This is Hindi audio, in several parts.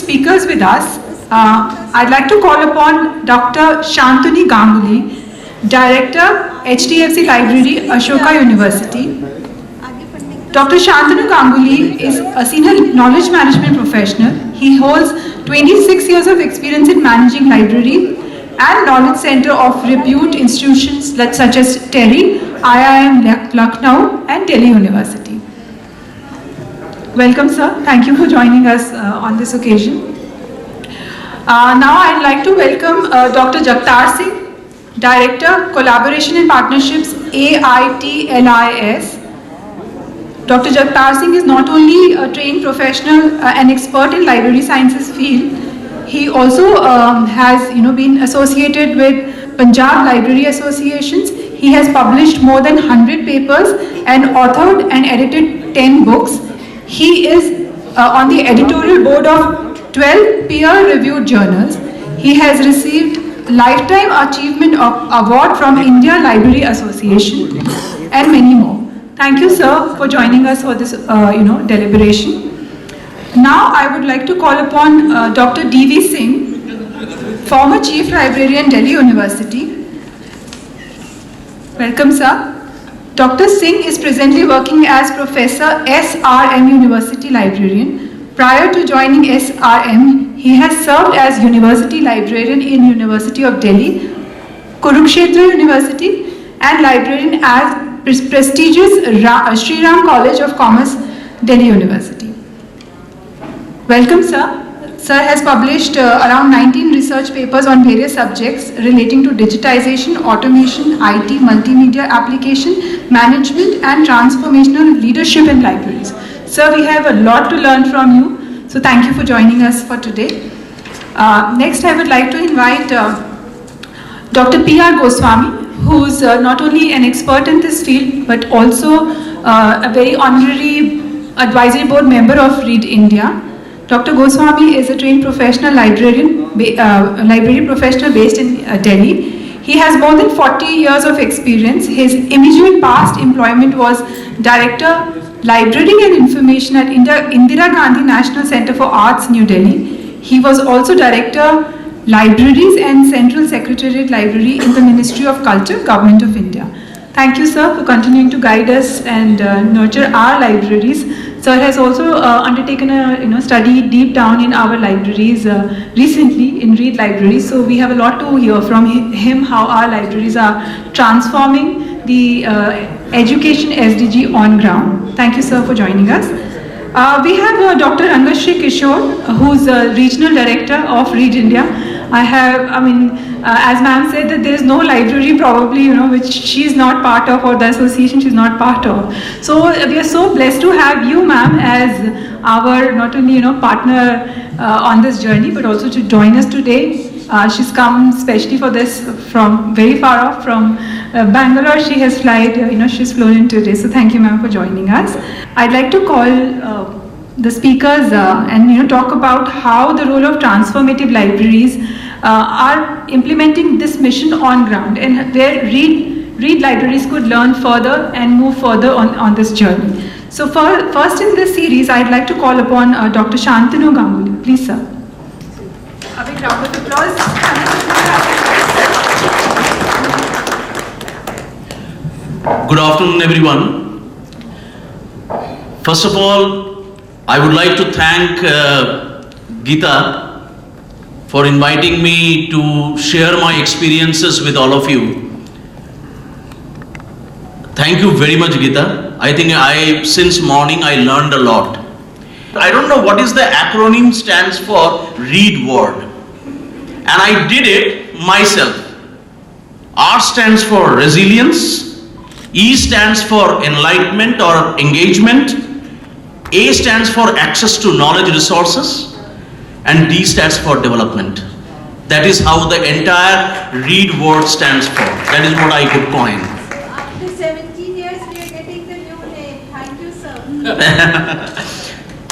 speakers with us. I'd like to call upon Dr. Shantanu Ganguly, Director, HDFC Library, Ashoka University. Dr. Shantanu Ganguly is a senior knowledge management professional. He holds 26 years of experience in managing library and knowledge center of repute institutions such as TERI, IIM Lucknow and Delhi University. Welcome, sir. Thank you for joining us on this occasion. Now I'd like to welcome Dr. Jagtar Singh, Director, Collaboration and Partnerships, AITLIS. Dr. Jagtar Singh is not only a trained professional and expert in library sciences field, he also has been associated with Punjab Library Associations. He has published more than 100 papers and authored and edited 10 books. He is on the editorial board of 12 peer-reviewed journals. He has received Lifetime Achievement Award from India Library Association and many more. Thank you, sir, for joining us for this deliberation. Now I would like to call upon Dr. D.V. Singh, former Chief Librarian, Delhi University. Welcome, sir. Dr. Singh is presently working as Professor SRM University Librarian. Prior to joining SRM, he has served as University Librarian in University of Delhi, Kurukshetra University, and Librarian at prestigious Sri Ram College of Commerce, Delhi University. Welcome, sir. Sir has published around 19 research papers on various subjects relating to digitization, automation, IT, multimedia application, management and transformational leadership in libraries. Sir, we have a lot to learn from you, so thank you for joining us for today. Next, I would like to invite Dr. P.R. Goswami, who's not only an expert in this field, but also a very honorary advisory board member of Read India. Dr. Goswami is a trained professional library professional based in Delhi. He has more than 40 years of experience. His immediate past employment was Director, Library and Information at Indira Gandhi National Center for Arts, New Delhi. He was also Director, Libraries and Central Secretariat Library in the Ministry of Culture, Government of India. Thank you, sir, for continuing to guide us and nurture our libraries. Sir has also undertaken a study deep down in our libraries recently in Read Libraries. So we have a lot to hear from him how our libraries are transforming the education SDG on ground. Thank you, sir, for joining us. We have Dr. Rangashri Kishore, who's Regional Director of Read India. As ma'am said, that there is no library probably, which she's not part of, or the association she's not part of. So we are so blessed to have you, ma'am, as our not only, partner on this journey, but also to join us today. She's come specially for this from very far off, from Bangalore. She has she's flown in today. So thank you, ma'am, for joining us. I'd like to call the speakers and talk about how the role of transformative libraries are implementing this mission on ground, and where Read libraries could learn further and move further on this journey. So first in this series, I'd like to call upon Dr. Shantanu Ganguly. Please, sir. A big round of applause. Good afternoon, everyone. First of all, I would like to thank Geeta for inviting me to share my experiences with all of you. Thank you very much, Geeta. I think since morning I learned a lot. I don't know what is the acronym stands for Read word, and I did it myself. R stands for resilience, E stands for enlightenment or engagement, A stands for access to knowledge resources, and D stands for development. That is how the entire Read word stands for. That is what I could coin. After 17 years, we are getting the new name. Thank you, sir.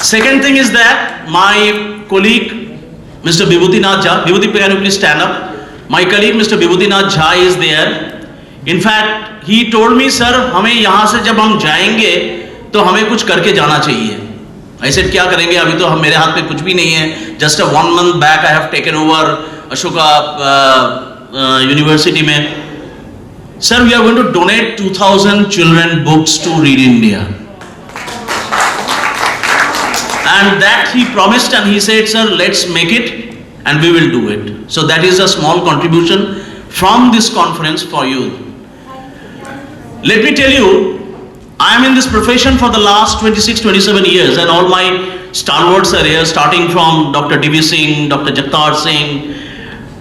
Second thing is that my colleague, Mr. Vibhuti Nath Jha, Vibhuti, can you please stand up? My colleague, Mr. Vibhuti Nath Jha, is there. In fact, he told me, sir, हमें यहाँ से जब हम जाएंगे तो हमें कुछ करके जाना चाहिए. I said, क्या करेंगे, अभी तो हम मेरे हाथ में कुछ भी नहीं है. Just a 1 month back I have taken over Ashoka University में. Sir, we are going to donate 2,000 children books to Read India. And that he promised, and he said, sir, let's make it and we will do it. So that is a small contribution from this conference for you. Let me tell you, I am in this profession for the last 26-27 years, and all my stalwarts are here, starting from Dr. D.V. Singh, Dr. Jagtar Singh,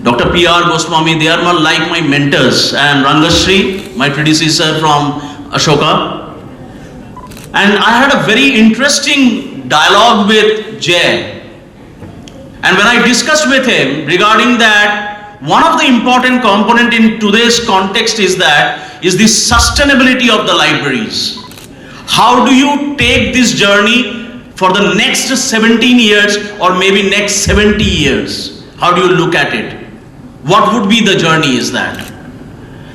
Dr. P.R. Goswami. They are like my mentors, and Rangashri, my predecessor from Ashoka. And I had a very interesting dialogue with Jay. And when I discussed with him regarding that, one of the important component in today's context is the sustainability of the libraries. How do you take this journey for the next 17 years or maybe next 70 years? How do you look at it? What would be the journey is that?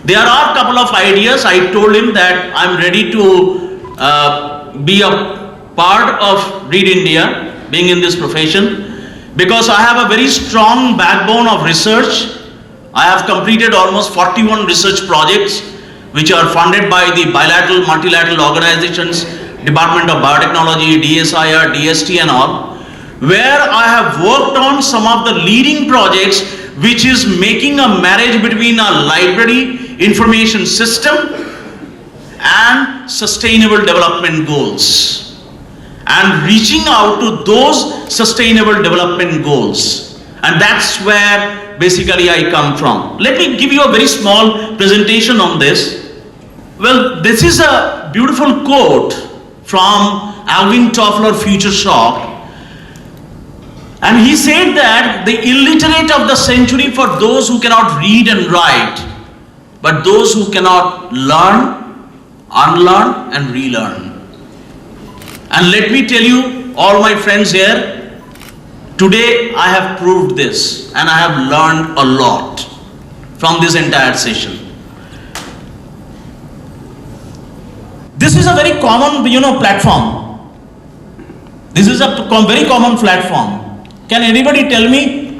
There are a couple of ideas. I told him that I'm ready to be a part of Read India, being in this profession, because I have a very strong backbone of research. I have completed almost 41 research projects which are funded by the bilateral, multilateral organizations, Department of Biotechnology, DSIR, DST and all, where I have worked on some of the leading projects which is making a marriage between a library information system and sustainable development goals, and reaching out to those sustainable development goals. And that's where basically I come from. Let me give you a very small presentation on this. Well, this is a beautiful quote from Alvin Toffler, Future Shock. And he said that the illiterate of the century for those who cannot read and write, but those who cannot learn, unlearn and relearn. And let me tell you, all my friends here, today I have proved this and I have learned a lot from this entire session. This is a very common, platform. This is a very common platform. Can anybody tell me,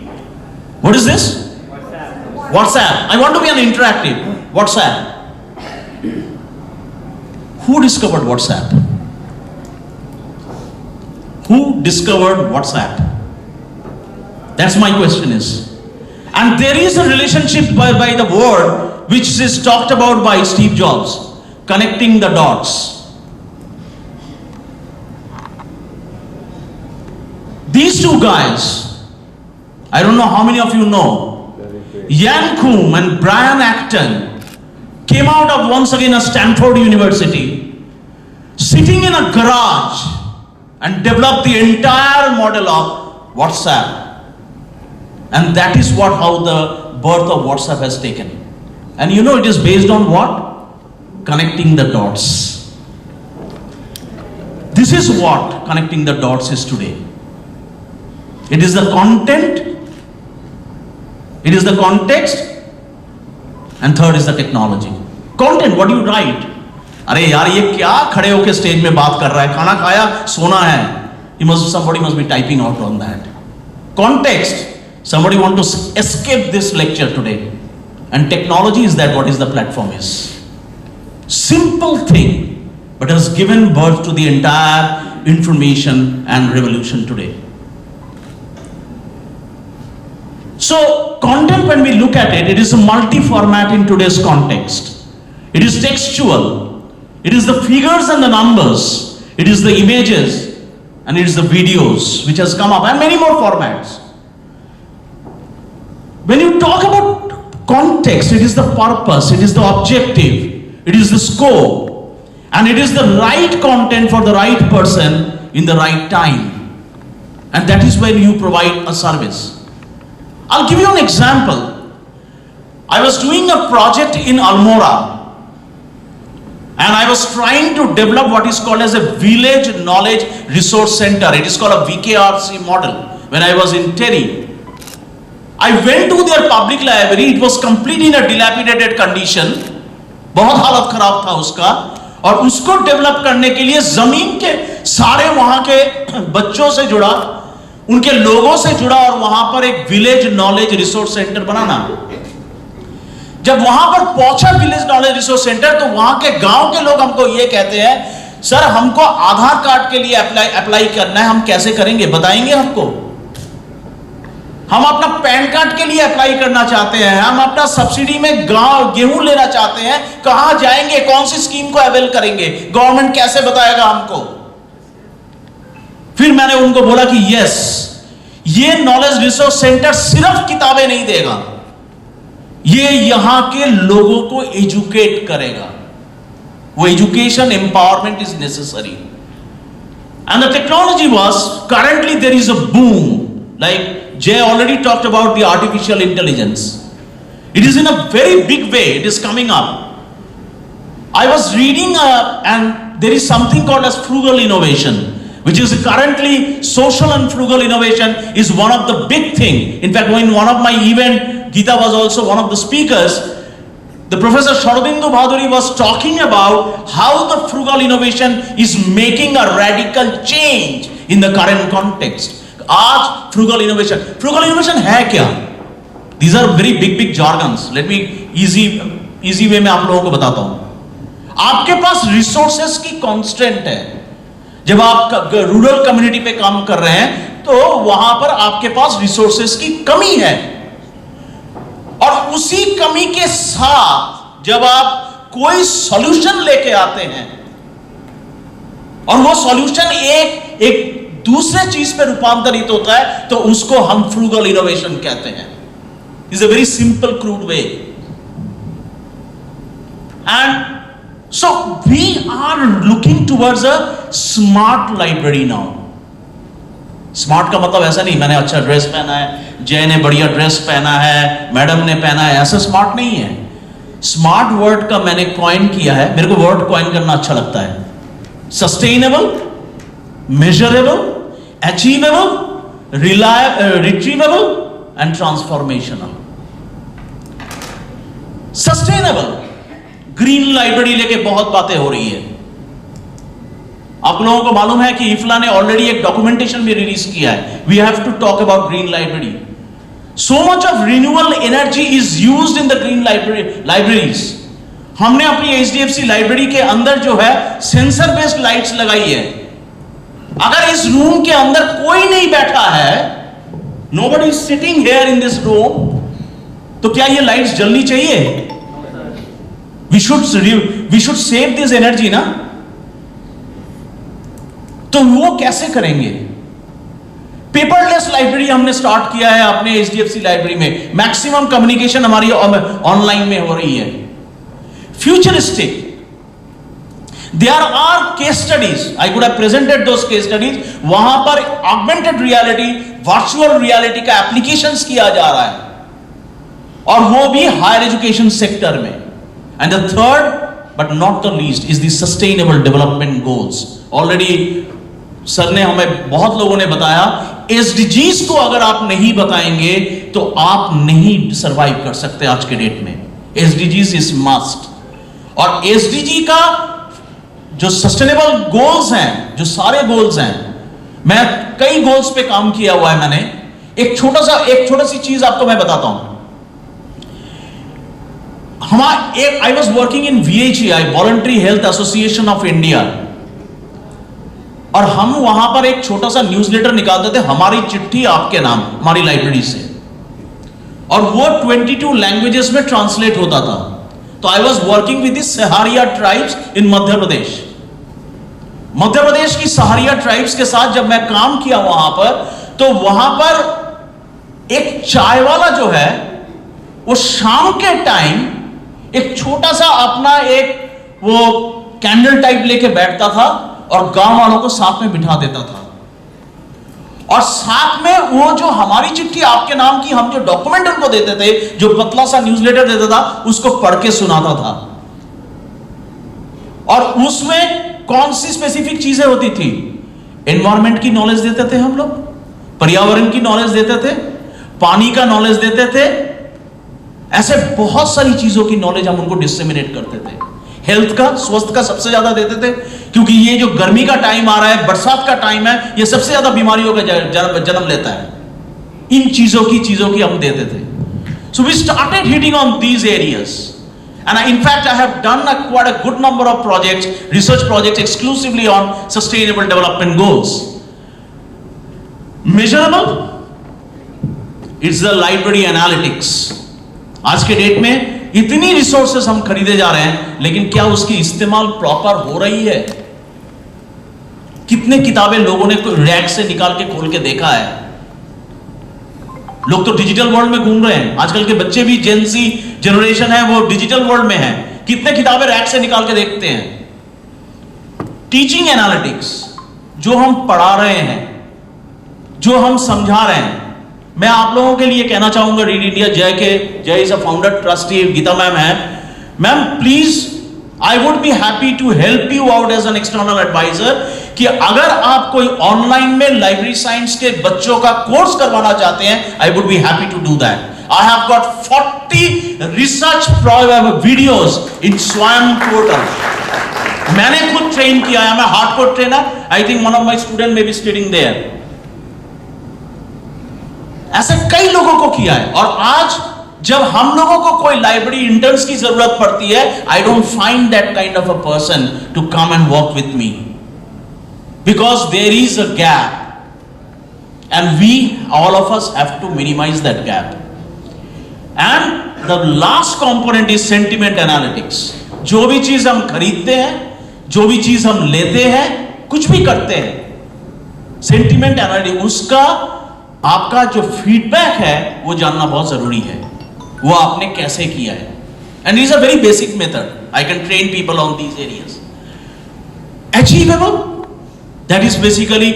what is this? WhatsApp. I want to be an interactive. WhatsApp. Who discovered WhatsApp? Who discovered WhatsApp? That's my question is. And there is a relationship by the word which is talked about by Steve Jobs. Connecting the dots. These two guys, I don't know how many of you know, Ian Coombe and Brian Acton came out of once again a Stanford University, sitting in a garage and developed the entire model of WhatsApp. And that is how the birth of WhatsApp has taken. And it is based on what? Connecting the dots. This is what connecting the dots is today. It is the content, it is the context, and third is the technology. Content, what do you write? अरे यार ये क्या खड़े होके स्टेज में बात कर रहा है, खाना खाया, सोना है. Somebody must be typing out on that. Context, somebody want to escape this lecture today. And technology is that what is the platform is. Simple thing, but has given birth to the entire information and revolution today. So content, when we look at it, it is a multi-format in today's context. It is textual, it is the figures and the numbers, it is the images, and it is the videos which has come up, and many more formats. When you talk about context, it is the purpose, it is the objective, it is the scope, and it is the right content for the right person in the right time. And that is when you provide a service. I'll give you an example. I was doing a project in Almora, and I was trying to develop what is called as a Village Knowledge Resource Center. It is called a VKRC model. When I was in Terry, I went to their public library. It was completely in a dilapidated condition. बहुत हालत खराब था उसका, और उसको डेवलप करने के लिए जमीन के सारे वहां के बच्चों से जुड़ा, उनके लोगों से जुड़ा और वहां पर एक विलेज नॉलेज रिसोर्स सेंटर बनाना। जब वहां पर पहुंचा विलेज नॉलेज रिसोर्स सेंटर, तो वहां के गांव के लोग हमको ये कहते हैं, सर हमको आधार कार्ड के लिए अप्लाई करना है, हम कैसे करेंगे बताएंगे हमको? हम अपना पैन कार्ड के लिए अप्लाई करना चाहते हैं, हम अपना सब्सिडी में गेहूं लेना चाहते हैं, कहां जाएंगे, कौन सी स्कीम को अवेल करेंगे, गवर्नमेंट कैसे बताएगा हमको? फिर मैंने उनको बोला कि यस, ये नॉलेज रिसोर्स सेंटर सिर्फ किताबें नहीं देगा, ये यहां के लोगों को एजुकेट करेगा। वो education empowerment is necessary. And the technology was, currently there is a boom, like Jay already talked about the artificial intelligence. It is in a very big way, it is coming up. I was reading and there is something called as frugal innovation, which is currently social and frugal innovation is one of the big thing. In fact, in one of my event, Geeta was also one of the speakers. The Professor Sharadindu Bhaduri was talking about how the frugal innovation is making a radical change in the current context. आज frugal innovation है क्या? These are very big jargons. Let me easy way में आप लोगों को बताता हूं। आपके पास resources की constraint है। जब आप रूरल कम्युनिटी पे काम कर रहे हैं, तो वहां पर आपके पास resources की कमी है, और उसी कमी के साथ जब आप कोई सॉल्यूशन लेके आते हैं, और वो सॉल्यूशन एक दूसरे चीज पे रूपांतरित होता है, तो उसको हम फ्रूगल इनोवेशन कहते हैं। Is a very simple crude way. And so we are looking towards a smart library now. Smart का मतलब ऐसा नहीं मैंने अच्छा ड्रेस पहना है, जय ने बढ़िया ड्रेस पहना है, मैडम ने पहना है, ऐसा स्मार्ट नहीं है। स्मार्ट वर्ड का मैंने कॉइन किया है, मेरे को वर्ड कॉइन करना अच्छा लगता है। Sustainable, measurable, achievable, retrievable and transformational. Sustainable, green library लेके बहुत बातें हो रही है। आप लोगों को मालूम है कि इफ्ला ने ऑलरेडी एक डॉक्यूमेंटेशन भी रिलीज किया है। We have to talk about green library. So much of renewable energy is used in the green libraries. हमने अपनी HDFC लाइब्रेरी के अंदर जो है सेंसर बेस्ड लाइट्स लगाई है। अगर इस रूम के अंदर कोई नहीं बैठा है, nobody is sitting here in this room, तो क्या ये लाइट्स जलनी चाहिए? We should save this energy ना। तो वो कैसे करेंगे? पेपरलेस लाइब्रेरी हमने स्टार्ट किया है अपने HDFC लाइब्रेरी में। मैक्सिमम कम्युनिकेशन हमारी ऑनलाइन में हो रही है। Futuristic, there are case studies, I could have presented those case studies। वहां पर augmented reality, virtual reality का applications किया जा रहा है, और वो भी हायर एजुकेशन सेक्टर में। And the third but not the least is the sustainable development goals. Already sir ने हमें, बहुत लोगों ने बताया, SDGs को अगर आप नहीं बताएंगे तो आप नहीं सरवाइव कर सकते आज के डेट में। SDGs is must. और SDG का जो सस्टेनेबल गोल्स हैं, जो सारे गोल्स हैं, मैं कई गोल्स पे काम किया हुआ है मैंने। एक छोटा सी चीज आपको मैं बताता हूं। I was working in VHEI, voluntary health association of India, और हम वहां पर एक छोटा सा न्यूज़लेटर निकालते थे, हमारी चिट्ठी आपके नाम, हमारी लाइब्रेरी से, और वो 22 लैंग्वेजेस में ट्रांसलेट होता था। तो I was working with the Sahariya tribes in Madhya Pradesh. Madhya Pradesh की सहारिया ट्राइब्स के साथ जब मैं काम किया वहां पर, तो वहां पर एक चाय वाला जो है, वो शाम के टाइम एक छोटा सा अपना एक वो कैंडल टाइप लेके बैठता था और गांव वालों को साथ में बिठा देता था, और साथ में वो जो हमारी चिट्ठी आपके नाम की हम जो डॉक्यूमेंट उनको देते थे, जो पतला सा न्यूज़लेटर देता था, उसको पढ़ के सुनाता था। और उसमें कौन सी स्पेसिफिक चीजें होती थी? एनवायरमेंट की नॉलेज देते थे हम लोग, पर्यावरण की नॉलेज देते थे, पानी का नॉलेज देते थे, ऐसे बहुत सारी चीजों की नॉलेज हम उनको डिसेमिनेट करते थे। हेल्थ का, स्वास्थ्य का सबसे ज्यादा देते थे, क्योंकि ये जो गर्मी का टाइम आ रहा है, बरसात का टाइम है, ये सबसे ज्यादा बीमारियों का जन्म लेता है। इन चीजों की हम देते थे। So we started hitting on these areas, and in fact I have done quite a good number of projects, research projects exclusively on sustainable development goals. Measurable, it's the library analytics. आज के डेट में इतनी रिसोर्सेस हम खरीदे जा रहे हैं, लेकिन क्या उसकी इस्तेमाल प्रॉपर हो रही है? कितने किताबें लोगों ने रैक से निकाल के खोल के देखा है? लोग तो डिजिटल वर्ल्ड में घूम रहे हैं, आजकल के बच्चे भी जेनजी जनरेशन है, वो डिजिटल वर्ल्ड में है, कितने किताबें रैक से निकाल के देखते हैं? टीचिंग एनालिटिक्स, जो हम पढ़ा रहे हैं, जो हम समझा रहे हैं। मैं आप लोगों के लिए कहना चाहूंगा, read India Jay K, Jay is a founder trustee, Geeta ma'am है, ma'am please I would be happy to help you out as an external advisor, कि अगर आप कोई ऑनलाइन में लाइब्रेरी साइंस के बच्चों का कोर्स करवाना चाहते हैं, I would be happy to do that. I have got 40 research videos in Swayam portal. मैंने खुद ट्रेन किया है, मैं hardcore trainer, I think one of my student may be studying there. ऐसे कई लोगों को किया है, और आज जब हम लोगों को कोई लाइब्रेरी इंटर्न्स की जरूरत पड़ती है, I don't find that kind of a person to come and work with me, because there is a gap and we all of us have to minimize that gap. And the last component is sentiment analytics. जो भी चीज हम खरीदते हैं, जो भी चीज हम लेते हैं, कुछ भी करते हैं, सेंटिमेंट एनालिटिक्स, उसका आपका जो फीडबैक है वो जानना बहुत जरूरी है, वो आपने कैसे किया है। And is a very basic method, I can train people on these areas. Achievable, that is basically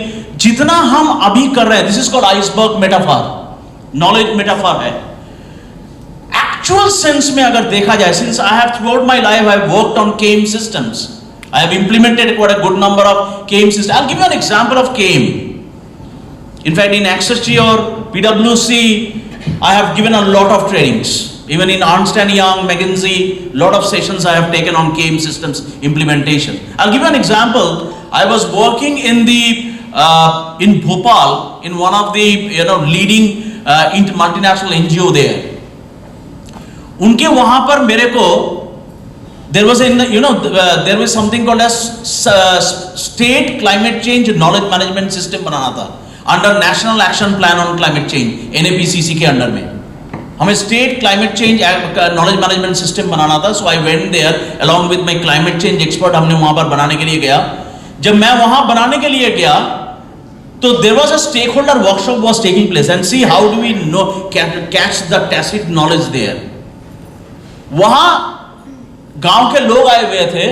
जितना हम अभी कर रहे हैं, this is called iceberg metaphor, knowledge metaphor है। एक्चुअल सेंस में अगर देखा जाए, since I have throughout my life I have worked on came systems, I have implemented quite a good number of came system. I will give you an example of came. In fact, in Accesstree or PwC, I have given a lot of trainings. Even in Ernst & Young, McKinsey, lot of sessions I have taken on KAME systems implementation. I'll give you an example. I was working in in Bhopal in one of the leading multinational NGO there. उनके वहां पर मेरे को there was something called as state climate change knowledge management system बनाना था under national action plan on climate change, NAPCC के अंडर में हमें state climate change knowledge management system बनाना था। So I went there along with my climate change expert, हमने वहां पर बनाने के लिए गया। जब मैं वहां बनाने के लिए गया तो there was a stakeholder workshop was taking place, and see how do we know catch the tacit knowledge there. वहां गांव के लोग आए हुए थे,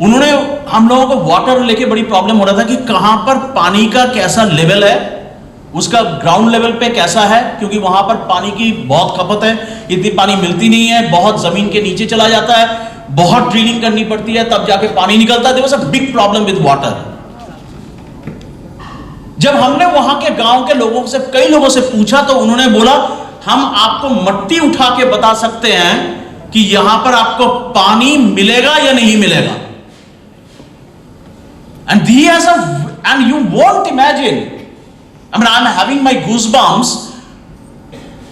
उन्होंने हम लोगों को वाटर लेके बड़ी प्रॉब्लम हो रहा था कि कहां पर पानी का कैसा लेवल है, उसका ग्राउंड लेवल पे कैसा है, क्योंकि वहां पर पानी की बहुत खपत है, इतनी पानी मिलती नहीं है, बहुत जमीन के नीचे चला जाता है, बहुत ड्रिलिंग करनी पड़ती है तब जाके पानी निकलता है। There was a big problem with water. जब हमने वहां के गांव के लोगों से, कई लोगों से पूछा तो उन्होंने बोला हम आपको मट्टी उठा के बता सकते हैं कि यहां पर आपको पानी मिलेगा या नहीं मिलेगा। And you won't imagine, I mean, I'm having my goosebumps.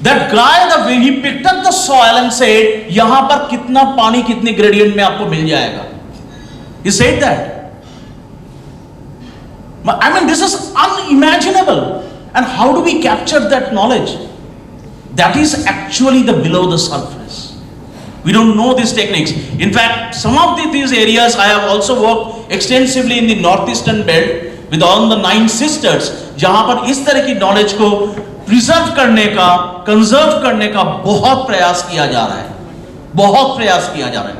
That guy, the way he picked up the soil and said, यहां पर कितना पानी कितने ग्रेडियंट में आपको मिल जाएगा. He said that. I mean, this is unimaginable. And how do we capture that knowledge? That is actually the below the surface. We don't know these techniques. In fact, some of these areas I have also worked extensively in the northeastern belt with all the 9 sisters, जहां पर इस तरह की नॉलेज को प्रिजर्व करने का, कंजर्व करने का बहुत प्रयास किया जा रहा है, बहुत प्रयास किया जा रहा है.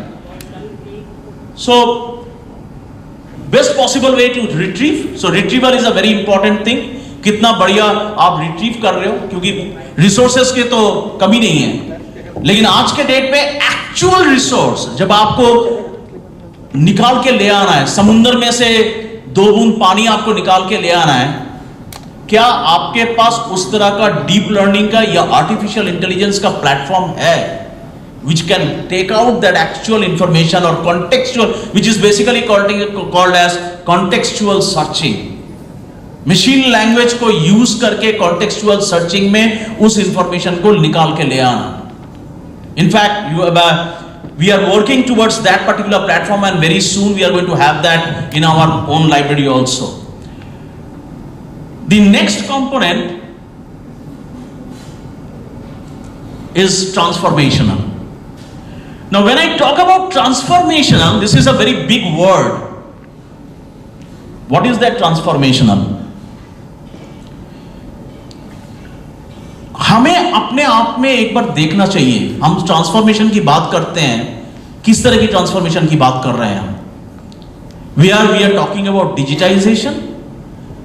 So, best possible way to retrieve. So, retrieval is a very important thing. कितना बढ़िया आप रिट्रीव कर रहे हो, क्योंकि रिसोर्सेस के तो कमी नहीं है. लेकिन आज के डेट पे एक्चुअल रिसोर्स जब आपको निकाल के ले आना है, समुद्र में से 2 बूंद पानी आपको निकाल के ले आना है, क्या आपके पास उस तरह का डीप लर्निंग का या आर्टिफिशियल इंटेलिजेंस का प्लेटफॉर्म है? which can take out that actual information or contextual, which is basically called as contextual searching. Machine language को यूज करके कॉन्टेक्सचुअल सर्चिंग में उस इंफॉर्मेशन को निकाल के ले आना. In fact we are working towards that particular platform, and very soon we are going to have that in our own library also. The next component is transformational. Now when I talk about transformational, this is a very big word. What is that transformational? हमें अपने आप में एक बार देखना चाहिए. हम ट्रांसफॉर्मेशन की बात करते हैं, किस तरह की ट्रांसफॉर्मेशन की बात कर रहे हैं हम? We are talking about digitization,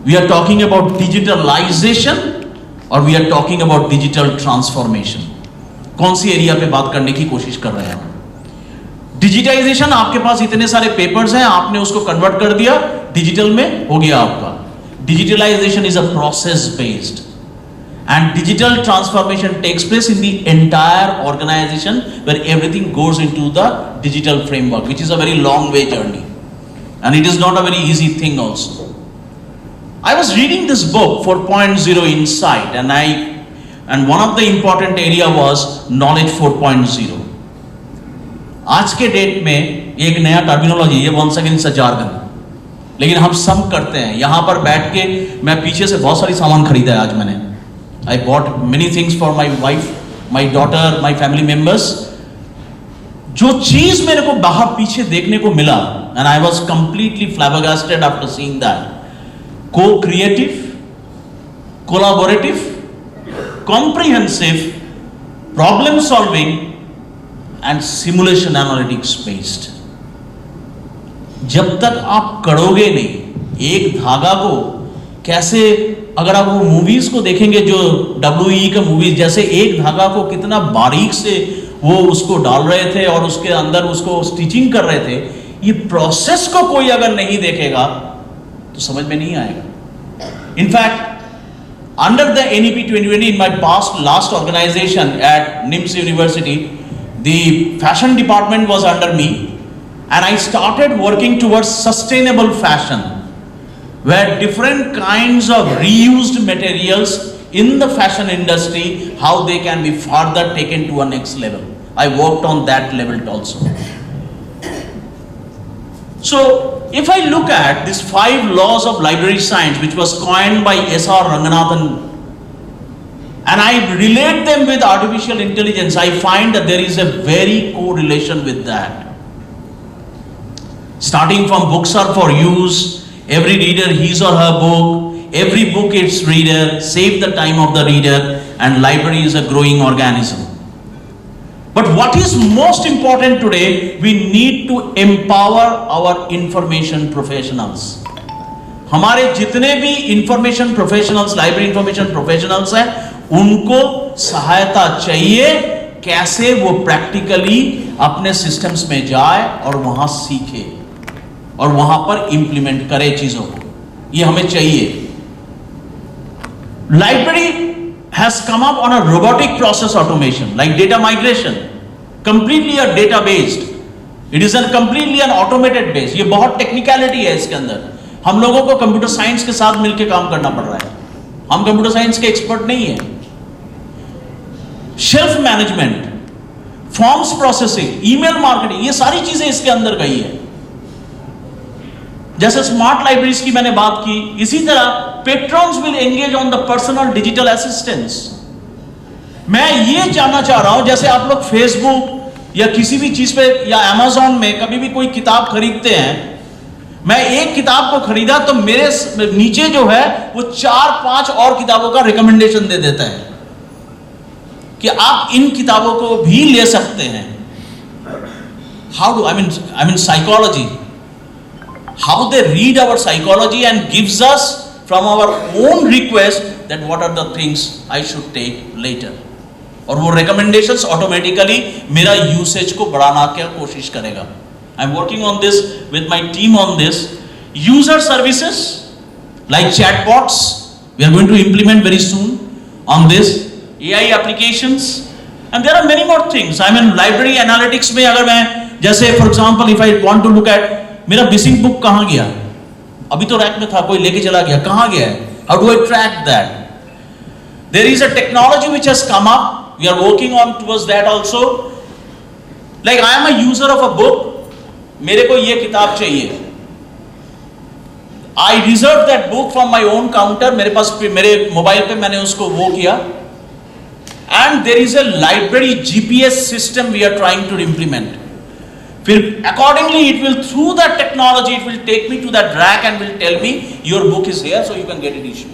we are talking about digitalization, और we are talking about digital transformation. कौन सी एरिया पे बात करने की कोशिश कर रहे हैं हम? डिजिटाइजेशन, आपके पास इतने सारे पेपर्स हैं, आपने उसको कन्वर्ट कर दिया डिजिटल में, हो गया आपका. Digitalization is a process based, and digital transformation takes place in the entire organization where everything goes into the digital framework, which is a very long way journey, and it is not a very easy thing also. I was reading this book 4.0 Insight, and one of the important area was knowledge 4.0. आज के डेट में एक नया टर्मिनोलॉजी, ये once again is a jargon, लेकिन हम सब करते हैं. यहां पर बैठ के मैं पीछे से बहुत सारी सामान खरीदा है आज मैंने. I bought many things for my wife, my daughter, my family members. जो चीज मेरे को बाहर पीछे देखने को मिला, and I was completely flabbergasted after seeing that. Co-creative, collaborative, comprehensive, problem solving, and simulation analytics based. जब तक आप करोगे नहीं, एक धागा को कैसे, अगर आप वो मूवीज को देखेंगे जो WE का मूवीज, जैसे एक धागा को कितना बारीक से वो उसको डाल रहे थे और उसके अंदर उसको स्टिचिंग कर रहे थे, ये प्रोसेस को कोई अगर नहीं देखेगा तो समझ में नहीं आएगा. In fact under the NEP 2020, in my last organization at NIMS University, the fashion department was under me, and I started working towards sustainable fashion, where different kinds of reused materials in the fashion industry, how they can be further taken to a next level. I worked on that level also. So if I look at these 5 laws of library science, which was coined by S.R. Ranganathan, and I relate them with artificial intelligence, I find that there is a very correlation with that. Starting from books are for use, every reader his or her book, every book its reader, save the time of the reader, and library is a growing organism. But what is most important today, we need to empower our information professionals. हमारे जितने भी information professionals, library information professionals हैं, उनको सहायता चाहिए कैसे वो practically अपने systems में जाए और वहां सीखे और वहां पर implement करे चीजों को. ये हमें चाहिए. Library has come up on a robotic process automation, like data migration, completely a data based. It is completely an automated base. ये बहुत technicality है इसके अंदर. हम लोगों को कंप्यूटर साइंस के साथ मिलकर काम करना पड़ रहा है. हम कंप्यूटर साइंस के एक्सपर्ट नहीं है. Shelf management, forms processing, email marketing, ये सारी चीजें इसके अंदर गई है. जैसे स्मार्ट लाइब्रेरीज की मैंने बात की, इसी तरह patrons will engage on the personal digital assistance. मैं ये जानना चाह रहा हूं, जैसे आप लोग फेसबुक या किसी भी चीज पे या अमेज़न में कभी भी कोई किताब खरीदते हैं, मैं एक किताब को खरीदा तो मेरे नीचे जो है वो 4-5 और किताबों का रिकमेंडेशन दे देता है कि आप इन किताबों को भी ले सकते हैं. How do I mean psychology, how they read our psychology and gives us from our own request that what are the things I should take later, और वो recommendations automatically मेरा usage को बढ़ाना की कोशिश करेगा. I'm working on this with my team on this. User services like chatbots we are going to implement very soon on this. AI applications, And there are many more things. I mean, library analytics में अगर मैं जैसे for example if I want to look at मेरा missing book कहाँ गया, अभी तो रैक में था, कोई लेके चला गया, कहाँ गया है? How do I track that? There is a technology which has come up. We are working on towards that also. Like I am a user of a book. मेरे को ये किताब चाहिए. I reserved that book from my own counter. मेरे पास मेरे मोबाइल पे मैंने उसको वो किया. And there is a library GPS system we are trying to implement. फिर accordingly it will through that technology it will take me to that rack and will tell me your book is here so you can get it issued.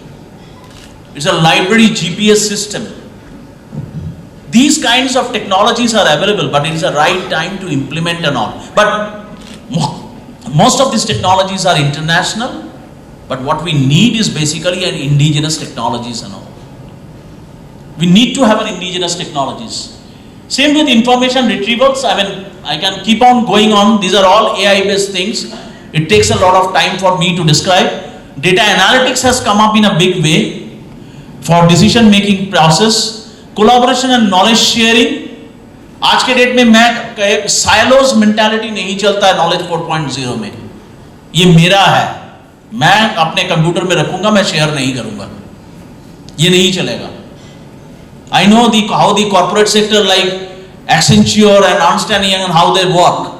It's a library GPS system. These kinds of technologies are available, but it is the right time to implement and all. But most of these technologies are international, but what we need is basically an indigenous technologies and all. We need to have an indigenous technologies. Same with information retrievals. I mean, I can keep on going on. These are all AI based things. It takes a lot of time for me to describe. Data analytics has come up in a big way for decision making process. Collaboration and knowledge sharing. आज के डेट में मैं silos mentality नहीं चलता है knowledge 4.0 में. ये मेरा है. मैं अपने कंप्यूटर में रखूंगा, मैं शेयर नहीं करूंगा. ये नहीं चलेगा. I know how the corporate sector like Accenture and Ernst & Young and how they work.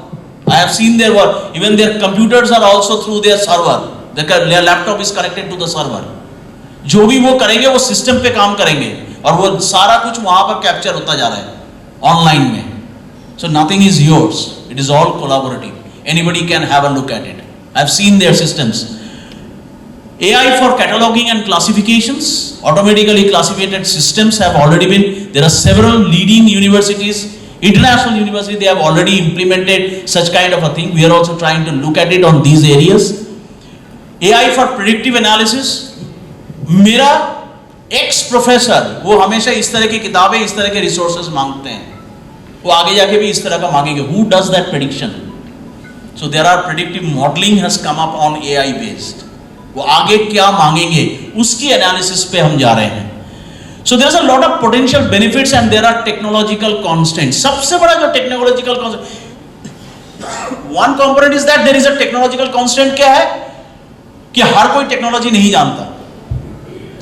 I have seen their work. Even their computers are also through their server. Their laptop is connected to the server. जो भी वो करेंगे वो सिस्टम पे काम करेंगे और वो सारा कुछ वहां पर कैप्चर होता जा रहा है ऑनलाइन में. So nothing is yours. It is all collaborative. Anybody can have a look at it. I have seen their systems. AI for cataloging and classifications, automatically classified systems have already been, there are several leading universities, international universities, they have already implemented such kind of a thing. We are also trying to look at it on these areas. AI for predictive analysis, मेरा ex professor, वो हमेशा इस तरह की किताबें, इस तरह के resources मांगते हैं. वो आगे जाके भी इस तरह का मांगेंगे. Who does that prediction? So there are predictive modeling has come up on AI based. वो आगे क्या मांगेंगे उसकी एनालिसिस पे हम जा रहे हैं. So there is a lot of potential benefits and there are technological constraints. सबसे बड़ा जो technological constraint, one component is that there is a technological constraint. क्या है कि हर कोई टेक्नोलॉजी नहीं जानता.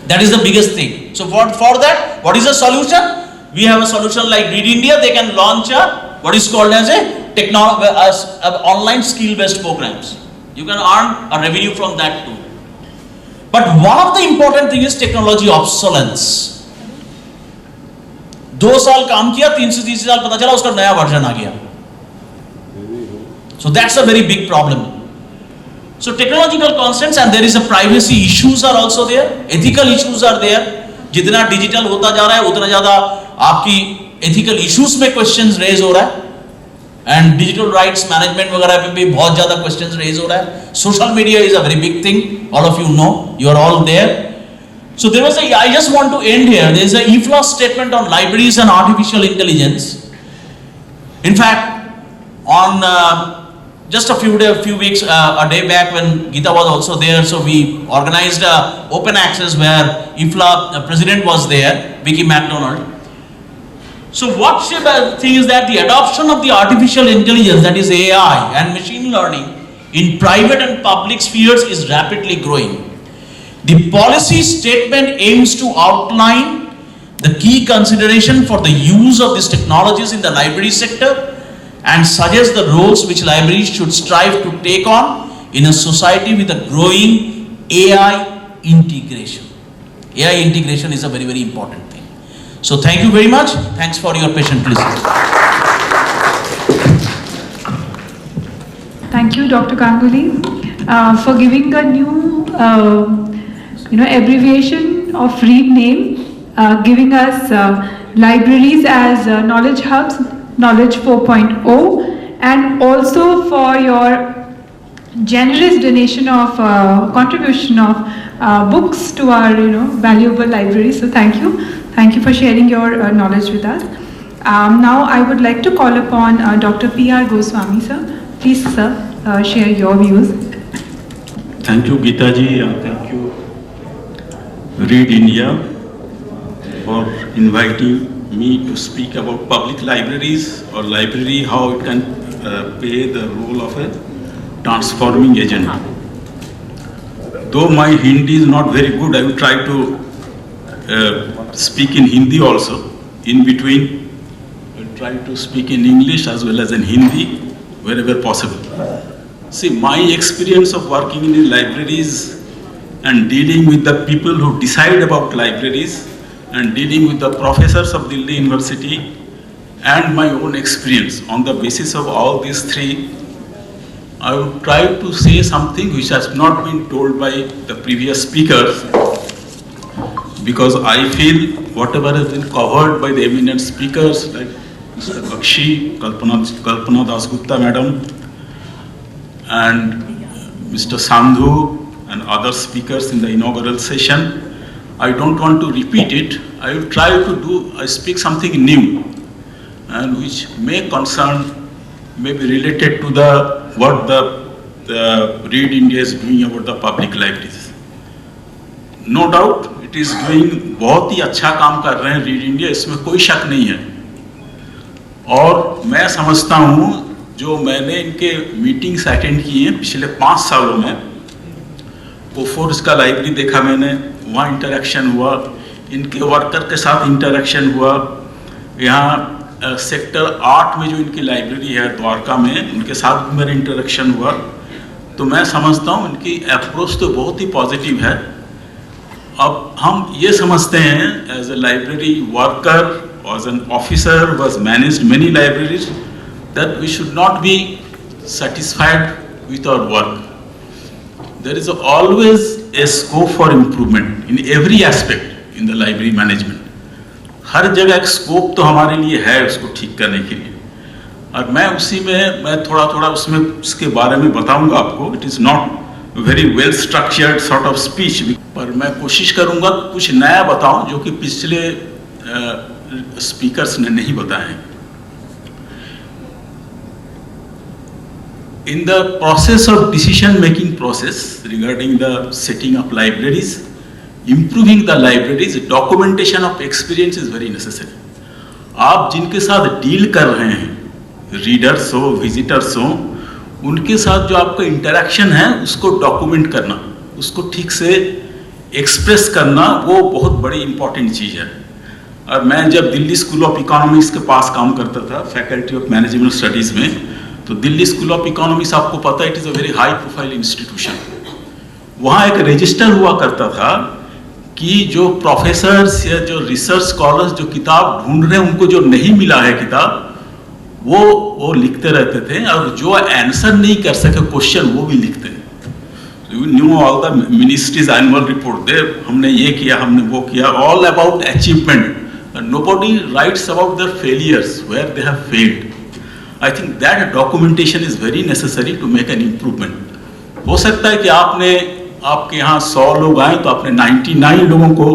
That is the biggest thing. So for that, what is the solution? We have a solution like Read India. They can launch a what is called as a online skill based programs. You can earn a revenue from that too. But one of the important thing is technology obsolescence. 2 साल काम किया, 330 साल पता चला उसका नया वर्जन आ गया. So that's a very big problem. So technological constraints and there is a privacy issues are also there. Ethical issues are there. जितना डिजिटल होता जा रहा है उतना ज्यादा आपकी ethical issues में questions raise हो रहा है. And digital rights management वगैरह पे भी बहुत ज़्यादा questions raise हो रहा है. Social media is a very big thing. All of you know. You are all there. So there was I just want to end here. There is a IFLA statement on libraries and artificial intelligence. In fact, on just a few weeks, a day back when Geeta was also there, so we organized a open access where IFLA president was there, Vicky McDonald. So what she thing is that the adoption of the artificial intelligence, that is AI and machine learning in private and public spheres is rapidly growing. The policy statement aims to outline the key consideration for the use of these technologies in the library sector and suggest the roles which libraries should strive to take on in a society with a growing AI integration. AI integration is a very, very important thing. So thank you very much. Thanks for your patient listening. Thank you, Dr. Ganguly, for giving a new, abbreviation of Read name, giving us libraries as knowledge hubs, Knowledge 4.0, and also for your generous donation of contribution of books to our valuable library. So thank you. Thank you for sharing your knowledge with us. Now I would like to call upon Dr. P.R. Goswami, sir. Please, sir, share your views. Thank you, Geeta ji, and thank you, Read India, for inviting me to speak about public libraries or library, how it can play the role of a transforming agent. Though my Hindi is not very good, I will try to speak in Hindi also. In between, I will try to speak in English as well as in Hindi, wherever possible. See, my experience of working in libraries and dealing with the people who decide about libraries and dealing with the professors of Delhi University and my own experience, on the basis of all these three, I would try to say something which has not been told by the previous speakers, because I feel whatever has been covered by the eminent speakers like Mr. Bakshi, Kalpana Dasgupta Madam, and Mr. Sandhu and other speakers in the inaugural session, I don't want to repeat it. I will try to speak something new and which may concern, may be related to what the Read India is doing about the public libraries. No doubt it is doing बहुत ही अच्छा काम कर रहे हैं रीड इंडिया, इसमें कोई शक नहीं है. और मैं समझता हूँ जो मैंने इनके मीटिंग्स अटेंड किए हैं पिछले 5 सालों में, कोफोर्स का लाइब्रेरी देखा मैंने, वहाँ इंटरेक्शन हुआ, इनके वर्कर के साथ इंटरेक्शन हुआ, यहाँ सेक्टर 8 में जो इनकी लाइब्रेरी है द्वारका में, उनके साथ भी मेरा इंटरेक्शन हुआ. तो मैं समझता हूँ इनकी अप्रोच तो बहुत ही पॉजिटिव है. अब हम ये समझते हैं as a library worker, as an officer who has managed many libraries, that we should not be satisfied with our work. There is always a scope for improvement in every aspect in the library management. हर जगह एक स्कोप तो हमारे लिए है उसको ठीक करने के लिए, और मैं थोड़ा उसमें उसके बारे में बताऊंगा आपको. It is not very well structured sort of speech, पर मैं कोशिश करूंगा कुछ नया बताऊं जो कि पिछले स्पीकर्स ने नहीं बताए. In the process of decision making process regarding the setting up libraries, improving the libraries, documentation of experience is very necessary. आप जिनके साथ डील कर रहे हैं, रीडर्स हो, विजिटर्स हो, उनके साथ जो आपका इंटरेक्शन है उसको डॉक्यूमेंट करना, उसको ठीक से एक्सप्रेस करना, वो बहुत बड़ी इंपॉर्टेंट चीज़ है. और मैं जब दिल्ली स्कूल ऑफ इकोनॉमिक्स के पास काम करता था, फैकल्टी ऑफ मैनेजमेंट स्टडीज़ में, तो दिल्ली स्कूल ऑफ इकोनॉमिक्स आपको पता है it is a very high profile institution. वहाँ एक रजिस्टर हुआ करता था कि जो प्रोफेसर्स या जो रिसर्च स्कॉलर्स जो किताब ढूंढ रहे हैं, उनको जो नहीं मिला है किताब, वो लिखते रहते थे, और जो आंसर नहीं कर सके क्वेश्चन वो भी लिखते हैं. You knew all the ministry's annual report. हमने ये किया, हमने वो किया, all about achievement. Nobody writes about their failures, where they have failed. I think that documentation is very necessary to make an improvement. हो सकता है कि आपके यहाँ 100 लोग आए तो आपने 99 लोगों को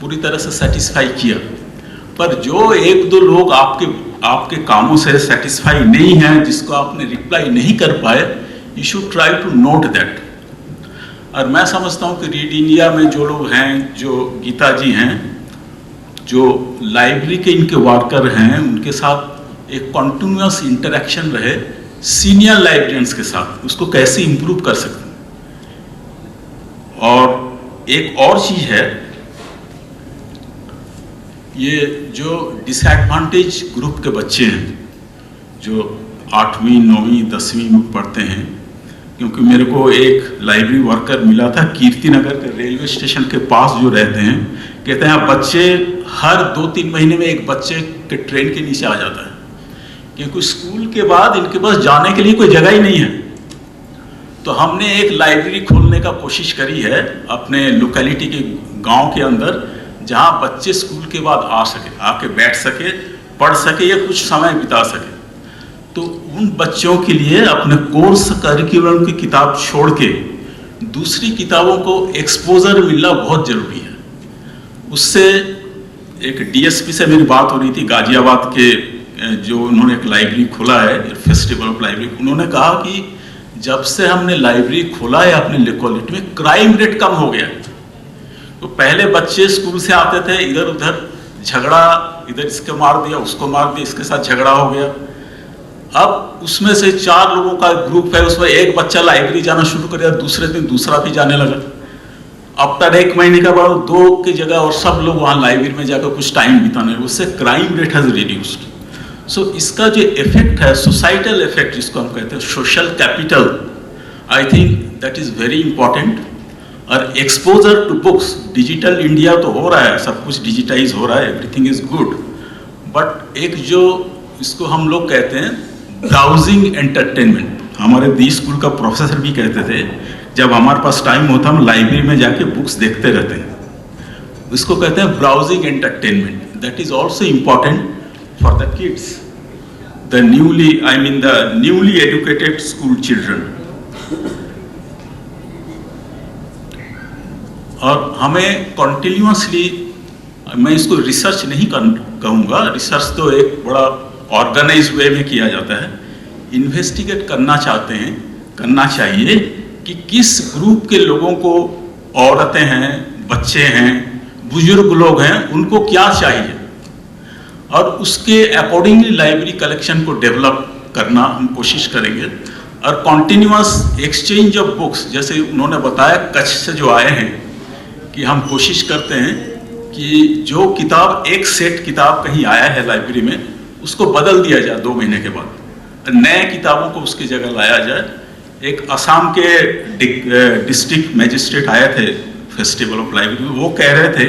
पूरी तरह से सेटिस्फाई किया, पर जो 1-2 लोग आपके कामों से सेटिस्फाई नहीं हैं, जिसको आपने रिप्लाई नहीं कर पाए, you should try to note that. और मैं समझता हूँ कि रीड इंडिया में जो लोग हैं, जो गीता जी हैं, जो लाइब्रेरी के इनके वर्कर हैं, उनके साथ एक कॉन्टिन्यूस इंटरेक्शन रहे सीनियर लाइब्रेरियंस के साथ, उसको कैसे इम्प्रूव कर सकते हैं. और एक और चीज़ है, ये जो डिसएडवांटेज ग्रुप के बच्चे हैं, जो 8वीं 9वीं 10वीं में पढ़ते हैं, क्योंकि मेरे को एक लाइब्रेरी वर्कर मिला था कीर्तिनगर के रेलवे स्टेशन के पास जो रहते हैं, कहते हैं बच्चे हर 2-3 महीने में एक बच्चे के ट्रेन के नीचे आ जाता है, क्योंकि स्कूल के बाद इनके पास जाने के लिए कोई जगह ही नहीं है. तो हमने एक लाइब्रेरी खोलने का कोशिश करी है अपने लोकेलिटी के गांव के अंदर, जहां बच्चे स्कूल के बाद आ सके, आके बैठ सके, पढ़ सके या कुछ समय बिता सके. तो उन बच्चों के लिए अपने कोर्स करिकुलम की किताब छोड़ के दूसरी किताबों को एक्सपोजर मिलना बहुत ज़रूरी है. उससे एक डीएसपी से मेरी बात हो रही थी गाजियाबाद के, जो उन्होंने एक लाइब्रेरी खोला है, फेस्टिवल ऑफ लाइब्रेरी. उन्होंने कहा कि जब से हमने लाइब्रेरी खोला है अपने लोकेलिटी में, क्राइम रेट कम हो गया. तो पहले बच्चे स्कूल से आते थे, इधर उधर झगड़ा, इधर इसके मार दिया, उसको मार दिया, इसके साथ झगड़ा हो गया। अब उसमें से 4 लोगों का ग्रुप है, उसमें एक बच्चा लाइब्रेरी जाना शुरू कर दिया, दूसरे दिन दूसरा भी जाने लगा। आफ्टर 1 महीने के बाद 2 की जगह और सब लोग वहाँ लाइब्रेरी में जाकर कुछ टाइम बिताने, उससे क्राइम रेट हैज रिड्यूस्ड। सो इसका जो इफेक्ट है, सोसाइटल इफेक्ट जिसको हम कहते हैं, social capital, I think that is very important. और exposure to books, digital India तो हो रहा है, सब कुछ डिजिटाइज हो रहा है, एवरीथिंग इज गुड, बट एक जो इसको हम लोग कहते हैं ब्राउजिंग एंटरटेनमेंट, हमारे दी स्कूल का प्रोफेसर भी कहते थे, जब हमारे पास टाइम होता हम लाइब्रेरी में जाके बुक्स देखते रहते हैं, इसको कहते हैं browsing entertainment. That is also important for the kids, the newly educated school children. और हमें कॉन्टिन्यूसली, मैं इसको रिसर्च नहीं कहूँगा, रिसर्च तो एक बड़ा ऑर्गेनाइज वे में किया जाता है, इन्वेस्टिगेट करना चाहते हैं, करना चाहिए कि किस ग्रुप के लोगों को, औरतें हैं, बच्चे हैं, बुजुर्ग लोग हैं, उनको क्या चाहिए, और उसके अकॉर्डिंगली लाइब्रेरी कलेक्शन को डेवलप करना हम कोशिश करेंगे। और कॉन्टिन्यूअस एक्सचेंज ऑफ बुक्स, जैसे उन्होंने बताया कच्छ से जो आए हैं, कि हम कोशिश करते हैं कि जो किताब, एक सेट किताब कहीं आया है लाइब्रेरी में, उसको बदल दिया जाए 2 महीने के बाद, नए किताबों को उसकी जगह लाया जाए। एक असम के डिस्ट्रिक्ट मजिस्ट्रेट आए थे फेस्टिवल ऑफ लाइब्रेरी में, वो कह रहे थे,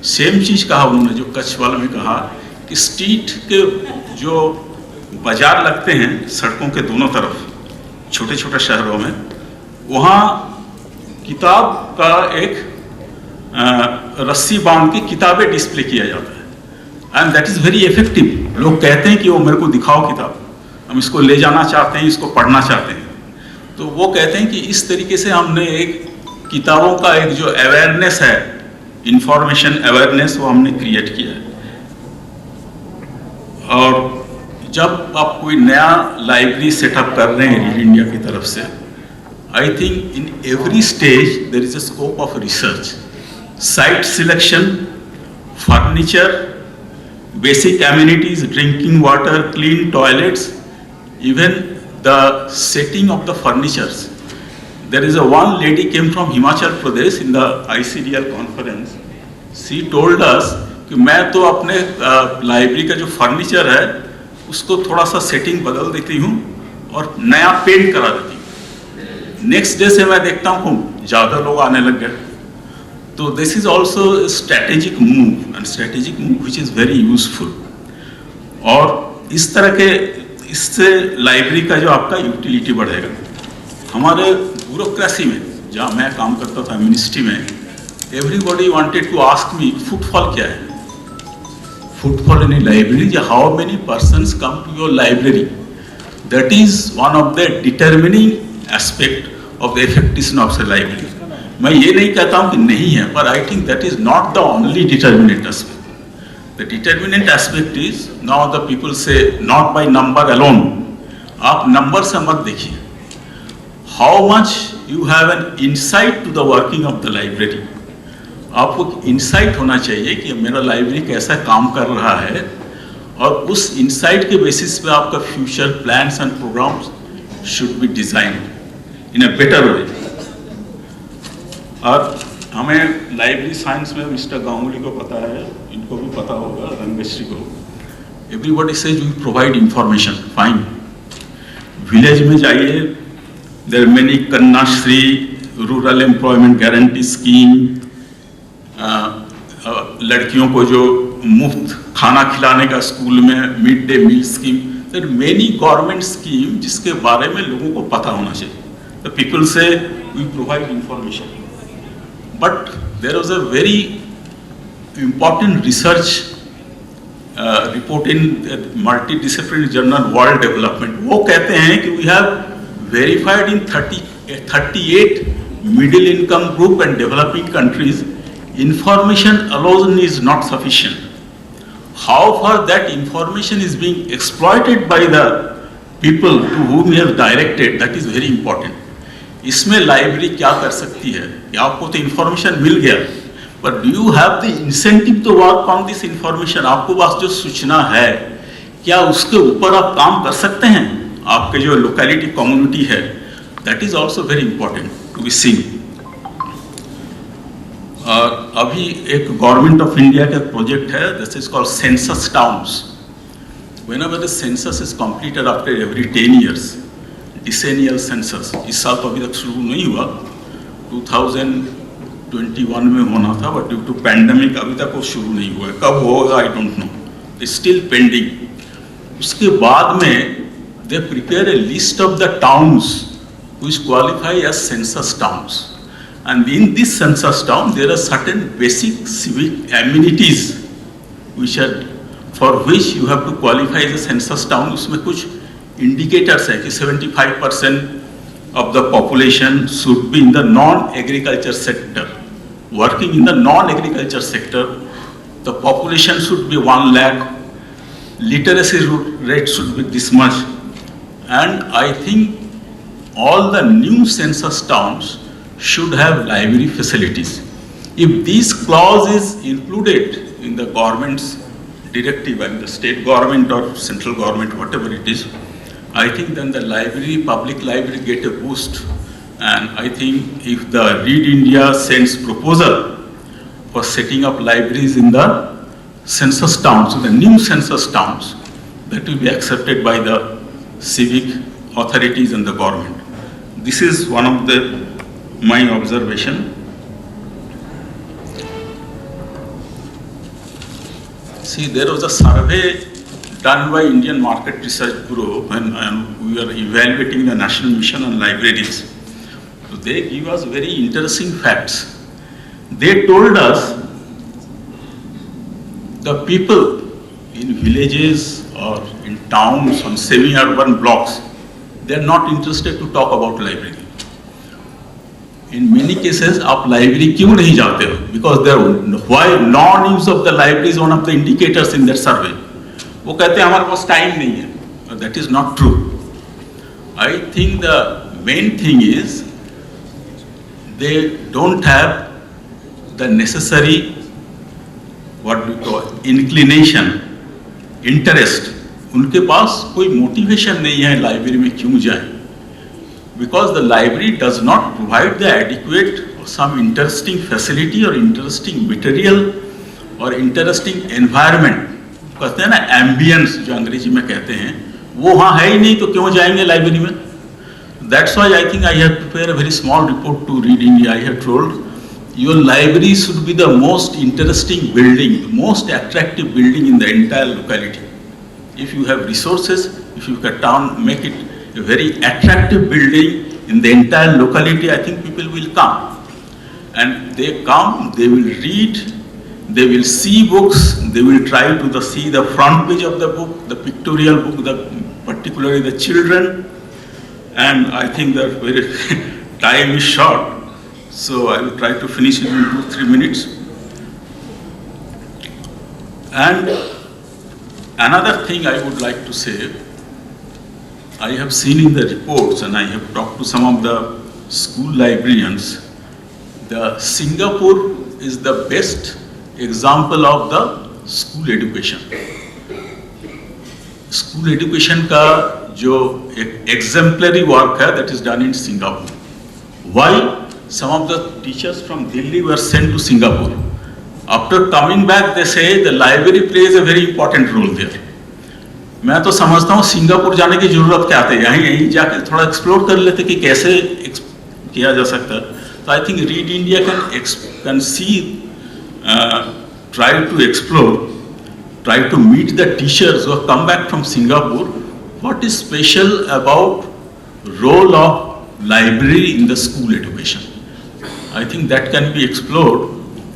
सेम चीज़ कहा उन्होंने जो कच्छ वालों में कहा, कि स्ट्रीट के जो बाजार लगते हैं सड़कों के दोनों तरफ, छोटे छोटे शहरों में, वहाँ किताब का एक रस्सी बांध के किताबें डिस्प्ले किया जाता है, and that is very effective. लोग कहते हैं कि वो मेरे को दिखाओ किताब, हम इसको ले जाना चाहते हैं, इसको पढ़ना चाहते हैं। तो वो कहते हैं कि इस तरीके से हमने एक किताबों का एक जो अवेयरनेस है, इंफॉर्मेशन अवेयरनेस, वो हमने क्रिएट किया है। और जब आप कोई नया लाइब्रेरी सेटअप कर रहे हैं रीड इंडिया की तरफ से, I think in every stage there is a scope of research, site selection, furniture, basic amenities, drinking water, clean toilets, even the setting of the furnitures. There is one lady came from Himachal Pradesh in the ICDL conference. She told us कि मैं तो अपने लाइब्रेरी का जो फर्नीचर है उसको थोड़ा सा सेटिंग बदल देती हूँ और नया पेंट करा देती हूँ। नेक्स्ट डे से मैं देखता हूँ ज़्यादा लोग आने लग गए। तो this is also strategic move, and strategic move which is very useful. और इस तरह के, इससे लाइब्रेरी का जो आपका यूटिलिटी बढ़ेगा। हमारे ब्यूरोक्रेसी में, जहाँ मैं काम करता था मिनिस्ट्री में, everybody wanted to ask me footfall क्या है, footfall in a library, how many persons come to your library, that is one of the determining aspect of the effectiveness of the library. मैं ये नहीं कहता हूँ कि नहीं है, पर I think that is not the only determinant aspect. The determinant aspect is, now the people say not by number alone, आप नंबर से मत देखिए, how much you have an insight to the working of the library. आपको इंसाइट होना चाहिए कि मेरा लाइब्रेरी कैसा काम कर रहा है, और उस इंसाइट के बेसिस पे आपका future plans and programs should be designed in a better way. और हमें लाइब्रेरी साइंस में मिस्टर गांगुली को पता है, इनको भी पता होगा, रंगश्री को, everybody says we provide information, fine. Village में जाइए, there many Kanyashree, rural employment guarantee scheme, लड़कियों को जो मुफ्त खाना खिलाने का स्कूल में, mid day meal scheme, there many government scheme जिसके बारे में लोगों को पता होना चाहिए। The people say we provide information, but there was a very important research report in multidisciplinary journal World Development. वो कहते हैं कि we have verified in 38 middle income group and developing countries, information alone is not sufficient. How far that information is being exploited by the people to whom we have directed, that is very important. इसमें लाइब्रेरी क्या कर सकती है कि आपको तो इंफॉर्मेशन मिल गया, But do you have the incentive to work on this information? आपको पास जो सूचना है, क्या उसके ऊपर आप काम कर सकते हैं? आपके जो लोकेलिटी कम्युनिटी है, that is also very important to be seen. और अभी एक गवर्नमेंट ऑफ इंडिया का प्रोजेक्ट है, this is called census towns. Whenever the census is completed after every 10 years, decennial census, इस साल तो अभी तक शुरू नहीं हुआ, 2021 में होना था, बट ड्यू टू पैंडेमिक अभी तक वो शुरू नहीं हुआ है. कब होगा I don't know, it's still pending. उसके बाद में they prepare a list of the towns which qualify as census towns, and in this census town there are certain basic civic amenities which are for which you have to qualify as a census town. उसमें कुछ indicators है कि 75% of the population should be in the non-agriculture sector. Working in the non-agriculture sector, the population should be 1 lakh, literacy rate should be this much, and I think all the new census towns should have library facilities. If this clause is included in the government's directive and the state government or central government, whatever it is, I think then the library, public library get a boost. And I think if the Read India sends proposal for setting up libraries in the census towns, in the new census towns, that will be accepted by the civic authorities and the government. This is one of my observation. See, there was a survey done by Indian Market Research Bureau when we were evaluating the National Mission on Libraries. So they give us very interesting facts. They told us the people in villages or in towns, on semi-urban blocks, they are not interested to talk about library. In many cases, आप library क्यों नहीं जाते हो? Because why non-use of the library is one of the indicators in that survey. वो कहते हैं हमारे पास time नहीं है. That is not true. I think the main thing is they don't have the necessary, what we call, inclination, interest. उनके पास कोई मोटिवेशन नहीं है लाइब्रेरी में क्यों जाए. Because the library does not provide the adequate some interesting facility और इंटरेस्टिंग मटेरियल और इंटरेस्टिंग एनवायरनमेंट, कहते हैं ना एम्बियंस जो अंग्रेजी में कहते हैं, वो वहाँ है ही नहीं तो क्यों जाएंगे लाइब्रेरी में. That's why I think I have prepare a very small report to Read India. I have told your library should be the most interesting building, most attractive building in the entire locality. If you have resources, if you can make it a very attractive building in the entire locality, I think people will come. And they come, they will read, they will see books, they will try to see the front page of the book, the pictorial book, particularly the children. And I think that very time is short, so I will try to finish it in 2-3 minutes. And another thing I would like to say, I have seen in the reports and I have talked to some of the school librarians, the Singapore is the best example of the school education. School education का जो एक exemplary work है, that is done in Singapore. Why? Some of the teachers from Delhi were sent to Singapore. After coming back, they say the library plays a very important role there. मैं तो समझता हूँ सिंगापुर जाने की जरूरत क्या थी, यहीं जाकर थोड़ा एक्सप्लोर कर लेते कि कैसे किया जा सकता है. तो I think read India can see, try to explore, try to meet the teachers who have come back from Singapore. What is special about role of library in the school education? I think that can be explored.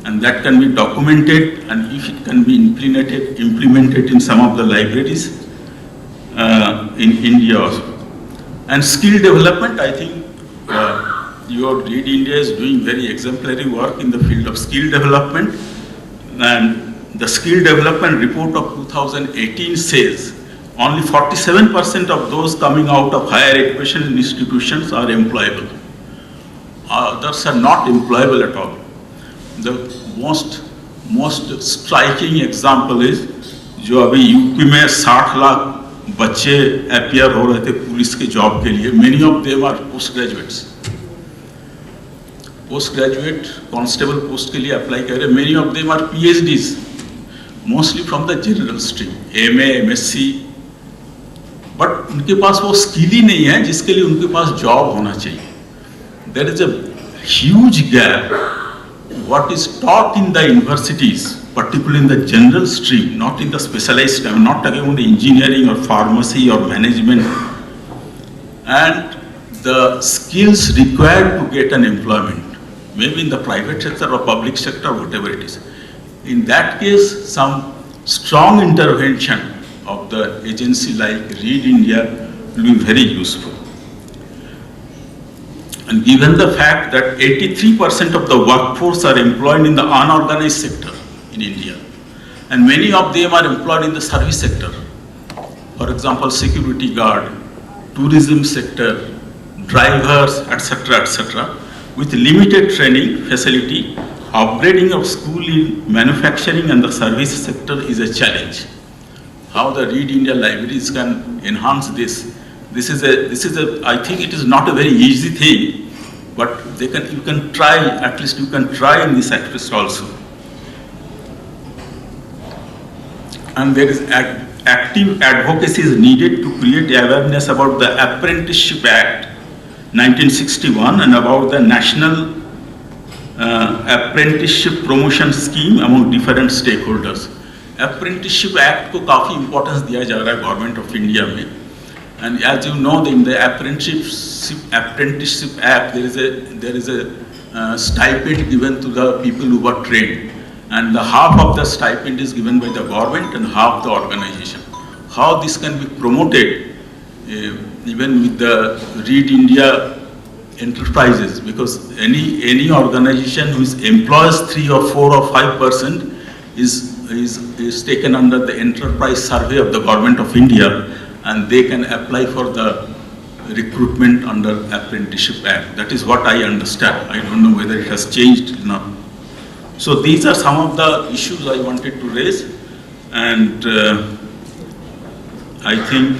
And that can be documented, and if it can be implemented in some of the libraries in India also. And skill development, I think your Read India is doing very exemplary work in the field of skill development. And the skill development report of 2018 says only 47% of those coming out of higher education institutions are employable. Others are not employable at all. the most striking example is जो अभी यूपी में 60 लाख बच्चे अपियर हो रहे थे पुलिस के जॉब के लिए. Many of them are post graduate constable post के लिए अप्लाई कर रहे. Many of them are PhDs, mostly from the general stream, MA, MSc, but उनके पास वो स्किल ही नहीं है जिसके लिए उनके पास जॉब होना चाहिए. There is a huge gap. What is taught in the universities, particularly in the general stream, not in the specialized, I'm not talking about engineering or pharmacy or management, and the skills required to get an employment, maybe in the private sector or public sector, whatever it is. In that case, some strong intervention of the agency like Read India will be very useful. And given the fact that 83% of the workforce are employed in the unorganized sector in India, and many of them are employed in the service sector, for example, security guard, tourism sector, drivers, etc., with limited training facility, upgrading of school in manufacturing and the service sector is a challenge. How the Read India libraries can enhance this? This is a. I think it is not a very easy thing, but you can try. At least you can try in this aspect also. And there is active advocacy is needed to create awareness about the Apprenticeship Act 1961 and about the National Apprenticeship Promotion Scheme among different stakeholders. Apprenticeship Act को काफी importance दिया जा रहा है Government of India में. And as you know, in the Apprenticeship Act, there is a stipend given to the people who were trained, and the half of the stipend is given by the government and half the organization. How this can be promoted, even with the Read India enterprises, because any organization who employs 3 or 4 or 5% is taken under the enterprise survey of the Government of India, and they can apply for the recruitment under Apprenticeship Act. That is what I understand. I don't know whether it has changed now. So these are some of the issues I wanted to raise, and I think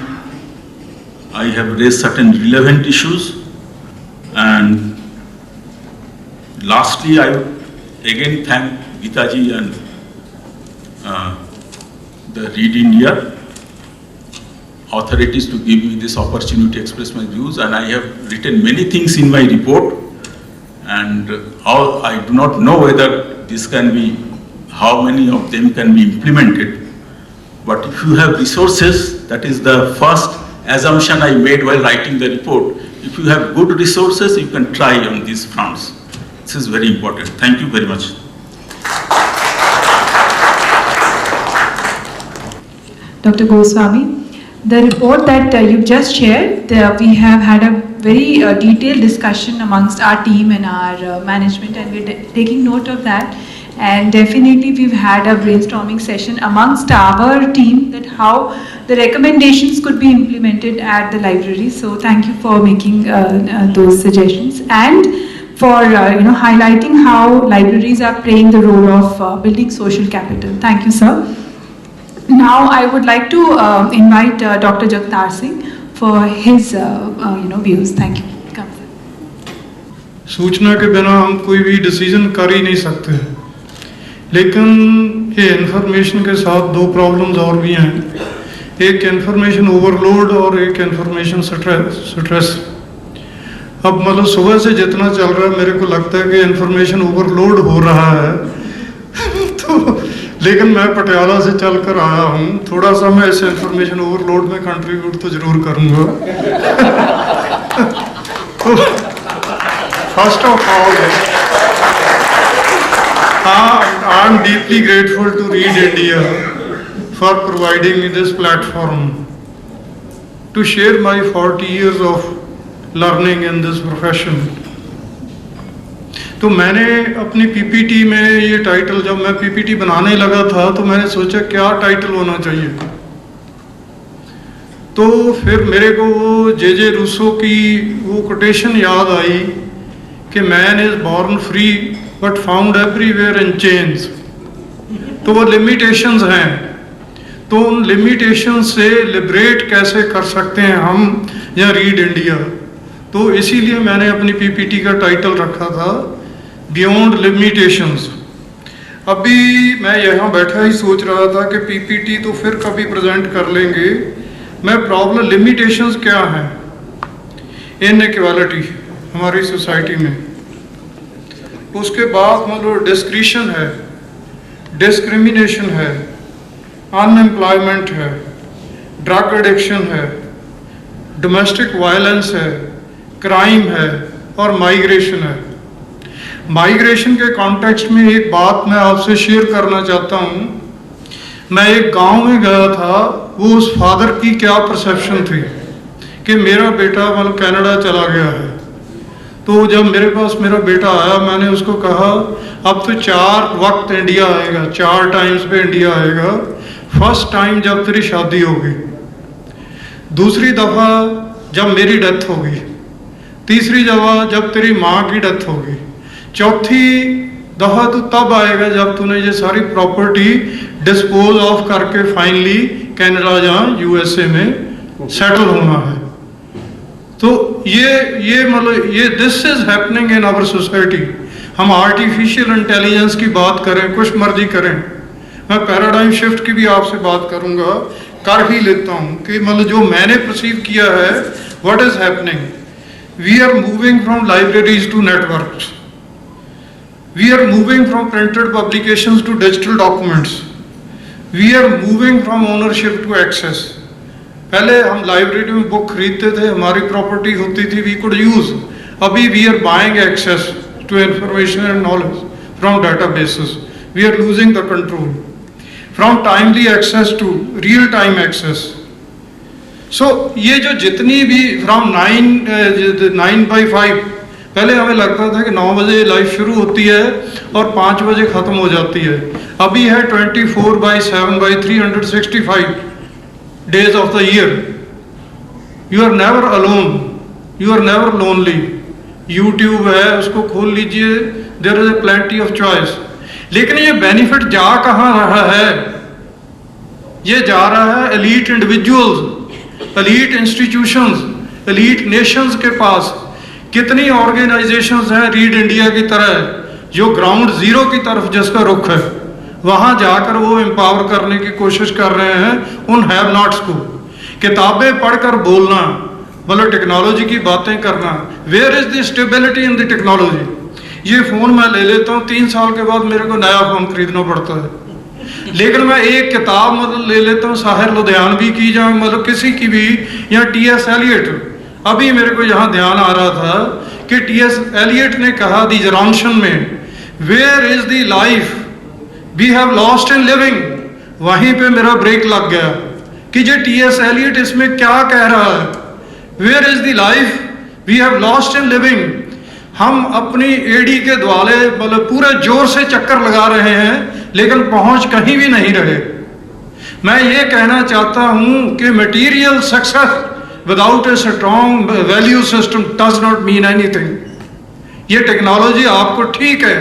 I have raised certain relevant issues. And lastly, I would again thank Geeta ji and the Read India authorities to give me this opportunity to express my views, and I have written many things in my report, and I do not know whether this can be, how many of them can be implemented, but if you have resources, that is the first assumption I made while writing the report. If you have good resources, you can try on these fronts. This is very important. Thank you very much. Dr. Goswami, the report that you've just shared, we have had a very detailed discussion amongst our team and our management, and we're taking note of that. And definitely we've had a brainstorming session amongst our team that how the recommendations could be implemented at the library. So thank you for making those suggestions and for highlighting how libraries are playing the role of building social capital. Thank you, sir. Now I would like to invite Dr. Jagtar Singh for his views. Thank you. Come, sir. सूचना के बिना हम कोई भी डिसीजन कर ही नहीं सकते, लेकिन ये इंफॉर्मेशन के साथ 2 प्रॉब्लम्स और भी हैं. एक इंफॉर्मेशन ओवरलोड और एक इंफॉर्मेशन स्ट्रेस. अब मतलब सुबह से जितना चल रहा है मेरे को लगता है कि इंफॉर्मेशन ओवरलोड हो रहा है. तो लेकिन मैं पटियाला से चल कर आया हूँ, थोड़ा सा मैं इस इंफॉर्मेशन ओवरलोड में कंट्रीब्यूट तो जरूर करूँगा. तो first of all I am deeply grateful to Read India for providing me this platform to share my 40 years of learning in this profession. तो मैंने अपनी पीपीटी में ये टाइटल, जब मैं पीपीटी बनाने लगा था तो मैंने सोचा क्या टाइटल होना चाहिए. तो फिर मेरे को वो जे रूसो की वो कोटेशन याद आई कि man is born free but found everywhere in chains. तो वो लिमिटेशंस हैं, तो उन लिमिटेशन से लिबरेट कैसे कर सकते हैं हम या रीड इंडिया। तो इसीलिए मैंने अपनी पीपीटी का टाइटल रखा था बियॉन्ड लिमिटेशंस। अभी मैं यहाँ बैठा ही सोच रहा था कि पीपीटी तो फिर कभी प्रेजेंट कर लेंगे, मैं प्रॉब्लम लिमिटेशंस क्या हैं इनइक्वालिटी हमारी सोसाइटी में, उसके बाद मतलब डिस्क्रिशन है, डिस्क्रिमिनेशन है, अनएम्प्लॉयमेंट है, ड्रग एडिक्शन है, डोमेस्टिक वायलेंस है, क्राइम है और माइग्रेशन है। माइग्रेशन के कॉन्टेक्स्ट में एक बात मैं आपसे शेयर करना चाहता हूँ। मैं एक गांव में गया था, वो उस फादर की क्या परसेप्शन थी कि मेरा बेटा मतलब कनाडा चला गया है। तो जब मेरे पास मेरा बेटा आया, मैंने उसको कहा अब तो 4 वक्त इंडिया आएगा, 4 टाइम्स पे इंडिया आएगा। फर्स्ट टाइम जब तेरी शादी होगी, दूसरी दफ़ा जब मेरी डेथ होगी, तीसरी दफ़ा जब तेरी माँ की डेथ होगी, चौथी दफ़ा तो तब आएगा जब तूने ये सारी प्रॉपर्टी डिस्पोज ऑफ करके फाइनली कनाडा या यूएसए में सेटल होना है। तो ये मतलब ये this is happening in our society. हम आर्टिफिशियल इंटेलिजेंस की बात करें, कुछ मर्जी करें, मैं पैराडाइम शिफ्ट की भी आपसे बात करूंगा, कर ही लेता हूं कि मतलब जो मैंने परसीव किया है what is happening. We are moving from libraries to networks, we are moving from printed publications to digital documents, we are moving from ownership to access। पहले हम लाइब्रेरी में बुक खरीदते थे, हमारी प्रॉपर्टी होती थी, we could use। अभी we are buying access to information and knowledge from databases, we are losing the control from timely access to real time access। so ये जो जितनी भी from 9 by 5, पहले हमें लगता था कि 9 बजे लाइफ शुरू होती है और 5 बजे ख़त्म हो जाती है। अभी है 24/7/365 days of the year. You are never alone, you are never lonely. YouTube है, उसको खोल लीजिए, there is a plenty of choice. लेकिन ये बेनिफिट जा कहाँ रहा है? ये जा रहा है elite individuals, elite institutions, elite Nations के पास। कितनी ऑर्गेनाइजेशंस हैं रीड इंडिया की तरह जो ग्राउंड जीरो की तरफ जिसका रुख है, वहां जाकर वो एम्पावर करने की कोशिश कर रहे हैं उन हैव नॉट्स को। किताबें पढ़कर बोलना मतलब टेक्नोलॉजी की बातें करना, where is the stability in the technology. ये फोन मैं ले लेता हूँ, 3 साल के बाद मेरे को नया फोन खरीदना पड़ता है। लेकिन मैं एक किताब मतलब ले लेता हूँ साहिर लुधियानवी की, जहाँ मतलब किसी की भी, या टी.एस. एलियट। अभी मेरे को यहाँ ध्यान आ रहा था कि टी.एस. एलियट ने कहा दी जरानशन में, where is the life we have lost in living. वहीं पे मेरा ब्रेक लग गया कि जो टी.एस. एलियट इसमें क्या कह रहा है, where is the life we have lost in living. हम अपनी एडी के द्वाले मतलब पूरे जोर से चक्कर लगा रहे हैं लेकिन पहुंच कहीं भी नहीं रहे। मैं ये कहना चाहता हूं कि material success without a strong value system does not mean anything। ये टेक्नोलॉजी आपको ठीक है,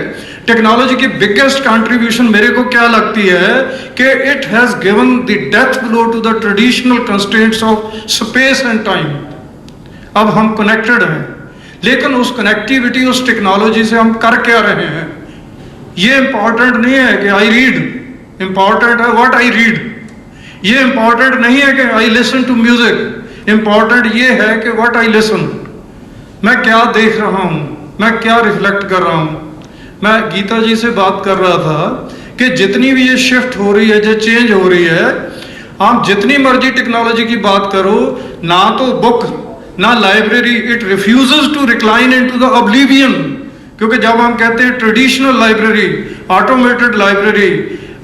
टेक्नोलॉजी की बिगेस्ट कंट्रीब्यूशन मेरे को क्या लगती है कि it has given the death blow to the traditional constraints of space and time. अब हम कनेक्टेड हैं, लेकिन उस कनेक्टिविटी, उस टेक्नोलॉजी से हम कर क्या रहे हैं? ये इंपॉर्टेंट नहीं है कि आई रीड, इंपॉर्टेंट है व्हाट आई रीड। ये इंपॉर्टेंट नहीं है कि I listen to music, important ये है कि व्हाट आई लिसन। मैं क्या देख रहा हूँ, मैं क्या रिफ्लेक्ट कर रहा हूँ। मैं गीता जी से बात कर रहा था कि जितनी भी ये शिफ्ट हो रही है, जो चेंज हो रही है, आप जितनी मर्जी टेक्नोलॉजी की बात करो, ना तो बुक ना library, it refuses to recline into the oblivion. क्योंकि जब हम कहते हैं traditional library, automated library,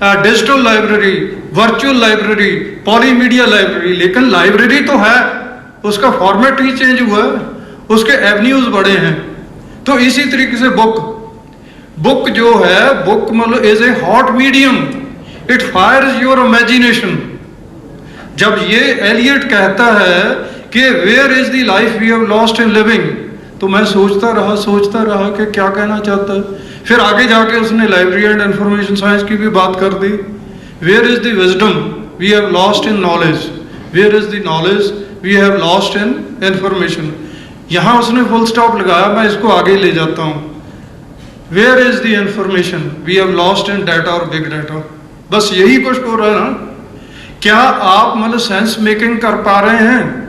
digital library, virtual library, polymedia library, लेकिन लाइब्रेरी तो है, उसका फॉर्मेट ही चेंज हुआ है, उसके एवेन्यूज बड़े हैं। तो इसी तरीके से बुक जो है, बुक मतलब is a hot medium, it fires your imagination. जब ये एलियट कहता है कि where is the life we have lost in living, तो मैं सोचता रहा कि क्या कहना चाहता है। फिर आगे जाके उसने लाइब्रेरी एंड इंफॉर्मेशन साइंस की भी बात कर दी। Where is the wisdom we have lost in knowledge, where is the knowledge we have lost in information. यहाँ उसने फुल स्टॉप लगाया, मैं इसको आगे ले जाता हूँ। Where is the information we have lost in data और बिग डाटा। बस यही कुछ हो रहा है ना। क्या आप मतलब सेंस मेकिंग कर पा रहे हैं?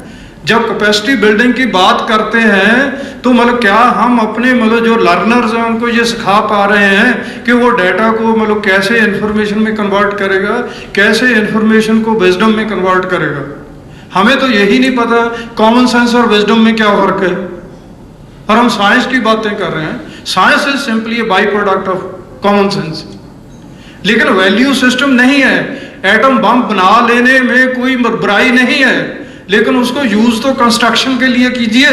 जब कैपेसिटी बिल्डिंग की बात करते हैं तो मतलब क्या हम अपने मतलब जो लर्नर्स हैं उनको ये सिखा पा रहे हैं कि वो डाटा को मतलब कैसे इंफॉर्मेशन में कन्वर्ट करेगा, कैसे इंफॉर्मेशन को विजडम में कन्वर्ट करेगा? हमें तो यही नहीं पता कॉमन सेंस और विजडम में क्या फर्क है, और हम साइंस की बातें कर रहे हैं। Science is simply A by product of common sense. लेकिन वैल्यू सिस्टम नहीं है। एटम बम बना लेने में कोई बुराई नहीं है, लेकिन उसको यूज तो कंस्ट्रक्शन के लिए कीजिए।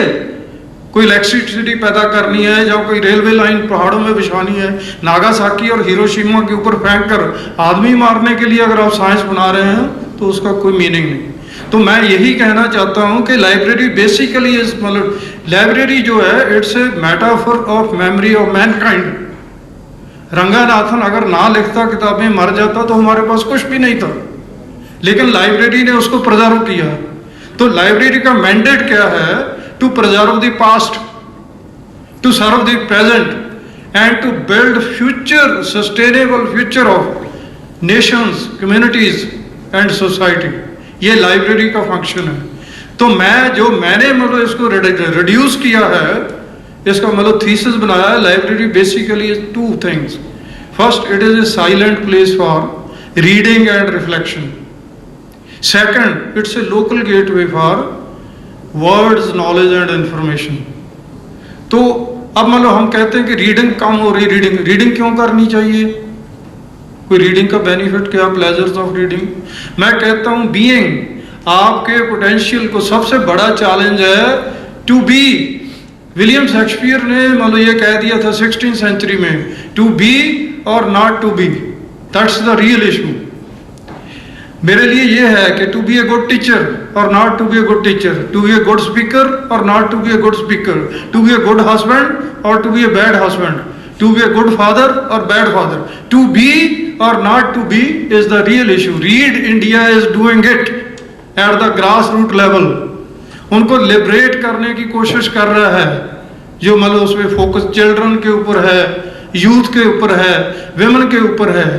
कोई इलेक्ट्रिसिटी पैदा करनी है या कोई रेलवे लाइन पहाड़ों में बिछानी है, नागासाकी और हिरोशिमा के ऊपर फेंक कर आदमी मारने के लिए अगर आप साइंस बना रहे हैं तो उसका कोई मीनिंग नहीं। तो मैं यही कहना चाहता हूं कि लाइब्रेरी बेसिकली इज मतलब लाइब्रेरी जो है it's a metaphor of memory of Mankind. Ranganathan अगर ना लिखता, किताबें मर जाता तो हमारे पास कुछ भी नहीं था, लेकिन लाइब्रेरी ने उसको प्रिजर्व किया। तो लाइब्रेरी का मैंडेट क्या है? To preserve the past, to serve the present and to build future, sustainable future of nations, communities and society. ये लाइब्रेरी का फंक्शन है। तो मैंने मतलब इसको रिड्यूस किया है, इसका मतलब थीसिस बनाया है। Library basically is two things. First, it is a silent place for reading and reflection. Second, it's a local gateway for words, knowledge and information. तो अब मतलब हम कहते हैं कि रीडिंग कम हो रही, रीडिंग क्यों करनी चाहिए? कोई रीडिंग का बेनिफिट क्या? Pleasures of reading. मैं कहता हूं बीइंग, आपके पोटेंशियल को सबसे बड़ा चैलेंज है टू बी। विलियम शेक्सपियर ने मतलब ये कह दिया था 16th सेंचुरी में, टू बी और not to be, that's the real issue. मेरे लिए ये है कि to be a good teacher और not to be a good teacher, to be a good speaker और not to be a good speaker, to be a good husband और to be a bad husband, to be a good father और बैड फादर। टू बी और not to be is the real issue. Read India is doing it at the grass root level. उनको लिबरेट करने की कोशिश कर रहा है, जो मतलब उसमें फोकस चिल्ड्रन के ऊपर है, यूथ के ऊपर है, विमेन के ऊपर है।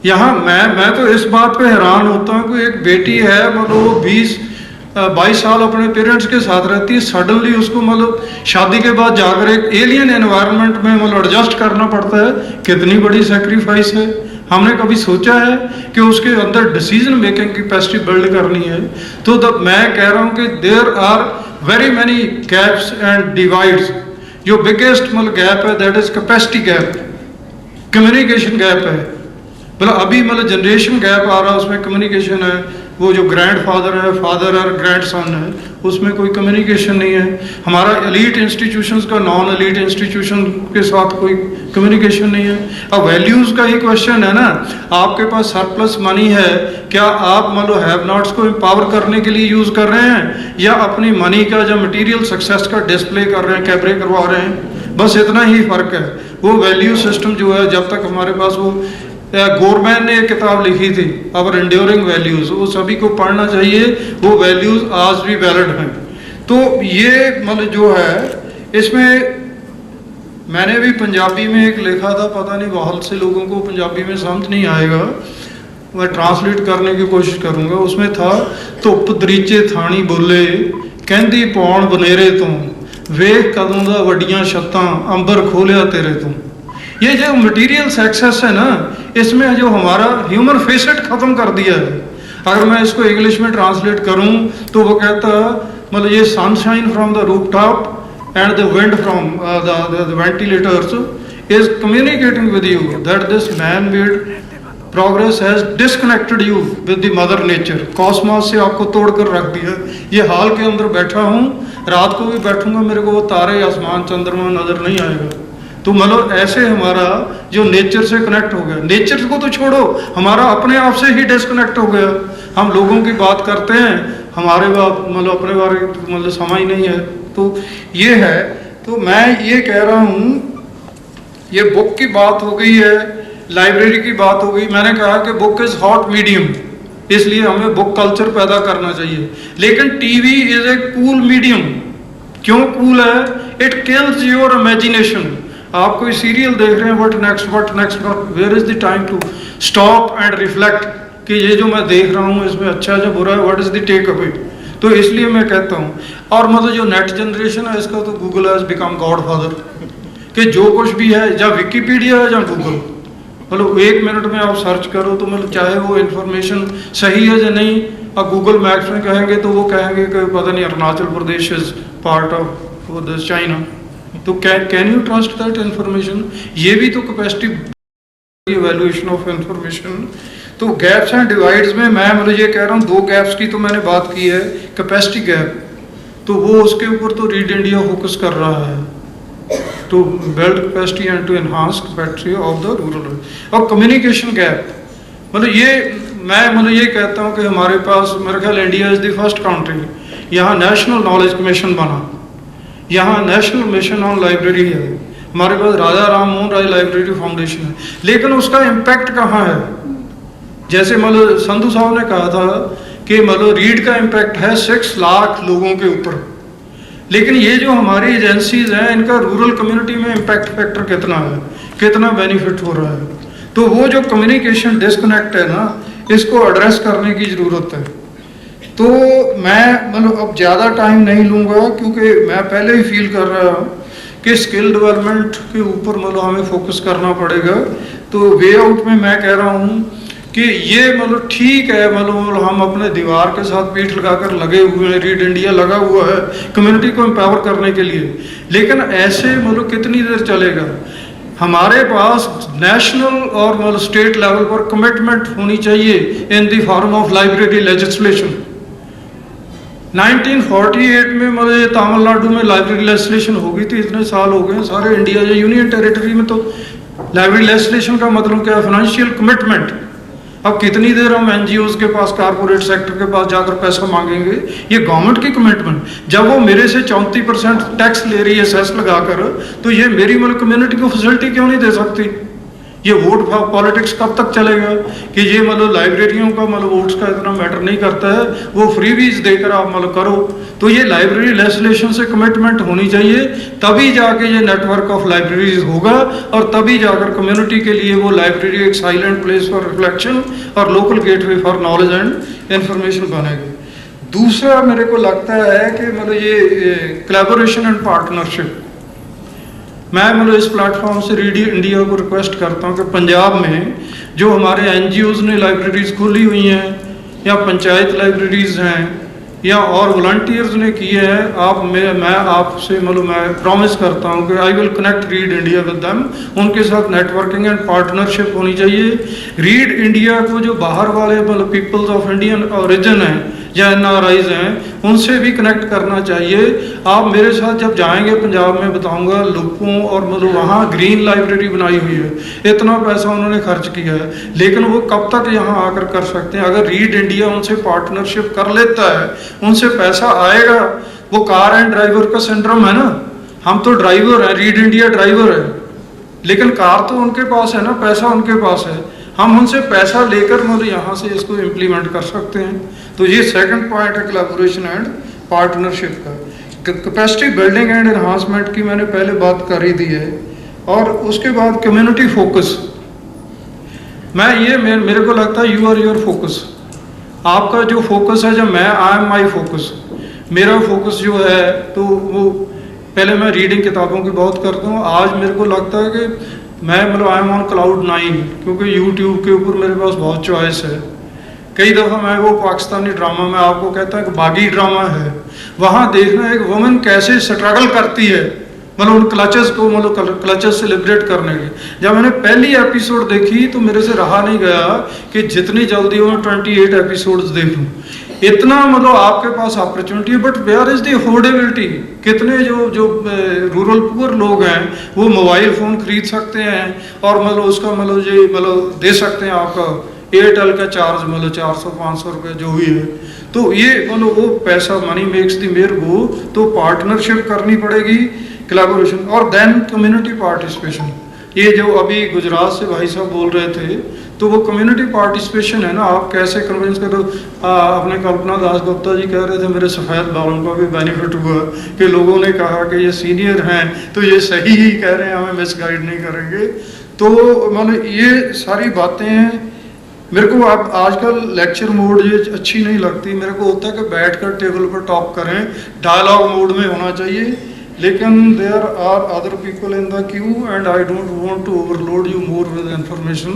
यहाँ मैं तो इस बात पे हैरान होता हूँ कि एक बेटी है मतलब वो 20-22 साल अपने पेरेंट्स के साथ रहती है, सडनली उसको मतलब शादी के बाद जाकर एक एलियन एनवायरनमेंट में मतलब एडजस्ट करना पड़ता है। कितनी बड़ी सेक्रीफाइस है। हमने कभी सोचा है कि उसके अंदर डिसीजन मेकिंग की कैपेसिटी बिल्ड करनी है? तो मैं कह रहा हूँ कि there are very many gaps and divides. जो बिगेस्ट मतलब गैप है that is capacity gap, communication gap है। मतलब अभी मतलब जनरेशन गैप आ रहा है, उसमें कम्युनिकेशन है। वो जो ग्रैंडफादर है, फादर और ग्रैंडसन है, उसमें कोई कम्युनिकेशन नहीं है। हमारा एलीट इंस्टीट्यूशंस का नॉन एलीट इंस्टीट्यूशन के साथ कोई कम्युनिकेशन नहीं है। अब वैल्यूज का ही क्वेश्चन है ना। आपके पास सरप्लस मनी है, क्या आप मतलब हैव नॉट्स को एम्पावर करने के लिए यूज कर रहे हैं, या अपनी मनी का जो मटीरियल सक्सेस का डिस्प्ले कर रहे हैं, कैमरे करवा रहे हैं? बस इतना ही फर्क है। वो वैल्यू सिस्टम जो है, जब तक हमारे पास वो गोरमैन ने एक किताब लिखी थी अवर एंड्योरिंग वैल्यूज, वो सभी को पढ़ना चाहिए। वो वैल्यूज आज भी वैलिड हैं। तो ये मतलब जो है, इसमें मैंने भी पंजाबी में एक लिखा था, पता नहीं बहुत से लोगों को पंजाबी में समझ नहीं आएगा, मैं ट्रांसलेट करने की कोशिश करूंगा। उसमें था, धुप दरीचे थानी बोले कहंदी पौण बनेरे तो, वेख कदों दा वड्डियां छत्तां अंबर खोलिया तेरे तो। ये जो मटीरियल सक्सेस है ना, इसमें जो हमारा ह्यूमन फेसेट खत्म कर दिया है। अगर मैं इसको इंग्लिश में ट्रांसलेट करूं तो वो कहता मतलब ये sunshine from the rooftop and the wind from the ventilators is communicating with you that this man made progress has disconnected you with the mother nature. Cosmos से आपको तोड़कर रख दिया। ये हाल के अंदर बैठा हूँ, रात को भी बैठूंगा, मेरे को वो तारे, आसमान, चंद्रमा नजर नहीं आएगा। तो मतलब ऐसे हमारा जो नेचर से कनेक्ट हो गया। नेचर को तो छोड़ो, हमारा अपने आप से ही डिस्कनेक्ट हो गया। हम लोगों की बात करते हैं, हमारे बात मतलब अपने बारे मतलब समझ नहीं है। तो ये है। तो मैं ये कह रहा हूँ ये बुक की बात हो गई है, लाइब्रेरी की बात हो गई। मैंने कहा कि बुक इज़ हॉट मीडियम, इसलिए हमें बुक कल्चर पैदा करना चाहिए। लेकिन TV is a cool medium. क्यों कूल है? It kills your imagination. आप कोई सीरियल देख रहे हैं, what next, where is the time to stop and reflect कि ये जो मैं देख रहा हूँ इसमें अच्छा है या बुरा है, what is the takeaway. तो इसलिए मैं कहता हूँ, और मतलब जो नेट जनरेशन है इसका तो Google has become God father, कि जो कुछ भी है या विकीपीडिया है या गूगल, मतलब 1 मिनट में आप सर्च करो तो मतलब चाहे वो इन्फॉर्मेशन सही है या नहीं। अब गूगल मैप्स में कहेंगे तो वो कहेंगे कि पता नहीं Arunachal Pradesh is part of this China, तो can you trust that information? ये भी तो कैपेसिटी इवैल्यूएशन ऑफ इन्फॉर्मेशन। तो गैप्स एंड डिवाइड्स में मैं मतलब ये कह रहा हूँ, 2 गैप्स की तो मैंने बात की है। कैपेसिटी गैप, तो वो उसके ऊपर तो रीड इंडिया फोकस कर रहा है, to build capacity and to enhance capacity of the rural. और कम्युनिकेशन गैप, मतलब ये मैं मतलब ये कहता हूँ कि हमारे पास मेरे ख्याल India is the first country, यहाँ नेशनल नॉलेज कमीशन बना, यहाँ नेशनल मिशन ऑन लाइब्रेरी है, हमारे पास राजा राम मोहन राय लाइब्रेरी फाउंडेशन है, लेकिन उसका इम्पैक्ट कहाँ है? जैसे मतलब संधू साहब ने कहा था कि मतलब रीड का इम्पैक्ट है 6 लाख लोगों के ऊपर, लेकिन ये जो हमारी एजेंसीज हैं इनका रूरल कम्युनिटी में इम्पैक्ट फैक्टर कितना है, कितना बेनिफिट हो रहा है? तो वो जो कम्युनिकेशन डिस्कनेक्ट है ना, इसको एड्रेस करने की ज़रूरत है। तो मैं मतलब अब ज़्यादा टाइम नहीं लूँगा, क्योंकि मैं पहले ही फील कर रहा हूँ कि स्किल डेवलपमेंट के ऊपर मतलब हमें फोकस करना पड़ेगा। तो वे आउट में मैं कह रहा हूँ कि ये मतलब ठीक है, मतलब हम अपने दीवार के साथ पीठ लगाकर लगे हुए हैं, रीड इंडिया लगा हुआ है कम्युनिटी को एम्पावर करने के लिए, लेकिन ऐसे मतलब कितनी देर चलेगा? हमारे पास नेशनल और मतलब स्टेट लेवल पर कमिटमेंट होनी चाहिए in the form of library legislation. 1948 में मतलब ये तमिलनाडु में लाइब्रेरी लेजिस्लेशन हो गई थी, इतने साल हो गए सारे इंडिया या यूनियन टेरिटरी में। तो लाइब्रेरी लेजिस्लेशन का मतलब क्या है? Financial commitment. अब कितनी देर हम एनजीओज के पास, कारपोरेट सेक्टर के पास जाकर पैसा मांगेंगे? ये गवर्नमेंट की कमिटमेंट। जब वो मेरे से 34% टैक्स ले रही है सेस लगाकर, तो ये मेरी मतलब कम्युनिटी को फैसिलिटी क्यों नहीं दे सकती? ये वोट पॉलिटिक्स कब तक चलेगा कि ये मतलब लाइब्रेरियों का मतलब वोट्स का इतना मैटर नहीं करता है, वो फ्रीबीज देकर आप मतलब करो। तो ये लाइब्रेरी लेजिस्लेशन से कमिटमेंट होनी चाहिए, तभी जाके ये नेटवर्क ऑफ लाइब्रेरीज होगा, और तभी जाकर कम्युनिटी के लिए वो लाइब्रेरी एक साइलेंट प्लेस फॉर रिफ्लेक्शन और local gateway for knowledge and information बनेगी। दूसरा मेरे को लगता है कि मतलब ये कोलैबोरेशन एंड पार्टनरशिप। मैं मतलब इस प्लेटफॉर्म से रीड इंडिया को रिक्वेस्ट करता हूँ कि पंजाब में जो हमारे एनजीओज ने लाइब्रेरीज खोली हुई हैं, या पंचायत लाइब्रेरीज हैं, या और वॉलंटियर्स ने किए हैं, मैं आपसे मतलब मैं प्रॉमिस करता हूँ कि I will connect read India with them. उनके साथ नेटवर्किंग एंड पार्टनरशिप होनी चाहिए। रीड इंडिया को जो बाहर वाले मतलब पीपल्स ऑफ इंडियन ओरिजिन हैं या एनआरआईज हैं, उनसे भी कनेक्ट करना चाहिए। आप मेरे साथ जब जाएंगे पंजाब में बताऊंगा लुप्पों और मतलब वहाँ ग्रीन लाइब्रेरी बनाई हुई है, इतना पैसा उन्होंने खर्च किया है, लेकिन वो कब तक यहाँ आकर कर सकते हैं? अगर रीड इंडिया उनसे पार्टनरशिप कर लेता है, उनसे पैसा आएगा। वो कार एंड ड्राइवर का सिंड्रोम है ना, हम तो ड्राइवर है, रीड इंडिया ड्राइवर है, लेकिन कार तो उनके पास है ना, पैसा उनके पास है। हम उनसे पैसा लेकर मतलब यहाँ से इसको इम्प्लीमेंट कर सकते हैं। तो ये सेकंड पॉइंट है कोलैबोरेशन एंड पार्टनरशिप का। कैपेसिटी बिल्डिंग एंड एनहांसमेंट की मैंने पहले बात कर ही दी है, और उसके बाद कम्युनिटी फोकस। मेरे को लगता है यू आर योर फोकस। आपका जो फोकस है, जब मैं आई एम माई फोकस, मेरा फोकस जो है तो वो पहले मैं रीडिंग किताबों की बहुत करता हूँ। आज मेरे को लगता है कि मैं मतलब आई एम ऑन क्लाउड 9, क्योंकि यूट्यूब के ऊपर मेरे पास बहुत चॉइस है। कई दफ़ा मैं वो पाकिस्तानी ड्रामा में आपको कहता है कि बागी ड्रामा है, वहाँ देखना एक वुमेन कैसे स्ट्रगल करती है मतलब उन क्लचेस को मतलब क्लचेस से लिबरेट करने की। जब मैंने पहली एपिसोड देखी तो मेरे से रहा नहीं गया कि जितनी जल्दी मैं 28 एपिसोड्स देख लूँ। इतना मतलब आपके पास अपॉर्चुनिटी है, but where is the affordability? कितने जो रूरल पुअर लोग हैं वो मोबाइल फ़ोन खरीद सकते हैं और मतलब उसका मतलब दे सकते हैं आपका एयरटेल का चार्ज मतलब 400-500 रुपये जो भी है। तो ये मतलब वो पैसा मनी मेक्स द मेयर गो। तो पार्टनरशिप करनी पड़ेगी, कोलैबोरेशन, और देन कम्युनिटी पार्टिसिपेशन। ये जो अभी गुजरात से भाई साहब बोल रहे थे, तो वो कम्युनिटी पार्टिसिपेशन है ना, आप कैसे कन्विंस करो। अपने कल्पना दास गुप्ता जी कह रहे थे मेरे सफ़ेद बालों का भी बेनिफिट हुआ कि लोगों ने कहा कि ये सीनियर हैं तो ये सही ही कह रहे हैं, हमें मिसगाइड नहीं करेंगे। तो मतलब ये सारी बातें हैं। मेरे को आप आजकल लेक्चर मोड ये अच्छी नहीं लगती, मेरे को होता है कि बैठकर टेबल पर टॉक करें, डायलॉग मोड में होना चाहिए। लेकिन there are other people in the queue and I don't want to overload you more with information.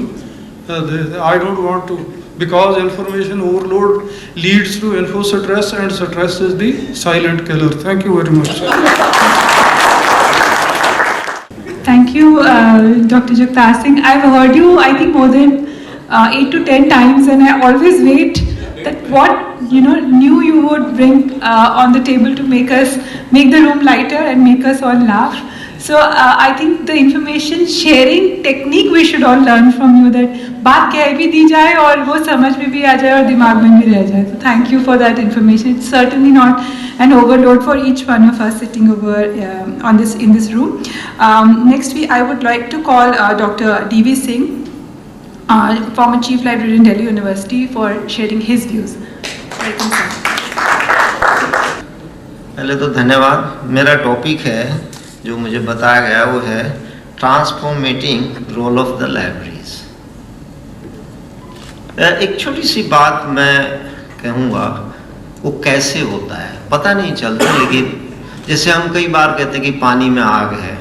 I don't want to, because information overload leads to info stress, and stress is the silent killer. Thank you very much. Thank you, Dr. Jagtar Singh. I've heard you, I think, more than 8 to 10 times, and I always wait that what new you would bring on the table to make the room lighter and make us all laugh. So I think the information sharing technique we should all learn from you, that बात कह भी दी जाए और वो समझ में भी आ जाए और दिमाग में भी रह जाए. So thank you for that information. It's certainly not an overload for each one of us sitting over in this room. Next, I would like to call Dr. D.V. Singh, former Chief Librarian, Delhi University, for sharing his views. Welcome, sir. पहले तो धन्यवाद. मेरा टॉपिक है जो मुझे बताया गया वो है ट्रांसफॉर्मेटिंग रोल ऑफ द लाइब्रेरीज. एक छोटी सी बात मैं कहूँगा, वो कैसे होता है पता नहीं चलता, लेकिन जैसे हम कई बार कहते हैं कि पानी में आग है,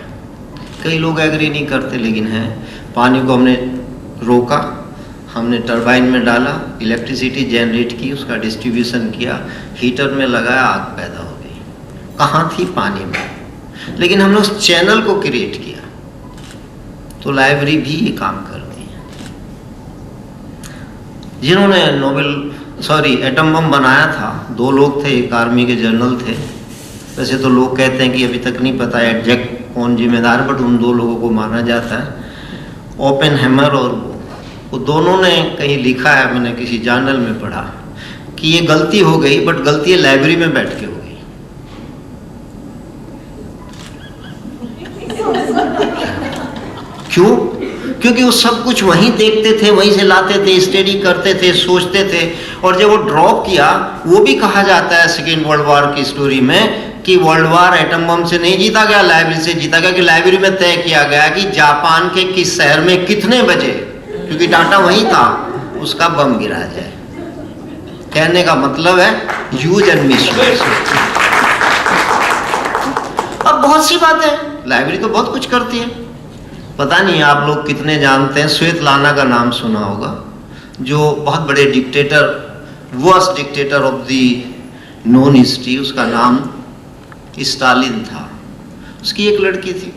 कई लोग एग्री नहीं करते, लेकिन है. पानी को हमने रोका, हमने टरबाइन में डाला, इलेक्ट्रिसिटी जनरेट की, उसका डिस्ट्रीब्यूशन किया, हीटर में लगाया, आग पैदा हो गई. कहाँ थी? पानी में. लेकिन हमने उस चैनल को क्रिएट किया. तो लाइब्रेरी भी ये काम करती है. जिन्होंने एटम बम बनाया था, 2 लोग थे, एक आर्मी के जनरल थे. वैसे तो लोग कहते हैं कि अभी तक नहीं पता एग्जैक्ट कौन जिम्मेदार, बट उन 2 लोगों को माना जाता है, ओपेनहाइमर और वो दोनों ने कहीं लिखा है, मैंने किसी जर्नल में पढ़ा, कि ये गलती हो गई, बट गलती लाइब्रेरी में बैठ के हो गई. क्यों? क्योंकि वो सब कुछ वहीं देखते थे, वहीं से लाते थे, स्टडी करते थे, सोचते थे. और जब वो ड्रॉप किया, वो भी कहा जाता है सेकेंड वर्ल्ड वॉर की स्टोरी में कि वर्ल्ड वॉर एटम बम से नहीं जीता गया, लाइब्रेरी से जीता गया. कि लाइब्रेरी में तय किया गया कि जापान के किस शहर में कितने बजे, क्योंकि डाटा वहीं था, उसका बम गिरा जाए. कहने का मतलब है यूज एंड मिसयूज. अब बहुत सी बातें, लाइब्रेरी तो बहुत कुछ करती है. पता नहीं आप लोग कितने जानते हैं, स्वेतलाना का नाम सुना होगा, जो बहुत बड़े dictator, worst dictator of the known history, उसका नाम स्टालिन था. उसकी एक लड़की थी,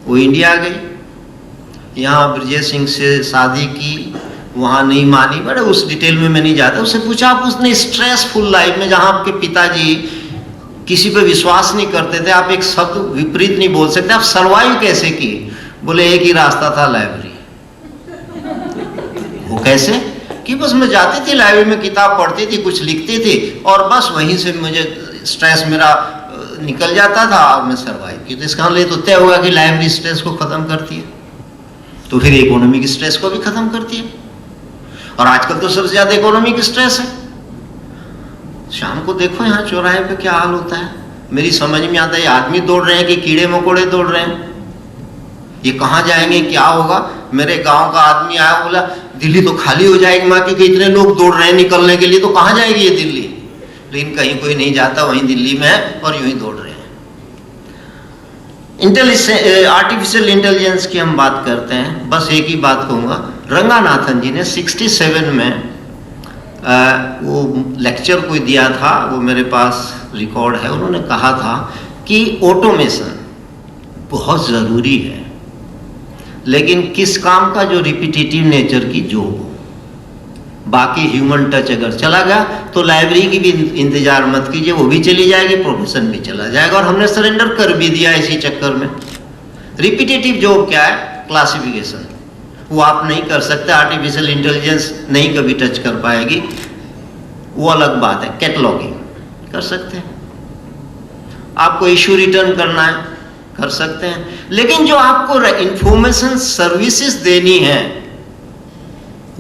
वो इंडिया गई, यहाँ ब्रजेश सिंह से शादी की, वहाँ नहीं मानी. बड़े उस डिटेल में मैं नहीं जाता. उससे पूछा, आप उसने स्ट्रेसफुल लाइफ में, जहाँ आपके पिताजी किसी पे विश्वास नहीं करते थे, आप एक शब्द विपरीत नहीं बोल सकते, आप सरवाइव कैसे किए? बोले एक ही रास्ता था, लाइब्रेरी. वो कैसे? कि बस मैं जाती थी लाइब्रेरी में, किताब पढ़ती थी, कुछ लिखती थी, और बस वहीं से मुझे स्ट्रेस मेरा निकल जाता था और मैं सरवाइव की. तो इसका मतलब तो तय हुआ कि लाइब्रेरी स्ट्रेस को खत्म करती है, तो फिर इकोनॉमिक स्ट्रेस को भी खत्म करती है. और आजकल तो सबसे ज्यादा इकोनॉमिक स्ट्रेस है. शाम को देखो यहाँ चौराहे पे क्या हाल होता है. मेरी समझ में आता है, ये आदमी दौड़ रहे हैं कि कीड़े मकोड़े दौड़ रहे हैं, ये कहाँ जाएंगे, क्या होगा. मेरे गांव का आदमी आया, बोला दिल्ली तो खाली हो जाएगी माँ, क्योंकि इतने लोग दौड़ रहे हैं निकलने के लिए, तो कहाँ जाएगी ये दिल्ली. लेकिन कहीं कोई नहीं जाता, वहीं दिल्ली में है और यूं ही दौड़ रहे हैं. आर्टिफिशियल इंटेलिजेंस की हम बात करते हैं, बस एक ही बात कहूँगा. रंगानाथन जी ने 67 में वो लेक्चर कोई दिया था, वो मेरे पास रिकॉर्ड है. उन्होंने कहा था कि ऑटोमेशन बहुत ज़रूरी है, लेकिन किस काम का? जो रिपीटेटिव नेचर की जॉब हो. बाकी ह्यूमन टच अगर चला गया तो लाइब्रेरी की भी इंतजार मत कीजिए, वो भी चली जाएगी, प्रोफेशन भी चला जाएगा. और हमने सरेंडर कर भी दिया इसी चक्कर में. रिपीटेटिव जॉब क्या है? क्लासिफिकेशन. वो आप नहीं कर सकते, आर्टिफिशियल इंटेलिजेंस नहीं कभी टच कर पाएगी, वो अलग बात है. कैटलॉगिंग कर सकते हैं. आपको इशू रिटर्न करना है, कर सकते हैं, लेकिन जो आपको इंफॉर्मेशन सर्विसेज देनी है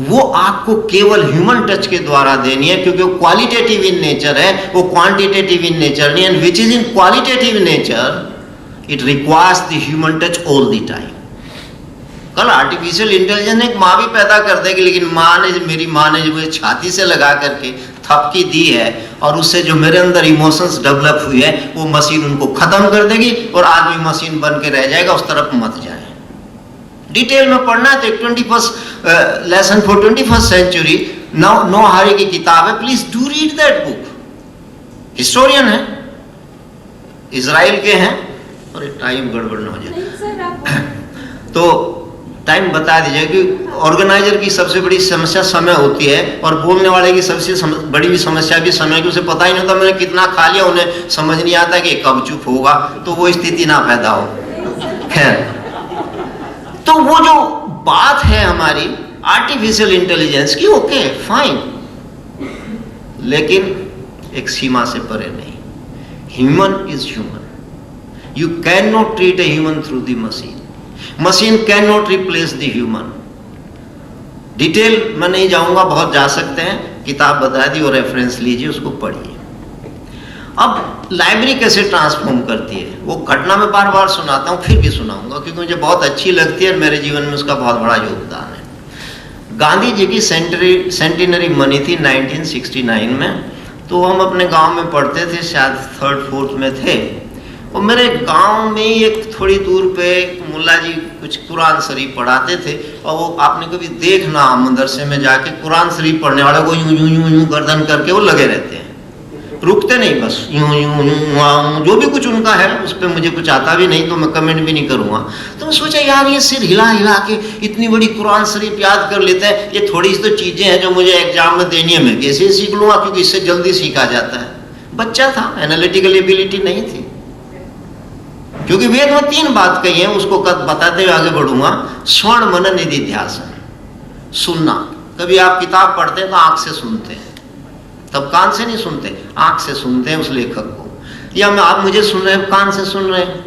वो आपको केवल ह्यूमन टच के द्वारा देनी है, क्योंकि वो क्वालिटेटिव इन नेचर है, वो क्वांटिटेटिव इन नेचर नहीं, and which is in qualitative nature it requires the human touch all the time. कल आर्टिफिशियल इंटेलिजेंस ने एक माँ भी पैदा कर देगी, लेकिन मेरी माँ ने जो मुझे छाती से लगा करके थपकी दी है और उससे जो मेरे अंदर इमोशंस डेवलप हुई है वो मशीन उनको खत्म कर देगी और आदमी मशीन बन के रह जाएगा। उस तरफ मत जाए। डिटेल में पढ़ना है तो एक 21st lesson for 21st century नौहारी की किताब है, please do read that book. Historian है, इजराइल के हैं, और टाइम गड़बड़ न हो जाए नहीं सर, आप तो टाइम बता दीजिए कि ऑर्गेनाइजर की सबसे बड़ी समस्या समय होती है और बोलने वाले की सबसे बड़ी समस्या भी समय की। उसे पता ही नहीं होता मैंने कितना खा लिया, उन्हें समझ नहीं आता कि कब चुप होगा, तो वो स्थिति ना पैदा हो। खैर, तो वो जो बात है हमारी आर्टिफिशियल इंटेलिजेंस की, ओके फाइन, लेकिन एक सीमा से परे नहीं। Human is human, you can not treat a human through the machine, machine can not replace the human. Detail में नहीं जाऊंगा, बहुत जा सकते हैं, किताब बता दी और रेफरेंस लीजिए, उसको पढ़िए। अब लाइब्रेरी कैसे ट्रांसफॉर्म करती है वो घटना मैं बार बार सुनाता हूँ, फिर भी सुनाऊंगा क्योंकि मुझे बहुत अच्छी लगती है और मेरे जीवन में उसका बहुत बड़ा योगदान है। गांधी जी की सेंटिनरी मनी थी 1969 में, तो हम अपने गांव में पढ़ते थे, शायद 3rd 4th में थे, और मेरे गांव में एक थोड़ी दूर पे मुल्ला जी कुछ कुरान शरीफ पढ़ाते थे, और वो आपने कभी देखना मदरसे में जाके कुरान शरीफ पढ़ने वाले को यूं यूं यूं यूं गर्दन करके वो लगे रहते हैं, रुकते नहीं, बस यूं यूं यूं, जो भी कुछ उनका है उस पर मुझे कुछ आता भी नहीं तो मैं कमेंट भी नहीं करूँगा। तो मैं सोचा यार ये सिर हिला हिला के इतनी बड़ी कुरान शरीफ याद कर लेते हैं, ये थोड़ी सी तो चीज़ें हैं जो मुझे एग्जाम में देनी है, मैं कैसे सीख लूँगा, क्योंकि इससे जल्दी सीखा जाता है। बच्चा था, एनालिटिकल एबिलिटी नहीं थी, क्योंकि वेद में 3 बात कही है, उसको बताते हुए आगे बढ़ूंगा। स्वर्ण मनन निधि ध्यासन, सुनना। कभी आप किताब पढ़ते हैं तो आंख से सुनते हैं, तब कान से नहीं सुनते, आंख से सुनते हैं उस लेखक को, या मैं आप मुझे सुन रहे हैं, कान से सुन रहे हैं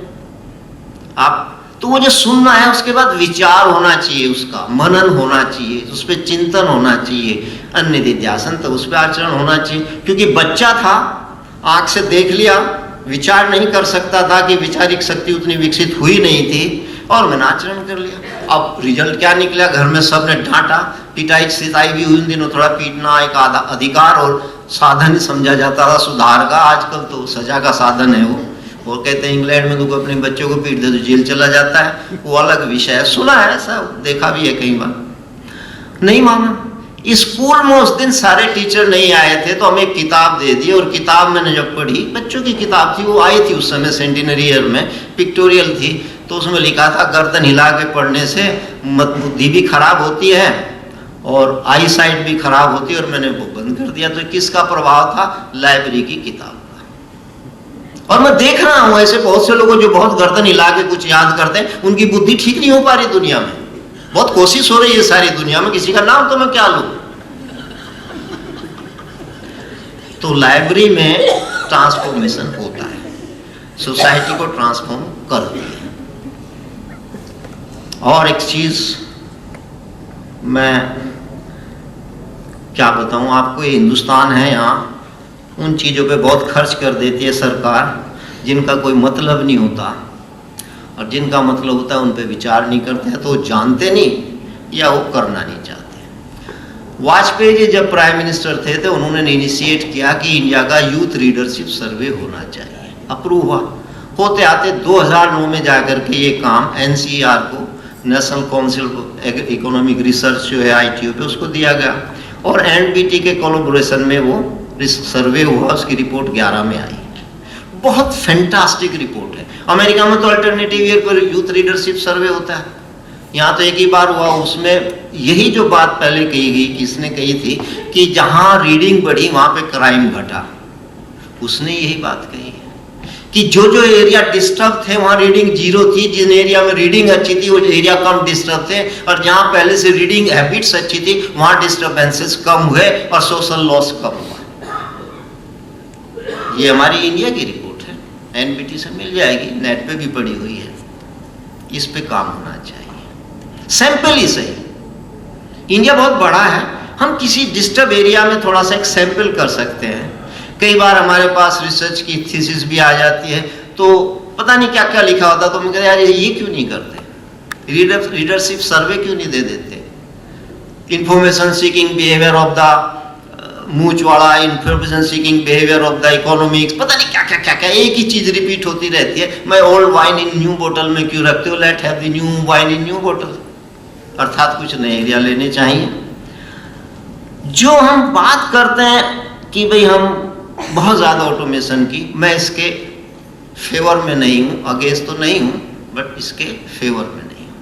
आप, तो वो जो सुनना है उसके बाद विचार होना चाहिए, उसका मनन होना चाहिए, उस पर चिंतन होना चाहिए, अन्य निधिध्यासन, तो उस पर आचरण होना चाहिए। क्योंकि बच्चा था, आंख से देख लिया, विचार नहीं कर सकता था कि वैचारिक शक्ति उतनी विकसित हुई नहीं थी, और मैंने आचरण कर लिया। अब रिजल्ट क्या निकला, घर में सबने डांटा, पिटाई सिताई भी हुई। उन दिनों थोड़ा पीटना एक अधिकार और साधन ही समझा जाता था सुधार का, आजकल तो सजा का साधन है वो कहते हैं इंग्लैंड में तो अपने बच्चों को पीट दे तो जेल चला जाता है, वो अलग विषय है, सुना है, सब देखा भी है कई बार। नहीं माना। स्कूल में उस दिन सारे टीचर नहीं आए थे, तो हमें एक किताब दे दी, और किताब मैंने जब पढ़ी, बच्चों की किताब थी, वो आई थी उस समय सेंटिनरी ईयर में, पिक्टोरियल थी, तो उसमें लिखा था गर्दन हिला के पढ़ने से बुद्धि भी खराब होती है और आई साइट भी खराब होती है, और मैंने वो बंद कर दिया। तो किसका प्रभाव था? लाइब्रेरी की किताब का। और मैं देख रहा हूँ ऐसे बहुत से लोगों जो बहुत गर्दन हिला के कुछ याद करते हैं, उनकी बुद्धि ठीक नहीं हो पा रही दुनिया में, बहुत कोशिश हो रही है सारी दुनिया में, किसी का नाम तो मैं क्या लूं। तो लाइब्रेरी में ट्रांसफॉर्मेशन होता है, सोसाइटी को ट्रांसफॉर्म करती है। और एक चीज मैं क्या बताऊं आपको, ये हिंदुस्तान है, यहाँ उन चीज़ों पे बहुत खर्च कर देती है सरकार जिनका कोई मतलब नहीं होता, और जिनका मतलब होता है उन पे विचार नहीं करते हैं, तो वो जानते नहीं या वो करना नहीं चाहते। वाजपेयी जी जब प्राइम मिनिस्टर थे तो उन्होंने इनिशिएट किया कि इंडिया का यूथ लीडरशिप सर्वे होना चाहिए, अप्रूव हुआ। होते आते 2009 में जाकर के ये काम NCER को, नेशनल काउंसिल इकोनॉमिक रिसर्च जो है ITO पे, उसको दिया गया, और NPT के कोलैबोरेशन में वो सर्वे हुआ, उसकी रिपोर्ट 11 में आई। बहुत फैंटास्टिक रिपोर्ट है। अमेरिका में तो अल्टरनेटिव ईयर पर यूथ लीडरशिप सर्वे होता है, यहाँ तो एक ही बार हुआ। उसमें यही जो बात पहले कही गई, किसने कही थी कि जहाँ रीडिंग बढ़ी वहाँ पे क्राइम घटा, उसने यही बात कही है कि जो एरिया डिस्टर्ब थे वहाँ रीडिंग 0 थी, जिन एरिया में रीडिंग अच्छी थी वो एरिया कम डिस्टर्ब थे, और जहाँ पहले से रीडिंग हैबिट्स अच्छी थी वहाँ डिस्टर्बेंसेस कम हुए और सोशल लॉस कम हुआ। ये हमारी इंडिया की रिपोर्ट है, एनबीटी से मिल जाएगी, नेट पे भी पड़ी हुई है। इस पे काम होना चाहिए, सैंपल ही सही। इंडिया बहुत बड़ा है, हम किसी डिस्टर्ब एरिया में थोड़ा सा एक सैंपल कर सकते हैं। कई बार हमारे पास रिसर्च की थीसिस भी आ जाती है, तो पता नहीं क्या क्या लिखा होता, तो हम कहते हैं यार ये क्यों नहीं करते, रीडरशिप सर्वे क्यों नहीं दे देते, information seeking behaviour of the much वाला, information seeking behaviour of the economics, पता नहीं क्या क्या क्या क्या, एक ही चीज रिपीट होती रहती है। मैं ओल्ड वाइन इन न्यू बोतल में क्यों रखते हो, let have the new wine in new बोतल, अर्थात कुछ नए एरिया लेने चाहिए। जो हम बात करते हैं कि भाई हम बहुत ज्यादा ऑटोमेशन की, मैं इसके फेवर में नहीं हूं, अगेंस्ट तो नहीं हूं, बट इसके फेवर में नहीं हूं।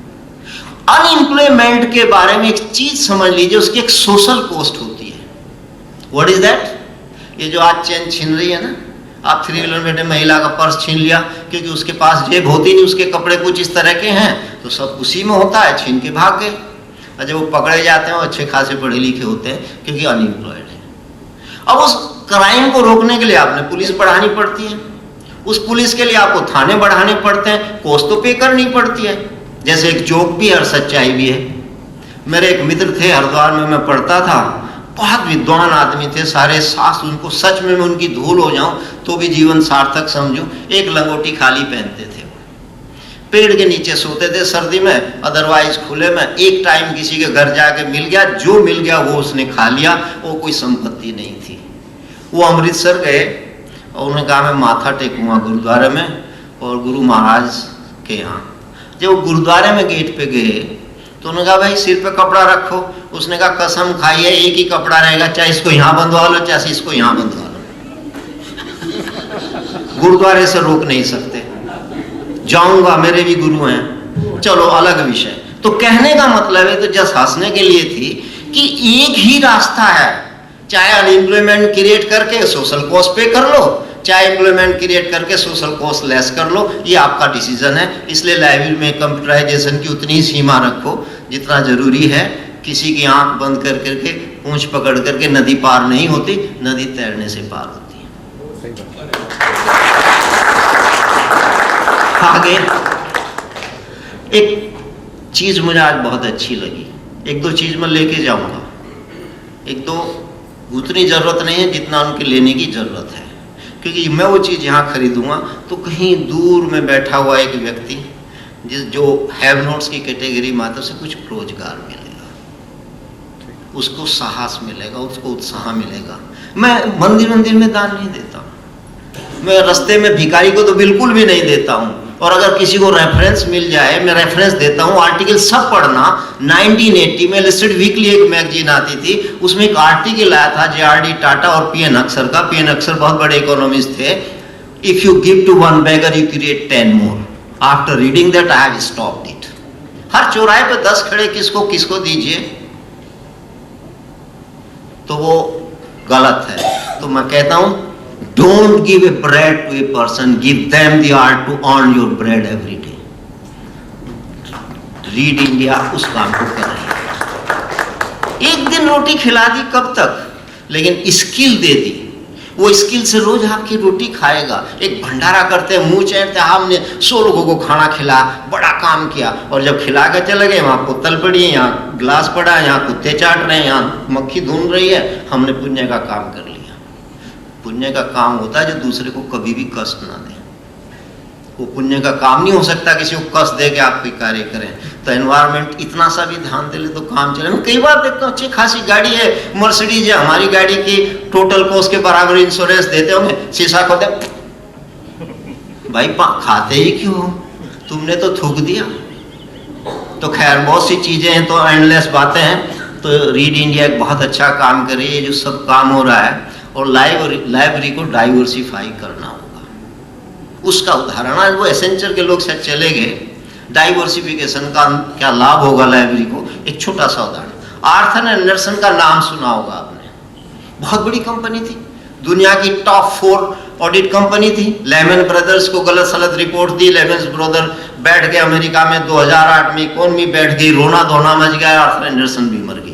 अनएम्प्लॉयमेंट के बारे में एक चीज समझ लीजिए, उसकी एक सोशल कॉस्ट होती है। What is that? ये जो आज चेन छीन रही है ना, आप 3 व्हीलर में बैठे महिला का पर्स छीन लिया, क्योंकि उसके पास जेब होती नहीं, उसके कपड़े कुछ इस तरह के हैं, तो सब उसी में होता है, छीन के भाग गए। और जब वो पकड़े जाते हैं वो अच्छे खासे पढ़े लिखे होते हैं, क्योंकि अनएम्प्लॉयड है। अब उस क्राइम को रोकने के लिए आपने पुलिस बढ़ानी पड़ती है, उस पुलिस के लिए आपको थाने बढ़ाने पड़ते हैं, कॉस्ट तो पे करनी पड़ती है। जैसे एक जोक भी है और सच्चाई भी है। मेरे एक मित्र थे, हरिद्वार में मैं पढ़ता था, बहुत विद्वान आदमी थे, सारे शास्त्र, उनको सच में मैं उनकी धूल हो जाऊं तो भी जीवन सार्थक समझूं। एक लंगोटी खाली पहनते थे, पेड़ के नीचे सोते थे सर्दी में, अदरवाइज खुले में। एक टाइम किसी के घर जाके मिल गया, जो मिल गया वो उसने खा लिया, वो कोई संपत्ति नहीं थी। वो अमृतसर गए और उन्होंने कहा मैं माथा टेकूंगा गुरुद्वारे में और गुरु महाराज के यहाँ। जब वो गुरुद्वारे में गेट पे गए तो उन्होंने कहा भाई सिर पे कपड़ा रखो। उसने कहा कसम खाई है एक ही कपड़ा रहेगा, चाहे इसको यहाँ बंधवा लो चाहे इसको यहाँ बंधवा लो, गुरुद्वारे से रोक नहीं सकते। जाऊंगा, मेरे भी गुरु हैं, चलो अलग विषय। तो कहने का मतलब है, तो जस्ट हंसने के लिए थी कि एक ही रास्ता है, चाहे अनएम्प्लॉयमेंट क्रिएट करके सोशल कॉस्ट पे कर लो, चाहे एम्प्लॉयमेंट क्रिएट करके सोशल कॉस्ट लेस कर लो, ये आपका डिसीजन है। इसलिए लाइब्रेरी में कंप्यूटराइजेशन की उतनी ही सीमा रखो जितना जरूरी है। किसी की आंख बंद कर करके, पूंछ पकड़ करके नदी पार नहीं होती, नदी तैरने से पार होती है। आगे एक चीज मुझे आज बहुत अच्छी लगी, एक दो चीज मैं लेके जाऊंगा। एक दो उतनी जरूरत नहीं है जितना उनके लेने की जरूरत है, क्योंकि मैं वो चीज यहाँ खरीदूंगा तो कहीं दूर में बैठा हुआ एक व्यक्ति जो हैव नोट्स की कैटेगरी में आता है, उसे कुछ रोजगार मिलेगा, उसको साहस मिलेगा, उसको उत्साह मिलेगा। मैं मंदिर में दान नहीं देता हूँ, मैं रास्ते में भिखारी को तो बिल्कुल भी नहीं देता हूँ। और अगर किसी को रेफरेंस मिल जाए, मैं रेफरेंस देता हूँ। आर्टिकल सब पढ़ना। 1980 में लिस्टेड वीकली एक मैगजीन आती थी, उसमें एक आर्टिकल आया था JRD टाटा और PN अक्सर का। PN अक्सर बहुत बड़े इकोनॉमिस्ट थे। If you give to one beggar you create 10 more. After reading that I have stopped it. हर चौराहे पे 10 खड़े किसको दीजिए तो वो गलत है। तो मैं कहता हूं don't give a bread to a person, give them the art to earn your bread every day. Read India उस काम को कर रही है। एक दिन रोटी खिला दी कब तक, लेकिन स्किल दे दी, वो स्किल से रोज आपकी रोटी खाएगा। एक भंडारा करते हैं, मुंह चढ़ते, हमने 100 लोगों को खाना खिलाया, बड़ा काम किया, और जब खिला के चले गए वहां बोतल पड़ी है, यहाँ गिलास पड़ा है, यहाँ कुत्ते चाट रहे हैं, यहाँ मक्खी ढूंढ रही है, हमने पुण्य का काम कर लिया। पुण्य का काम होता है जो दूसरे को कभी भी कष्ट ना दे। वो पुण्य का काम नहीं हो सकता किसी को कष्ट दे के आप कोई कार्य करें। तो एनवायरमेंट इतना सा भी ध्यान दे ले तो काम चले। मैं कई बार देखता हूँ अच्छी खासी गाड़ी है, मर्सिडीज है, हमारी गाड़ी की टोटल कॉस्ट के बराबर इंश्योरेंस देते होंगे, शीशा खोलते भाई खाते ही क्यों, तुमने तो थूक दिया। तो खैर बहुत सी चीजें हैं, तो एंडलेस बातें हैं। तो रीड इंडिया एक बहुत अच्छा काम कर रही है, जो सब काम हो रहा है। और लाइब्रेरी को डाइवर्सिफाई करना होगा। उसका उदाहरण आज वो एसेंचर के लोग शायद चले गए, डाइवर्सिफिकेशन का क्या लाभ होगा लाइब्रेरी को। एक छोटा सा उदाहरण, आर्थर एंडरसन का नाम सुना होगा आपने, बहुत बड़ी कंपनी थी, दुनिया की टॉप 4 ऑडिट कंपनी थी। लेमन ब्रदर्स को गलत सलत रिपोर्ट दी, लेमन ब्रदर बैठ गए अमेरिका में, 2008 में इकोनॉमी बैठ गई, रोना धोना मच गया, आर्थर एंडरसन भी मर गई।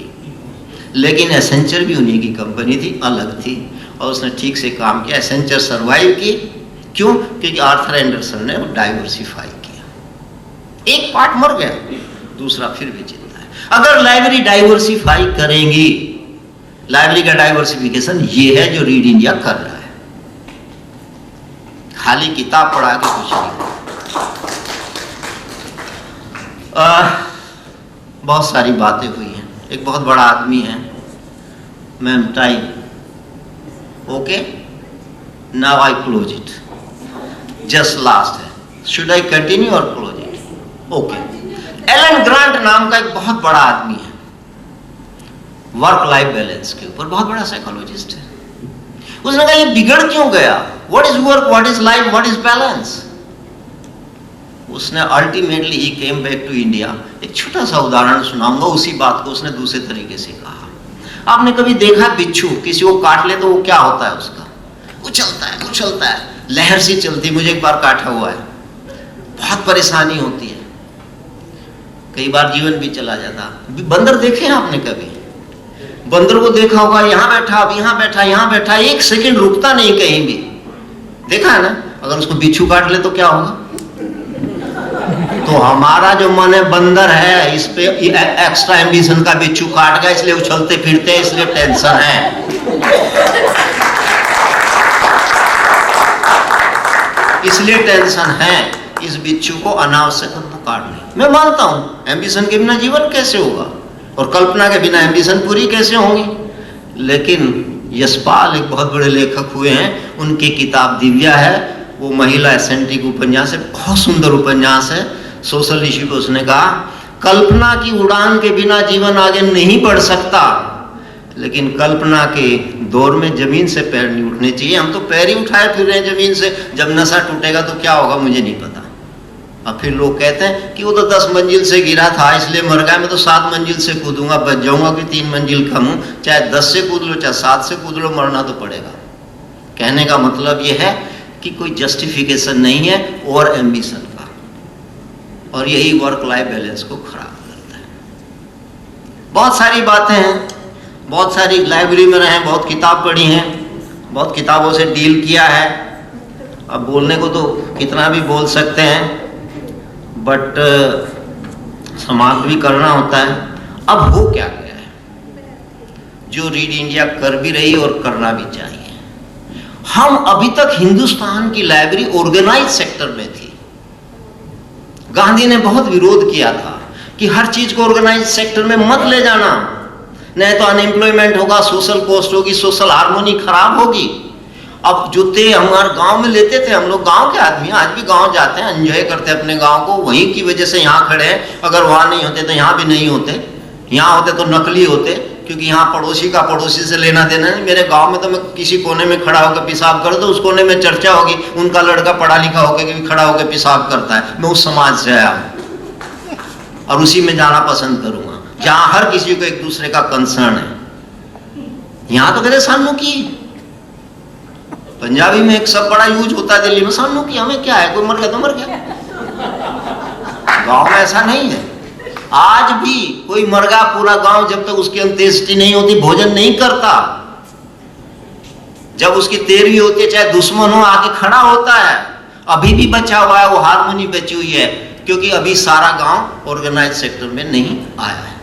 लेकिन एसेंचर भी उन्हीं की कंपनी थी, अलग थी, और उसने ठीक से काम किया। एसेंचर सर्वाइव की, क्यों? क्योंकि आर्थर एंडरसन ने वो डाइवर्सिफाई किया। एक पार्ट मर गया, दूसरा फिर भी जिंदा है। अगर लाइब्रेरी डाइवर्सिफाई करेंगी, लाइब्रेरी का डाइवर्सिफिकेशन ये है जो रीड इंडिया कर रहा है, खाली किताब पढ़ा के कुछ नहीं। बहुत सारी बातें हुई हैं। एक बहुत बड़ा आदमी है, ma'am time, okay, now I close it, just last है, शुड आई कंटिन्यू और close it? Okay. Alan Grant नाम का एक बहुत बड़ा आदमी है, वर्क लाइफ बैलेंस के ऊपर बहुत बड़ा साइकोलॉजिस्ट है। उसने कहा ये बिगड़ क्यों गया? What is work, what is life, what is balance? उसने ultimately he came back to India. एक छोटा सा उदाहरण सुनाऊंगा, उसी बात को उसने दूसरे तरीके से कहा। आपने कभी देखा बिच्छू किसी को काट ले तो वो क्या होता है? उसका उछलता है, लहर सी चलती। मुझे एक बार काटा हुआ है, बहुत परेशानी होती है, कई बार जीवन भी चला जाता। बंदर देखे हैं आपने कभी? बंदर को देखा होगा, यहाँ बैठा, अब यहाँ बैठा, यहाँ बैठा, एक सेकंड रुकता नहीं कहीं भी, देखा है ना? अगर उसको बिच्छू काट ले तो क्या होगा? तो हमारा जो मन है बंदर है, इस पे एक्स्ट्रा एम्बिशन का बिच्छू काट गया, इसलिए उछलते फिरते हैं, इसलिए टेंशन है। इसलिए टेंशन है, इस बिच्छू को अनावश्यक हमको काटना। मैं मानता हूं एम्बिशन के बिना जीवन कैसे होगा, और कल्पना के बिना एम्बिशन पूरी कैसे होंगी। लेकिन यशपाल एक बहुत बड़े लेखक हुए हैं, उनकी किताब दिव्या है, वो महिला एसेंट्रिक उपन्यास है, बहुत सुंदर उपन्यास है। सोशल इश्यू पे उसने कहा कल्पना की उड़ान के बिना जीवन आगे नहीं बढ़ सकता, लेकिन कल्पना के दौर में जमीन से पैर नहीं उठने चाहिए। हम तो पैर ही उठाए फिर रहे हैं जमीन से, जब नशा टूटेगा तो क्या होगा मुझे नहीं पता। अब फिर लोग कहते हैं कि वो तो 10 मंजिल से गिरा था इसलिए मर गया, मैं तो 7 मंजिल से कूदूंगा, बच जाऊंगा कि 3 मंजिल कम हूं, चाहे 10 से कूद लो चाहे 7 से कूद लो, मरना तो पड़ेगा। कहने का मतलब ये है कि कोई जस्टिफिकेशन नहीं है ओवर एम्बिशन का, और यही वर्क लाइफ बैलेंस को खराब करता है। बहुत सारी बातें हैं, बहुत सारी लाइब्रेरी में रहे, बहुत किताब पढ़ी हैं, बहुत किताबों से डील किया है। अब बोलने को तो कितना भी बोल सकते हैं, बट समाप्त भी करना होता है। अब हो क्या गया है जो रीड इंडिया कर भी रही और करना भी चाहिए। हम अभी तक हिंदुस्तान की लाइब्रेरी ऑर्गेनाइज सेक्टर में थी। गांधी ने बहुत विरोध किया था कि हर चीज को ऑर्गेनाइज सेक्टर में मत ले जाना, नहीं तो अनएम्प्लॉयमेंट होगा, सोशल कॉस्ट होगी, सोशल हार्मोनी खराब होगी। अब जूते हमारे गांव में लेते थे, हम लोग गांव के आदमी, आज भी गांव जाते हैं, एंजॉय करते हैं अपने गांव को, वहीं की वजह से यहाँ खड़े हैं। अगर वहां नहीं होते तो यहाँ भी नहीं होते, यहाँ होते तो नकली होते, क्योंकि यहाँ पड़ोसी का पड़ोसी से लेना देना नहीं। मेरे गांव में तो मैं किसी कोने में खड़ा होकर पेशाब कर दो, उस कोने में चर्चा होगी उनका लड़का पढ़ा लिखा होकर खड़ा होकर पेशाब करता है। मैं उस समाज से आया हूँ और उसी में जाना पसंद करूंगा जहां हर किसी को एक दूसरे का कंसर्न है। यहाँ तो कहते सन्मुखी, पंजाबी में एक सब बड़ा यूज होता है, दिल्ली में सन्मुखी, हमें क्या है, कोई मर गया तो मर गया। गांव में ऐसा नहीं है। आज भी कोई मर गया, पूरा गांव जब तक उसकी अंत्येष्टि नहीं होती भोजन नहीं करता। जब उसकी तेरहवी होती है, चाहे दुश्मन हो आके खड़ा होता है। अभी भी बचा हुआ है, वो हारमोनी बची हुई है, क्योंकि अभी सारा गांव ऑर्गेनाइज सेक्टर में नहीं आया है।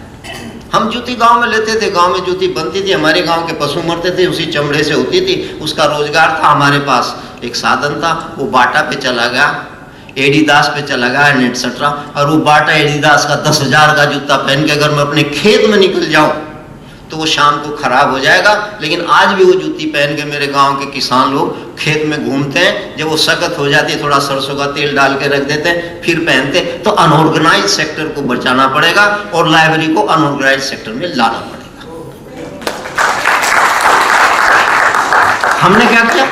हम जूती गांव में लेते थे, गांव में जूती बनती थी, हमारे गांव के पशु मरते थे, उसी चमड़े से होती थी, उसका रोजगार था। हमारे पास एक साधन था, वो बाटा पे चला गया, एडिदास पे चला गया एंड एटसेट्रा। और वो बाटा एडिदास का 10,000 का जूता पहन के अगर मैं अपने खेत में निकल जाऊं तो वो शाम को खराब हो जाएगा। लेकिन आज भी वो जूती पहन के मेरे गांव के किसान लोग खेत में घूमते हैं, जब वो सख्त हो जाती है थोड़ा सरसों का तेल डाल के रख देते हैं, फिर पहनते। तो अनऑर्गेनाइज सेक्टर को बचाना पड़ेगा और लाइब्रेरी को अनऑर्गेनाइज सेक्टर में लाना पड़ेगा। हमने क्या किया?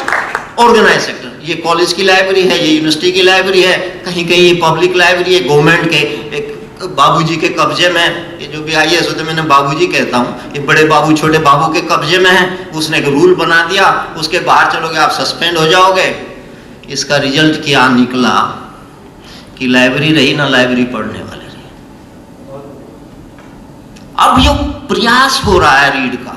ऑर्गेनाइज सेक्टर, ये कॉलेज की लाइब्रेरी है, ये यूनिवर्सिटी की लाइब्रेरी है, कहीं कहीं ये पब्लिक लाइब्रेरी है, गवर्नमेंट के एक बाबूजी के कब्जे में। ये जो भी IAS होते मैंने बाबूजी कहता हूँ, ये बड़े बाबू छोटे बाबू के कब्जे में है। उसने एक रूल बना दिया, उसके बाहर चलोगे आप सस्पेंड हो जाओगे। इसका रिजल्ट क्या निकला कि लाइब्रेरी रही ना लाइब्रेरी पढ़ने वाले रही। अब ये प्रयास हो रहा है रीड का,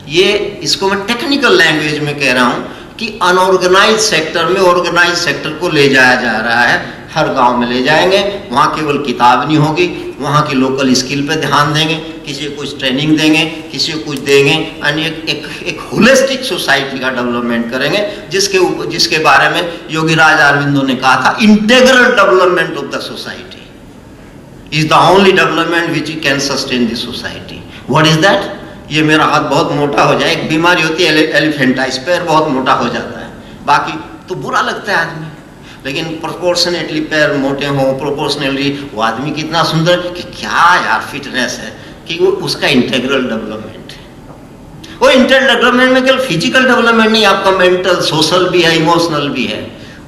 ये इसको मैं टेक्निकल लैंग्वेज में कह रहा हूं कि अनऑर्गेनाइज सेक्टर में ऑर्गेनाइज सेक्टर को ले जाया जा रहा है। हर गांव में ले जाएंगे, वहाँ केवल किताब नहीं होगी, वहाँ की लोकल स्किल पे ध्यान देंगे, किसी को कुछ ट्रेनिंग देंगे, किसी को कुछ देंगे, यानी एक होलिस्टिक सोसाइटी का डेवलपमेंट करेंगे, जिसके बारे में योगीराज अरविंदो ने कहा था, integral development of the society is the only development which can sustain the society. What is that? ये मेरा हाथ बहुत मोटा हो जाए, एक बीमारी होती है एलिफेंटाइटिस, पैर बहुत मोटा हो जाता है, बाकी तो बुरा लगता है आदमी, लेकिन प्रोपोर्शनेटली पैर मोटे हों, प्रोपोर्शनेटली वो आदमी कितना सुंदर, कि क्या यार फिटनेस है, कि वो उसका इंटेग्रल डेवलपमेंट है। वो इंटेग्रल डेवलपमेंट में केवल फिजिकल डेवलपमेंट नहीं, आपका मेंटल, सोशल भी है, इमोशनल भी है।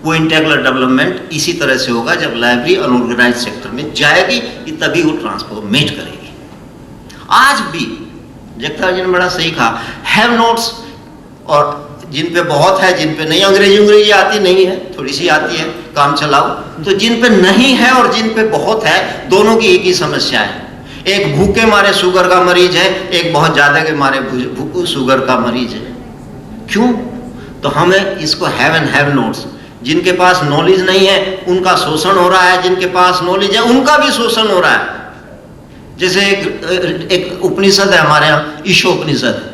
वो इंटेग्रल डेवलपमेंट इसी तरह से होगा जब लाइब्रेरी अनऑर्गेनाइज सेक्टर में जाएगी, कि तभी वो ट्रांसफॉर्मेट करेगी। आज भी जगताप जी ने बड़ा सही कहा, हैव नोट्स, और जिन पे बहुत है, जिन पे नहीं, अंग्रेजी आती नहीं है, थोड़ी सी आती है, काम चलाओ, तो जिन पे नहीं है और जिन पे बहुत है, दोनों की एक ही समस्या है। एक भूखे मारे शुगर का मरीज है, एक बहुत ज्यादा के मारे शुगर का मरीज है। क्यों? तो हमें इसको हैव एंड हैव नोट्स, जिनके पास नॉलेज नहीं है उनका शोषण हो रहा है, जिनके पास नॉलेज है उनका भी शोषण हो रहा है। जैसे एक उपनिषद है हमारे यहाँ, ईशोपनिषद,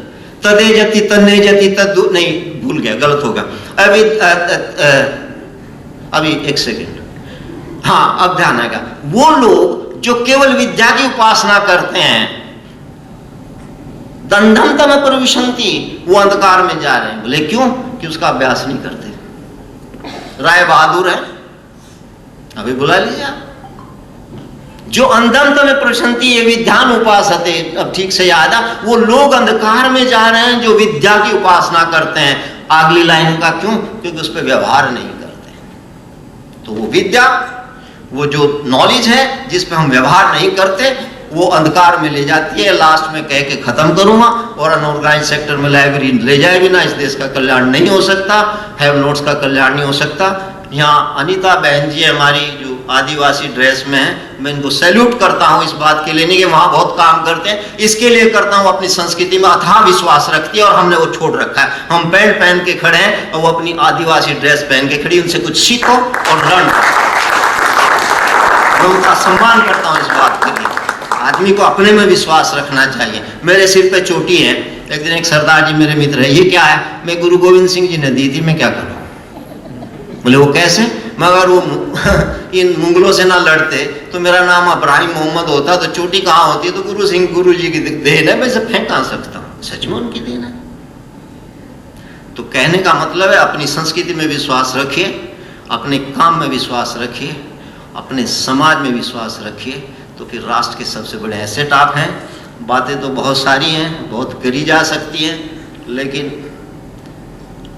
तदे जति तन्ने जति तद्दु, नहीं भूल गया, गलत होगा, अभी एक सेकेंड, हाँ अब ध्यान आएगा। वो लोग जो केवल विद्या की उपासना करते हैं, दंडनतम प्रविशन्ति, वो अंधकार में जा रहे हैं। बोले क्यों? कि उसका अभ्यास नहीं करते। राय बहादुर है, अभी बुला लीजिए आप। जो अंधंत में प्रशंति ये विद्यान उपासते, अब ठीक से याद आ, वो लोग अंधकार में जा रहे हैं जो विद्या की उपासना करते हैं। अगली लाइन का क्यों? क्योंकि उस पर व्यवहार नहीं करते। तो वो विद्या, वो जो नॉलेज है जिस पे हम व्यवहार नहीं करते, वो अंधकार में ले जाती है। लास्ट में कह के खत्म करूंगा, और अनऑर्गेनाइज सेक्टर में लाइब्रेरी ले जाए बिना इस देश का कल्याण नहीं हो सकता, हैव नोट्स का कल्याण नहीं हो सकता। यहाँ अनीता बहन जी हमारी जो आदिवासी ड्रेस में है, मैं इनको सैल्यूट करता हूँ इस बात के लिए, नहीं कि वहाँ बहुत काम करते हैं, इसके लिए करता हूँ, अपनी संस्कृति में अथाह विश्वास रखती है और हमने वो छोड़ रखा है। हम पैंट पहन के खड़े हैं और वो अपनी आदिवासी ड्रेस पहन के खड़ी, उनसे कुछ सीखो और लर्न करो। मैं उनका सम्मान करता हूँ इस बात के लिए। आदमी को अपने में विश्वास रखना चाहिए। मेरे सिर पे चोटी है, एक दिन एक सरदार जी मेरे मित्र है, ये क्या है? मैं गुरु गोविंद सिंह जी ने दी थी, मैं क्या करूँ? बोले वो कैसे? मगर वो इन मुगलों से ना लड़ते तो मेरा नाम इब्राहिम मोहम्मद होता, तो चोटी कहाँ होती? तो गुरु जी की देन है, मैं इसे फेंक कहाँ सकता हूँ? सच में उनकी देन है। तो कहने का मतलब है अपनी संस्कृति में विश्वास रखिए, अपने काम में विश्वास रखिए, अपने समाज में विश्वास रखिए, तो फिर राष्ट्र के सबसे बड़े एसेट आप हैं। बातें तो बहुत सारी हैं, बहुत करी जा सकती हैं, लेकिन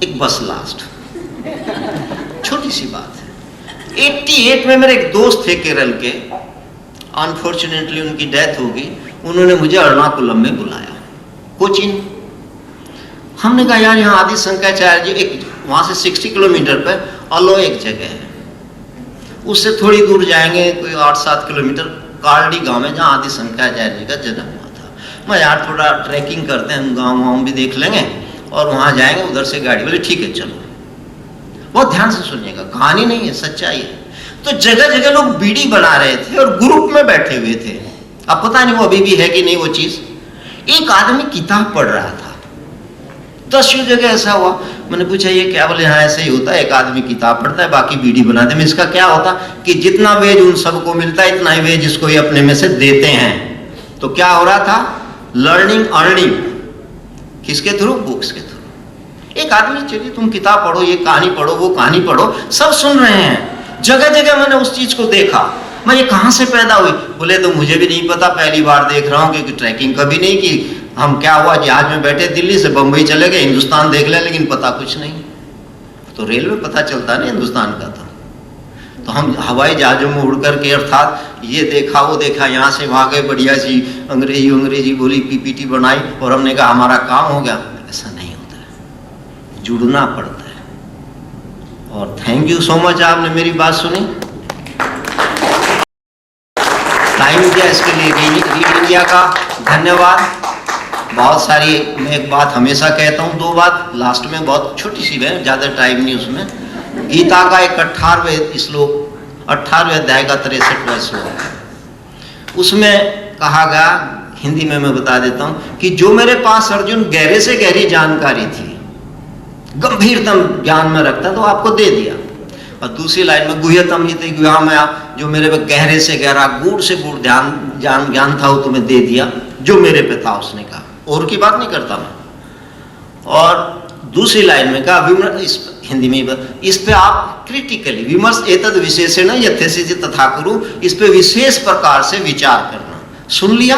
एक बस लास्ट छोटी सी बात है। 88 में मेरे एक दोस्त थे केरल के, अनफॉर्चुनेटली उनकी डेथ हो गई। उन्होंने मुझे एर्नाकुलम में बुलाया, कोचीन। हमने कहा यार यहाँ आदि शंकराचार्य जी, एक वहाँ से 60 किलोमीटर पर अलो एक जगह है, उससे थोड़ी दूर जाएंगे कोई 8-7 किलोमीटर, कार्डी गांव है जहाँ आदि शंकराचार्य जी का जन्म हुआ था। मैं यार थोड़ा ट्रैकिंग करते हैं, गाँव भी देख लेंगे और वहाँ जाएंगे, उधर से गाड़ी। बोले ठीक है चलो। बहुत ध्यान से सुनिएगा, कहानी नहीं है, सच्चाई है। तो जगह जगह लोग बीड़ी बना रहे थे और ग्रुप में बैठे हुए थे। अब पता नहीं वो अभी भी है कि नहीं वो चीज। एक आदमी किताब पढ़ रहा था, 10 जगह ऐसा हुआ। मैंने पूछा ये क्या? बोले हाँ ऐसे ही होता है, एक आदमी किताब पढ़ता है, बाकी बीड़ी बनाते हैं। इसका क्या होता कि जितना वेज उन सबको मिलता है, इतना ही वेज इसको ही अपने में से देते हैं। तो क्या हो रहा था? Learning earning. किसके थ्रू? बुक्स के थ्रू। एक आदमी चलिए तुम किताब पढ़ो, ये कहानी पढ़ो, वो कहानी पढ़ो, सब सुन रहे हैं। जगह जगह मैंने उस चीज को देखा। मैं ये कहाँ से पैदा हुई? बोले तो मुझे भी नहीं पता, पहली बार देख रहा हूँ, क्योंकि ट्रैकिंग कभी नहीं की। हम क्या हुआ, जहाज में बैठे, दिल्ली से बंबई चले गए, हिंदुस्तान देख लिया, लेकिन पता कुछ नहीं। तो रेलवे पता चलता नहीं हिंदुस्तान का। तो हम हवाई जहाजों में उड़ करके, अर्थात ये देखा वो देखा, यहाँ से वहाँ गए, बढ़िया सी अंग्रेजी बोली, पीपीटी बनाई, और हमने कहा हमारा काम हो गया। ऐसा नहीं होता है, जुड़ना पड़ता है। और थैंक यू सो मच, आपने मेरी बात सुनी, टाइम दिया, इसके लिए रीड इंडिया का धन्यवाद। बहुत सारी, मैं एक बात हमेशा कहता हूँ, 2 बात लास्ट में, बहुत छोटी सी है, ज़्यादा टाइम नहीं उसमें। गीता का एक 18वें श्लोक, 18वें अध्याय का 63वां श्लोक, उसमें कहा गया, हिंदी में मैं बता देता हूँ कि जो मेरे पास अर्जुन गहरे से गहरी जानकारी थी, गंभीरतम ज्ञान में रखता, तो आपको दे दिया। और दूसरी लाइन में गुह्यतम इति गुह्यामया, जो मेरे पे गहरे से गहरा, गूढ़ से गूढ़ ज्ञान था, वो तुम्हें दे दिया, जो मेरे पे था उसने कहा, और की बात नहीं करता मैं। और दूसरी लाइन में कहा, इस हिंदी में इस पे आप क्रिटिकली विमर्श एतद विशेषेण यथेसित तथा कुरु, इस पे विशेष प्रकार से विचार करना। सुन लिया,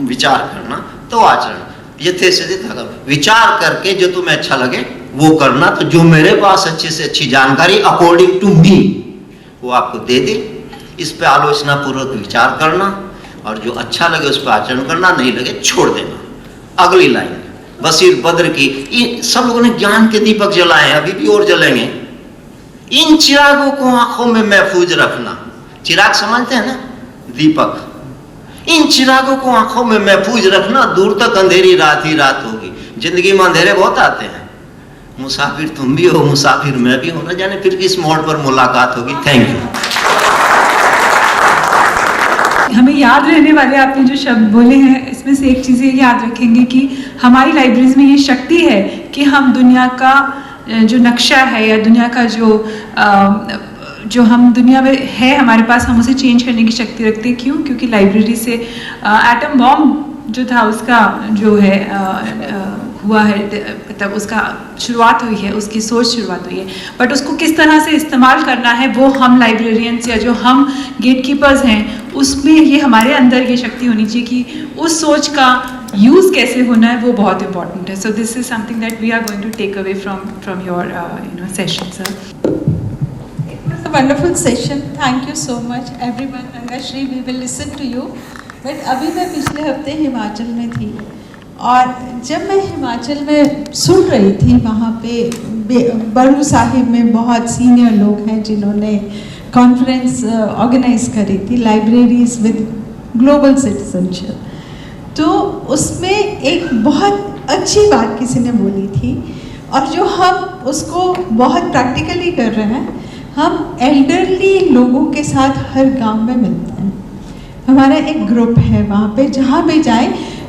विचार करना, तो आचरण यथेसित तथा, विचार करके जो तुम्हें अच्छा लगे वो करना। तो जो मेरे पास अच्छे से अच्छी जानकारी अकॉर्डिंग टू मी, वो आपको दे दे, इस पे आलोचना पूर्वक विचार करना, और जो अच्छा लगे उस पर आचरण करना, नहीं लगे छोड़ देना। अगली लाइन बसीर बद्र की, सब लोगों ने ज्ञान के दीपक जलाए हैं, अभी भी और जलेंगे। इन चिरागों को आंखों में महफूज रखना। चिराग समझते हैं ना, दीपक। इन चिरागों को आंखों में महफूज रखना, दूर तक अंधेरी रात ही रात होगी। जिंदगी में अंधेरे बहुत आते हैं, मुसाफिर तुम भी हो, मुसाफिर मैं भी हूं, न जाने फिर किस मोड़ पर मुलाकात होगी। Thank you. हमें याद रहने वाले आपने जो शब्द बोले हैं, इसमें से एक चीज़ ये याद रखेंगे कि हमारी लाइब्रेरीज में ये शक्ति है कि हम दुनिया का जो नक्शा है, या दुनिया का जो हम दुनिया में है हमारे पास, हम उसे चेंज करने की शक्ति रखते हैं। क्यों? क्योंकि लाइब्रेरी से एटम बॉम्ब जो था उसका जो है हुआ है, मतलब उसका शुरुआत हुई है, उसकी सोच शुरुआत हुई है, बट उसको किस तरह से इस्तेमाल करना है, वो हम लाइब्रेरियंस या जो हम गेट कीपर्स हैं, उसमें ये हमारे अंदर ये शक्ति होनी चाहिए कि उस सोच का यूज़ कैसे होना है, वो बहुत इंपॉर्टेंट है। So this is something that we are going to take away from your session, sir. A wonderful session. Thank you so much everyone. Rangashri, we will listen to you. But अभी मैं पिछले हफ्ते हिमाचल में थी, और जब मैं हिमाचल में सुन रही थी, वहाँ पे बड़ू साहिब में बहुत सीनियर लोग हैं जिन्होंने कॉन्फ्रेंस ऑर्गेनाइज करी थी, लाइब्रेरीज विद ग्लोबल सिटीजनशिप। तो उसमें एक बहुत अच्छी बात किसी ने बोली थी, और जो हम उसको बहुत प्रैक्टिकली कर रहे हैं। हम एल्डरली लोगों के साथ हर गांव में मिलते हैं। हमारा एक ग्रुप है वहाँ पे, जहाँ भी जाए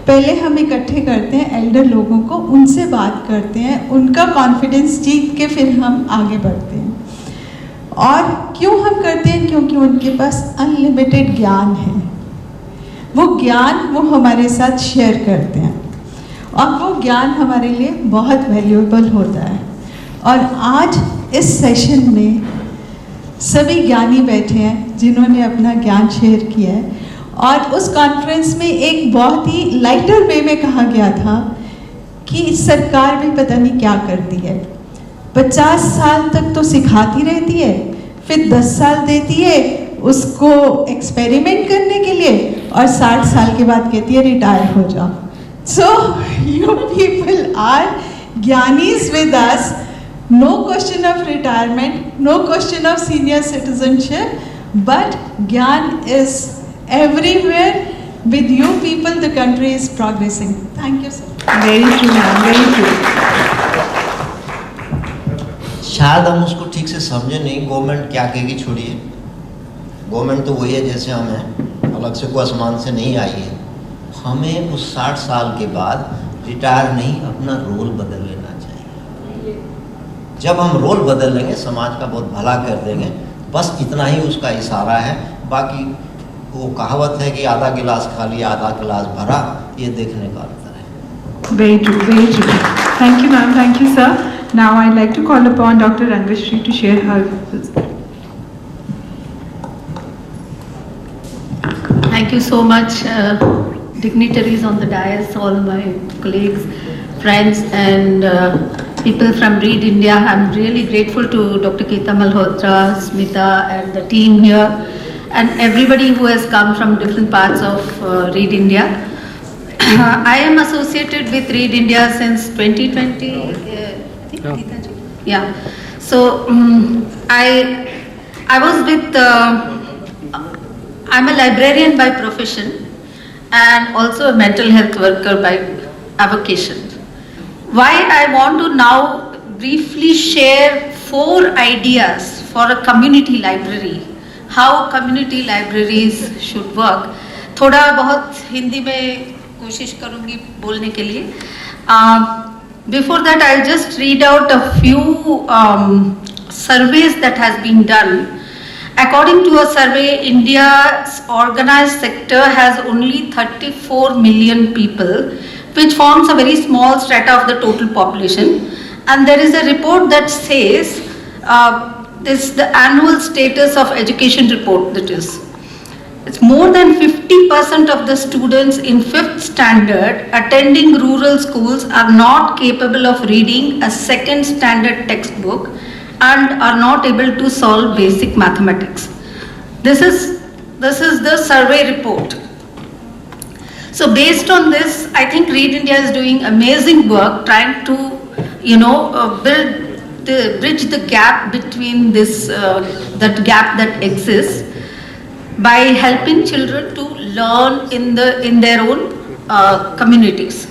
पहले हम इकट्ठे करते हैं एल्डर लोगों को, उनसे बात करते हैं, उनका कॉन्फिडेंस जीत के फिर हम आगे बढ़ते हैं। और क्यों हम करते हैं? क्योंकि उनके पास अनलिमिटेड ज्ञान है। वो ज्ञान वो हमारे साथ शेयर करते हैं, और वो ज्ञान हमारे लिए बहुत वैल्यूएबल होता है। और आज इस सेशन में सभी ज्ञानी बैठे हैं जिन्होंने अपना ज्ञान शेयर किया है, और उस कॉन्फ्रेंस में एक बहुत ही लाइटर वे में कहा गया था कि सरकार भी पता नहीं क्या करती है, 50 साल तक तो सिखाती रहती है, फिर 10 साल देती है उसको एक्सपेरिमेंट करने के लिए, और 60 साल के बाद कहती है रिटायर हो जाओ। सो यू पीपल आर ज्ञानीज with us. No question of retirement, no question of senior citizenship, but Gyan is everywhere. With you people, the country is progressing. Thank you, sir. Very true, ma'am. Very true. शायद हम उसको ठीक से समझे नहीं। गवर्नमेंट क्या कहेगी छोड़िए, गवर्नमेंट तो वही है जैसे हम हैं, अलग से कोई आसमान से नहीं आई है। हमें उस 60 साल के बाद रिटायर नहीं, अपना रोल बदल लेना चाहिए। जब हम रोल बदल लेंगे, समाज का बहुत भला कर देंगे। बस इतना ही उसका इशारा है। बाकी वो कहावत है कि आधा गिलास खाली आधा गिलास भरा, ये देखने का अंतर है। Very true, very true. Thank you, ma'am. Thank you, sir. Now I'd like to call upon Dr. Rangashri to share her views. Thank you so much, dignitaries on the dais, all my colleagues, friends, and people from Read India. I'm really grateful to Dr. Geeta Malhotra, Smita, and the team here, and everybody who has come from different parts of Read India. I am associated with Read India since 2020. Yeah. So I was with. I'm a librarian by profession, and also a mental health worker by avocation. Why I want to now briefly share 4 ideas for a community library, how community libraries should work. थोड़ा बहुत हिंदी में कोशिश करूँगी बोलने के लिए. Before that, I'll just read out a few surveys that has been done. According to a survey, India's organized sector has only 34 million people, which forms a very small strata of the total population. And there is a report that says, this the annual status of education report, that is. It's more than 50% of the students in 5th standard attending rural schools are not capable of reading a 2nd standard textbook and are not able to solve basic mathematics. This is the survey report. So based on this, I think Read India is doing amazing work trying to, bridge the gap between this, that gap that exists, by helping children to learn in their own communities.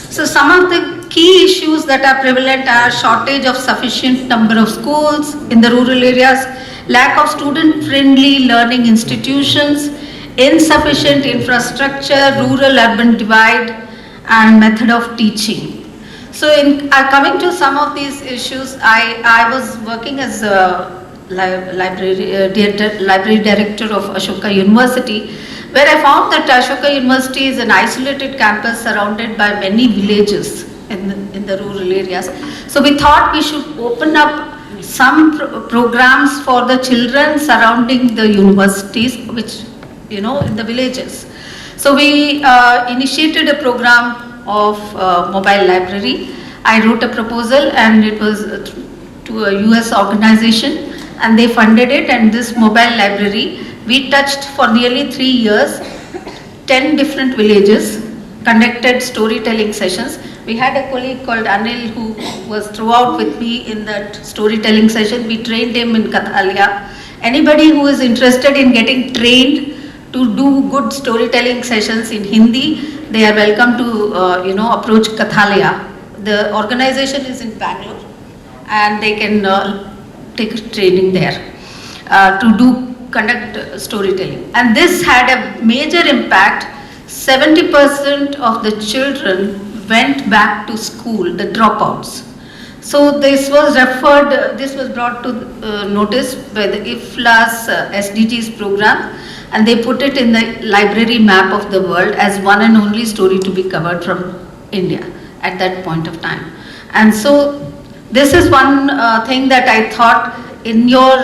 So some of the key issues that are prevalent are shortage of sufficient number of schools in the rural areas, lack of student-friendly learning institutions, insufficient infrastructure, rural-urban divide, and method of teaching. So in coming to some of these issues, I was working as a library director of Ashoka University, where I found that Ashoka University is an isolated campus surrounded by many villages in the rural areas. So we thought we should open up some programs for the children surrounding the universities, which, in the villages. So we initiated a program of mobile library. I wrote a proposal and it was to a US organization, and they funded it, and this mobile library, we touched for nearly 3 years, 10 different villages, conducted storytelling sessions. We had a colleague called Anil who was throughout with me in that storytelling session. We trained him in Kathalaya. Anybody who is interested in getting trained to do good storytelling sessions in Hindi, they are welcome to approach Kathalaya. The organization is in Bangalore, and they can take training there to conduct storytelling. And this had a major impact. 70% of the children went back to school, the dropouts. So this was brought to notice by the IFLA's SDGs program, and they put it in the library map of the world as one and only story to be covered from India at that point of time. And so this is one thing that I thought, in your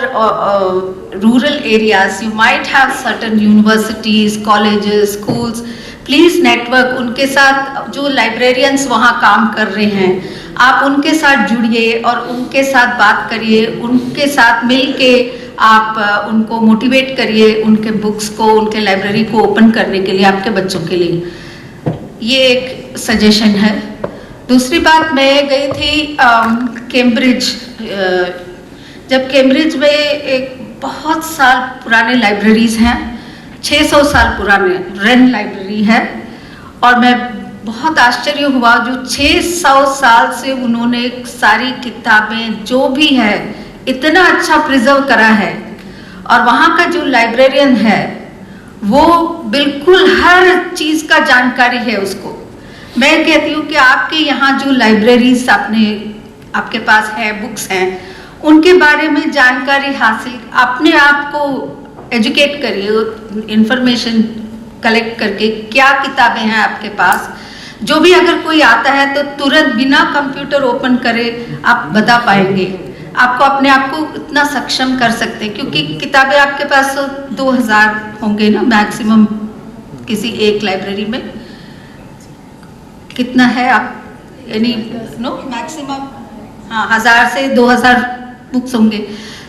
rural areas, you might have certain universities, colleges, schools. Please network उनके साथ, जो librarians वहाँ काम कर रहे हैं, आप उनके साथ जुड़िए और उनके साथ बात करिए, उनके साथ मिल के आप उनको मोटिवेट करिए, उनके बुक्स को, उनके लाइब्रेरी को ओपन करने के लिए आपके बच्चों के लिए. ये एक सजेशन है. दूसरी बात, मैं गई थी कैम्ब्रिज. जब कैम्ब्रिज में एक बहुत साल पुराने लाइब्रेरीज हैं, 600 साल पुराने रेन लाइब्रेरी है, और मैं बहुत आश्चर्य हुआ जो 600 साल से उन्होंने सारी किताबें जो भी है इतना अच्छा प्रिजर्व करा है. और वहाँ का जो लाइब्रेरियन है वो बिल्कुल हर चीज़ का जानकारी है उसको. मैं कहती हूँ कि आपके यहाँ जो लाइब्रेरीज आपके पास है, बुक्स हैं, उनके बारे में जानकारी हासिल, अपने आप को एजुकेट करिए, इंफॉर्मेशन कलेक्ट करके क्या किताबें हैं आपके पास, जो भी अगर कोई आता है तो तुरंत बिना कंप्यूटर ओपन करे आप बता पाएंगे. आपको अपने आप को इतना सक्षम कर सकते हैं, क्योंकि किताबें आपके पास 2000 होंगे ना मैक्सिमम किसी एक लाइब्रेरी में. कितना है आप मैक्सिमम 1000 से 2000 बुक्स होंगे.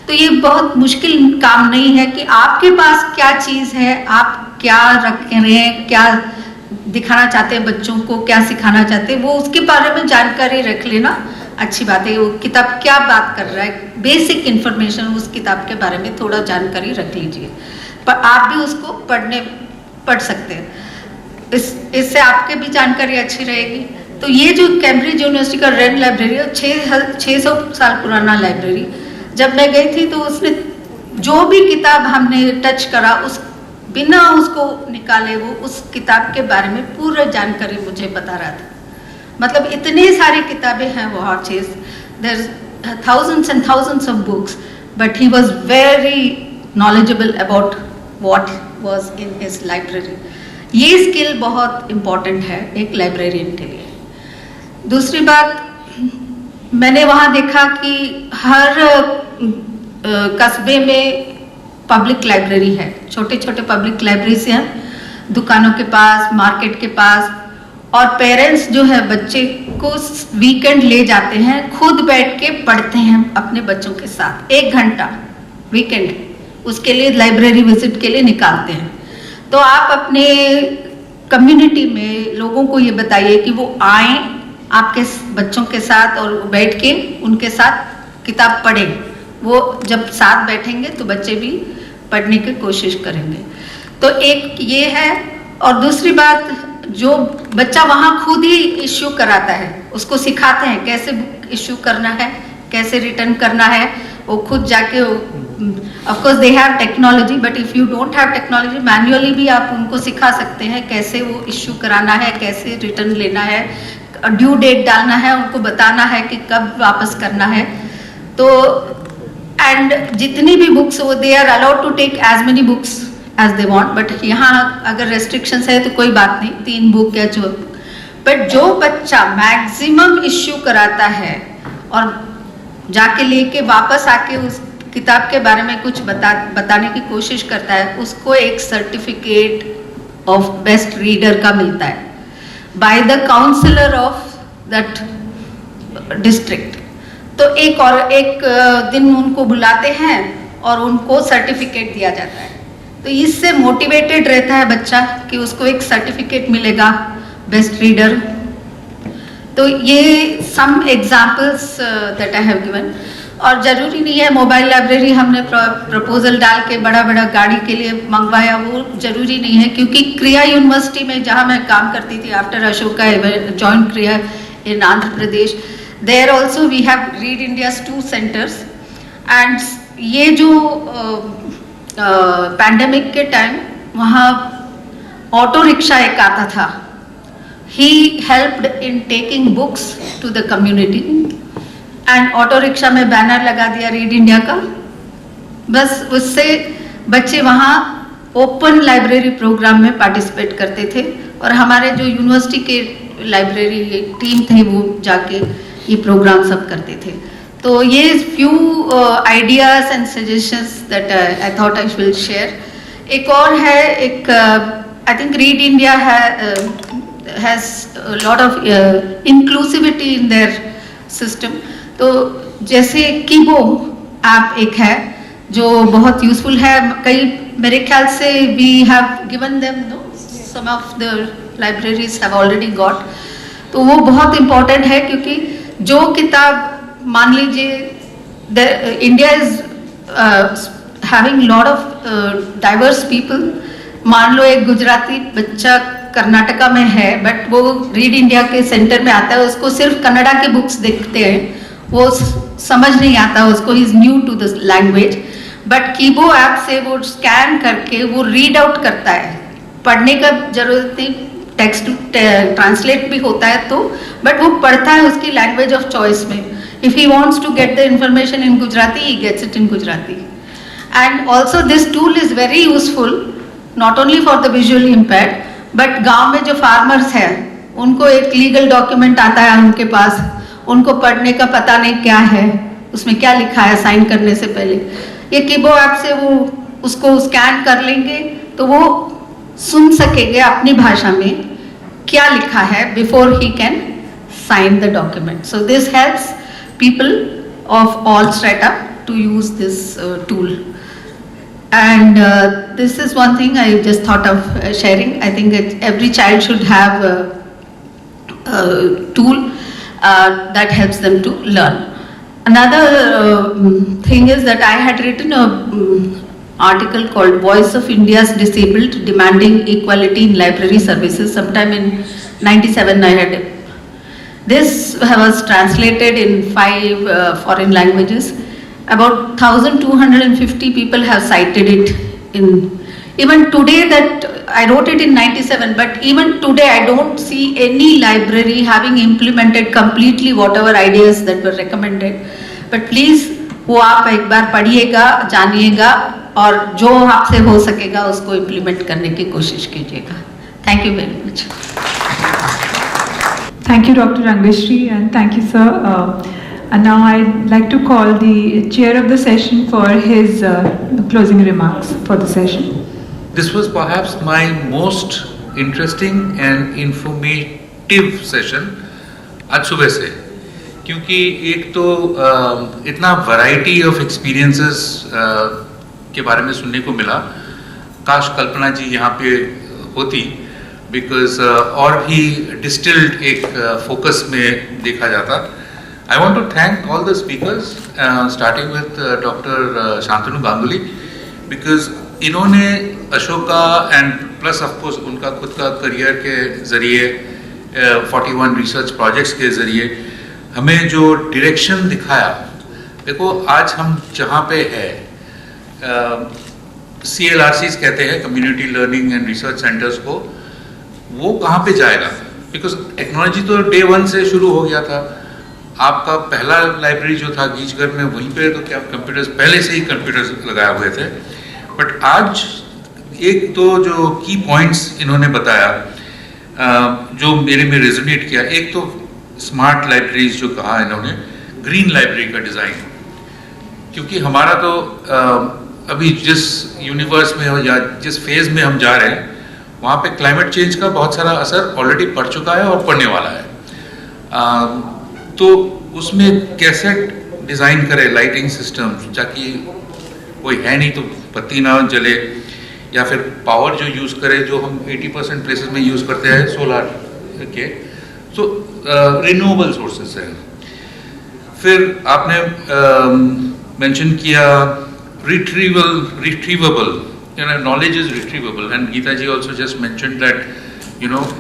तो ये बहुत मुश्किल काम नहीं है कि आपके पास क्या चीज़ है, आप क्या रख रहे हैं, क्या दिखाना चाहते हैं बच्चों को, क्या सिखाना चाहते हैं, वो उसके बारे में जानकारी रख लेना अच्छी बात है. वो किताब क्या बात कर रहा है, बेसिक इन्फॉर्मेशन उस किताब के बारे में थोड़ा जानकारी रख लीजिए, पर आप भी उसको पढ़ सकते हैं. इससे आपके भी जानकारी अच्छी रहेगी। तो ये जो कैम्ब्रिज यूनिवर्सिटी का रेड लाइब्रेरी है, 600 साल पुराना लाइब्रेरी। जब मैं गई थी तो उसने जो भी किताब हमने टच करा, उस बिना उसको निकाले वो उस किताब के बारे में पूरा जानकारी मुझे बता रहा था। मतलब इतने सारी किताबें हैं वहाँ, there's thousands and thousands of books, but he was very knowledgeable about what was in his library. ये स्किल बहुत इम्पोर्टेंट है एक लाइब्रेरियन के लिए। दूसरी बात, मैंने वहाँ देखा कि हर कस्बे में पब्लिक लाइब्रेरी है, छोटे छोटे पब्लिक लाइब्रेरीज हैं दुकानों के पास, मार्केट के पास, और पेरेंट्स जो है बच्चे को वीकेंड ले जाते हैं, खुद बैठ के पढ़ते हैं अपने बच्चों के साथ। 1 घंटा वीकेंड उसके लिए लाइब्रेरी विजिट के लिए निकालते हैं। तो आप अपने कम्युनिटी में लोगों को ये बताइए कि वो आएं आपके बच्चों के साथ और बैठ के उनके साथ किताब पढ़ें। वो जब साथ बैठेंगे तो बच्चे भी पढ़ने की कोशिश करेंगे। तो एक ये है। और दूसरी बात, जो बच्चा वहाँ खुद ही इश्यू कराता है, उसको सिखाते हैं कैसे बुक इश्यू करना है, कैसे रिटर्न करना है। वो खुद जाके, of course they have technology, but if you don't have technology, manually भी आप उनको सिखा सकते हैं कैसे वो इश्यू कराना है, कैसे रिटर्न लेना है, ड्यू डेट डालना है, उनको बताना है कि कब वापस करना है। तो एंड जितनी भी बुक्स वो they are allowed to take as many books as they want, but यहाँ अगर रेस्ट्रिक्शंस है तो कोई बात नहीं, 3 बुक या 4 बुक। बट जो बच्चा मैक्सिमम इश्यू कराता है और जाके लेके वापस आके उस किताब के बारे में कुछ बताने की कोशिश करता है, उसको एक सर्टिफिकेट ऑफ बेस्ट रीडर का मिलता है by the counsellor of that district. तो एक दिन उनको बुलाते हैं और उनको सर्टिफिकेट दिया जाता है। तो इससे मोटिवेटेड रहता है बच्चा कि उसको एक सर्टिफिकेट मिलेगा बेस्ट रीडर। तो ये some examples that I have given. और ज़रूरी नहीं है मोबाइल लाइब्रेरी हमने प्रपोजल डाल के बड़ा बड़ा गाड़ी के लिए मंगवाया, वो ज़रूरी नहीं है। क्योंकि क्रिया यूनिवर्सिटी में जहाँ मैं काम करती थी आफ्टर अशोका जॉइंट क्रिया in Andhra Pradesh, there also we have read India's 2 centres. And ये जो पैंडेमिक के टाइम वहाँ ऑटो रिक्शा एक आता था, he helped in taking books to the community. And auto rickshaw में बैनर लगा दिया रीड इंडिया का, बस उससे बच्चे वहाँ ओपन लाइब्रेरी प्रोग्राम में पार्टिसिपेट करते थे। और हमारे जो यूनिवर्सिटी के लाइब्रेरी टीम थे वो जाके ये प्रोग्राम सब करते थे। तो ये few ideas and suggestions that I thought I will share. एक और है, एक I think read India has lot of inclusivity in their system. तो जैसे कीबो ऐप एक है जो बहुत यूजफुल है, कई मेरे ख्याल से we have given them, some of the libraries have already got. तो वो बहुत इम्पोर्टेंट है क्योंकि जो किताब, मान लीजिए India is having lot of diverse people. मान लो एक गुजराती बच्चा कर्नाटका में है, बट वो रीड इंडिया के सेंटर में आता है, उसको सिर्फ कन्नड़ा के बुक्स देखते हैं, वो समझ नहीं आता उसको, is new to the language. But Kibo app से वो स्कैन करके वो रीड आउट करता है, पढ़ने का जरूरत नहीं, टेक्स्ट ट्रांसलेट भी होता है तो, बट वो पढ़ता है उसकी लैंग्वेज ऑफ चॉइस में। If he wants to get the information in Gujarati, he gets it in Gujarati. And also this tool is very useful not only for the visually impaired, but गांव में जो फार्मर्स हैं उनको एक लीगल डॉक्यूमेंट आता है उनके पास, उनको पढ़ने का पता नहीं क्या है, उसमें क्या लिखा है साइन करने से पहले। ये कीबो ऐप से वो उसको स्कैन कर लेंगे तो वो सुन सकेंगे अपनी भाषा में क्या लिखा है before he can sign the document. So this helps people of all strata to use this tool. And this is one thing I just thought of sharing. I think every child should have a tool that helps them to learn. Another thing is that I had written a article called Voice of India's Disabled Demanding Equality in Library Services. Sometime in 97 I had it. This was translated in 5 foreign languages. About 1,250 people have cited it in, even today that I wrote it in 97, but even today I don't see any library having implemented completely whatever ideas that were recommended. But please वो आप एक बार पढ़िएगा, जानिएगा और जो आपसे हो सकेगा उसको इम्प्लीमेंट करने की कोशिश कीजिएगा. Thank you very much. Thank you, Dr. Rangashri, and thank you, sir. And now I'd like to call the chair of the session for his closing remarks for the session. This was perhaps my most interesting and informative session आज सुबह से, क्योंकि एक तो इतना वैरायटी ऑफ एक्सपीरियंसेस के बारे में सुनने को मिला. काश कल्पना जी यहाँ पे होती, बिकॉज और भी डिस्टिल्ड एक फोकस में देखा जाता. I want to thank all the speakers starting with doctor Shantanu Ganguly, because इन्होंने Ashoka and plus of course उनका खुद का करियर के ज़रिए 41 रिसर्च प्रोजेक्ट्स के ज़रिए हमें जो डायरेक्शन दिखाया. देखो आज हम जहाँ पे है, CLRCs कहते हैं community learning and research centres को, वो कहाँ पे जाएगा? बिकॉज टेक्नोलॉजी तो डे 1 से शुरू हो गया था. आपका पहला लाइब्रेरी जो था गीचगर में, वहीं पे तो क्या कंप्यूटर्स पहले से ही कंप्यूटर्स लगाए हुए थे. बट आज एक तो जो की पॉइंट्स इन्होंने बताया जो मेरे में रेजोनेट किया, एक तो स्मार्ट लाइब्रेरीज जो कहा इन्होंने, ग्रीन लाइब्रेरी का डिज़ाइन, क्योंकि हमारा तो अभी जिस यूनिवर्स में या जिस फेज़ में हम जा रहे हैं वहाँ पे क्लाइमेट चेंज का बहुत सारा असर ऑलरेडी पड़ चुका है और पड़ने वाला है. तो उसमें कैसे डिज़ाइन करें लाइटिंग सिस्टम, ताकि कोई है नहीं तो बत्ती ना जले, या फिर पावर जो यूज़ करें जो हम 80% प्लेसेस में यूज़ करते हैं सोलर के, तो रिन्यूएबल सोर्सेस हैं. फिर आपने मेंशन किया रिट्रीवेबल, knowledge is retrievable, and Geeta ji also just mentioned that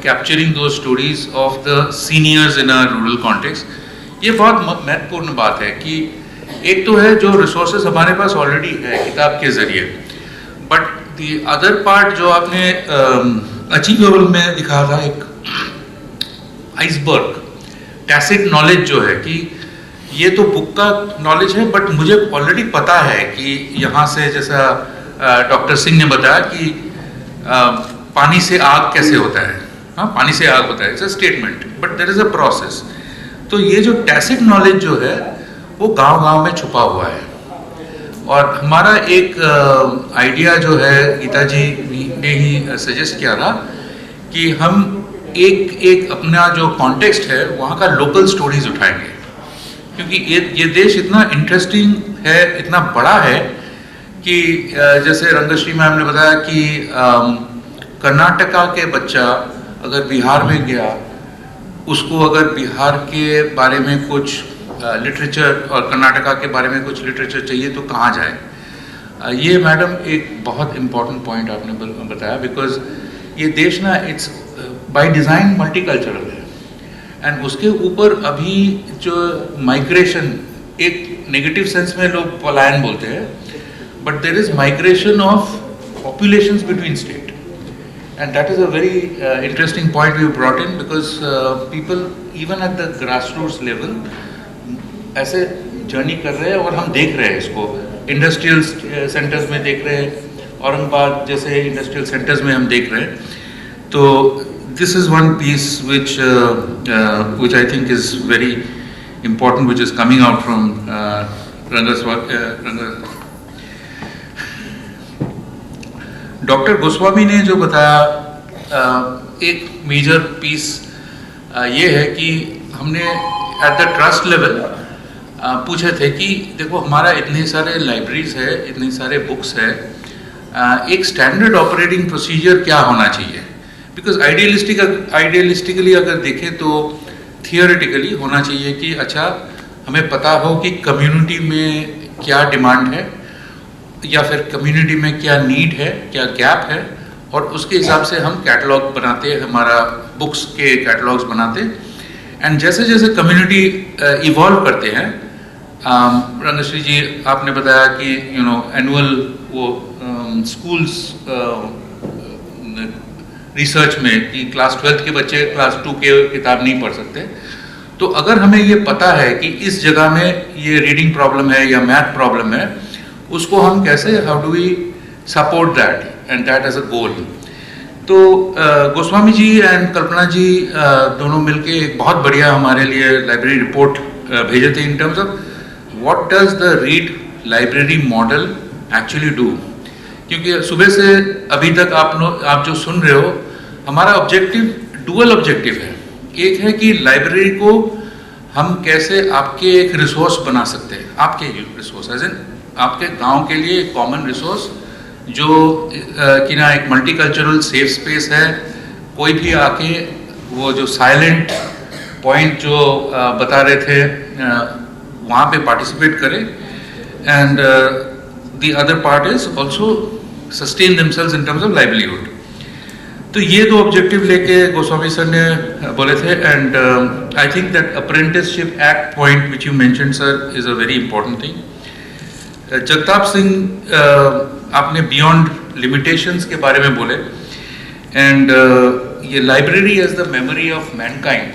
capturing those stories of the seniors in a rural context. ये बहुत महत्वपूर्ण बात है कि एक तो है जो रिसोर्सेज हमारे पास ऑलरेडी है किताब के जरिए, बट द अदर पार्ट जो आपने अचीवेबल में दिखा था, एक आइसबर्ग टैसिट नॉलेज जो है कि ये तो बुक का नॉलेज है, बट मुझे ऑलरेडी पता है कि यहाँ से, जैसा डॉक्टर सिंह ने बताया कि पानी से आग कैसे होता है. हाँ, पानी से आग होता है, it's a statement, but there is a process. तो ये जो टैसिट नॉलेज जो है वो गांव-गांव में छुपा हुआ है. और हमारा एक आइडिया जो है गीता जी ने ही सजेस्ट किया था कि हम एक अपना जो कॉन्टेक्स्ट है वहाँ का लोकल स्टोरीज उठाएंगे, क्योंकि ये देश इतना इंटरेस्टिंग है, इतना बड़ा है कि जैसे रंगश्री मैम ने बताया कि कर्नाटका के बच्चा अगर बिहार में गया, उसको अगर बिहार के बारे में कुछ लिटरेचर और कर्नाटका के बारे में कुछ लिटरेचर चाहिए तो कहाँ जाए. ये मैडम एक बहुत इम्पॉर्टेंट पॉइंट आपने बताया, बिकॉज ये देश ना इट्स बाय डिज़ाइन मल्टीकल्चरल है, एंड उसके ऊपर अभी जो माइग्रेशन, एक नेगेटिव सेंस में लोग पलायन बोलते हैं, but there is migration of populations between state, and that is a very interesting point we brought in, because people even at the grassroots level ऐसे जर्नी कर रहे हैं और हम देख रहे हैं इसको. इंडस्ट्रियल सेंटर्स में देख रहे हैं, औरंगाबाद जैसे इंडस्ट्रियल सेंटर्स में हम देख रहे हैं. तो this is one piece which I think is very important, which is coming out from doctor Goswami ने जो बताया, एक मेजर पीस ये है कि हमने एट द ट्रस्ट लेवल पूछे थे कि देखो हमारा इतने सारे लाइब्रेरीज है, इतने सारे बुक्स है, एक स्टैंडर्ड ऑपरेटिंग प्रोसीजर क्या होना चाहिए. बिकॉज आइडियलिस्टिकली अगर देखें तो थियोरेटिकली होना चाहिए कि अच्छा हमें पता हो कि कम्युनिटी में क्या डिमांड है, या फिर कम्युनिटी में क्या नीड है, क्या गैप है, और उसके हिसाब से हम कैटलॉग बनाते, हमारा बुक्स के कैटलॉग्स बनाते। एंड जैसे जैसे कम्युनिटी इवॉल्व करते हैं, रंगश्री जी आपने बताया कि एनुअल वो स्कूल्स रिसर्च में कि क्लास 12th के बच्चे क्लास 2 के किताब नहीं पढ़ सकते, तो अगर हमें ये पता है कि इस जगह में ये रीडिंग प्रॉब्लम है या मैथ प्रॉब्लम है, उसको हम कैसे, how do we support that and that as a goal. तो गोस्वामी जी एंड कल्पना जी दोनों मिलके एक बहुत बढ़िया हमारे लिए लाइब्रेरी रिपोर्ट भेजे थे in terms of what does the read library model actually do. क्योंकि सुबह से अभी तक आप जो सुन रहे हो, हमारा ऑब्जेक्टिव डुअल ऑब्जेक्टिव है। एक है कि लाइब्रेरी को हम कैसे आपके एक रिसोर्स बना सकते हैं, आपके रिसोर्स एज इन आपके गांव के लिए एक कॉमन रिसोर्स जो कि ना एक मल्टीकल्चरल सेफ स्पेस है, कोई भी आके वो जो साइलेंट पॉइंट जो बता रहे थे वहाँ पे पार्टिसिपेट करे, and the other part is also sustain themselves in terms of livelihood. तो ये दो ऑब्जेक्टिव लेके गोस्वामी सर ने बोले थे, and I think that apprenticeship act point which you mention sir is a very important thing. Jagtap Singh आपने बियॉन्ड लिमिटेशंस के बारे में बोले, एंड ये library as the memory of mankind,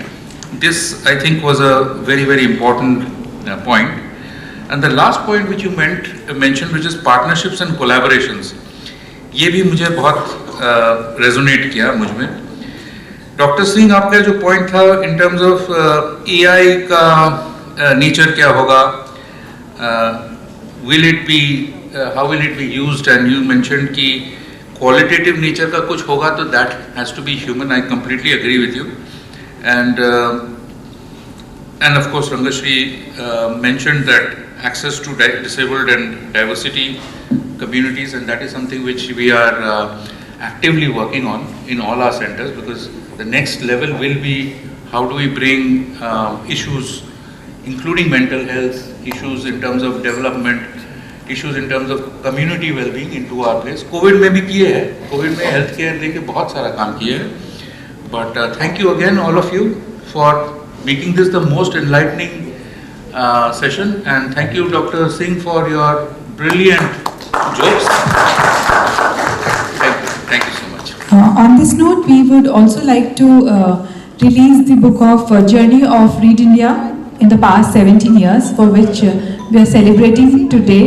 this I think was a very very important point. And the last point which you mention which is partnerships and collaborations, ये भी मुझे बहुत रेजोनेट किया मुझ में। डॉक्टर सिंह आपका जो पॉइंट था इन टर्म्स ऑफ एआई का नेचर क्या होगा, will it be how will it be used, and you mentioned कि qualitative nature का कुछ होगा तो that has to be human. I completely agree with you, and of course Rangashri mentioned that access to disabled and diversity communities, and that is something which we are actively working on in all our centers, because the next level will be how do we bring issues including mental health issues in terms of development, issues in terms of community well-being into our place. Covid में भी किए हैं, कोविड में हेल्थ केयर लेके बहुत सारा काम किए हैं, but thank you again all of you for making this the most enlightening session, and thank you Dr. Singh for your brilliant jokes. Thank you so much. On this note, we would also like to release the book of Journey of Read India in the past 17 years, for which we are celebrating today.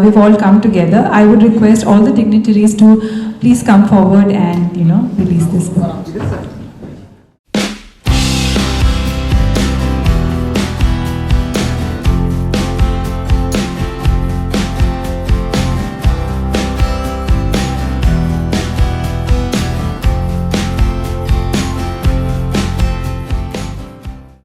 We've all come together. I would request all the dignitaries to please come forward and release this book.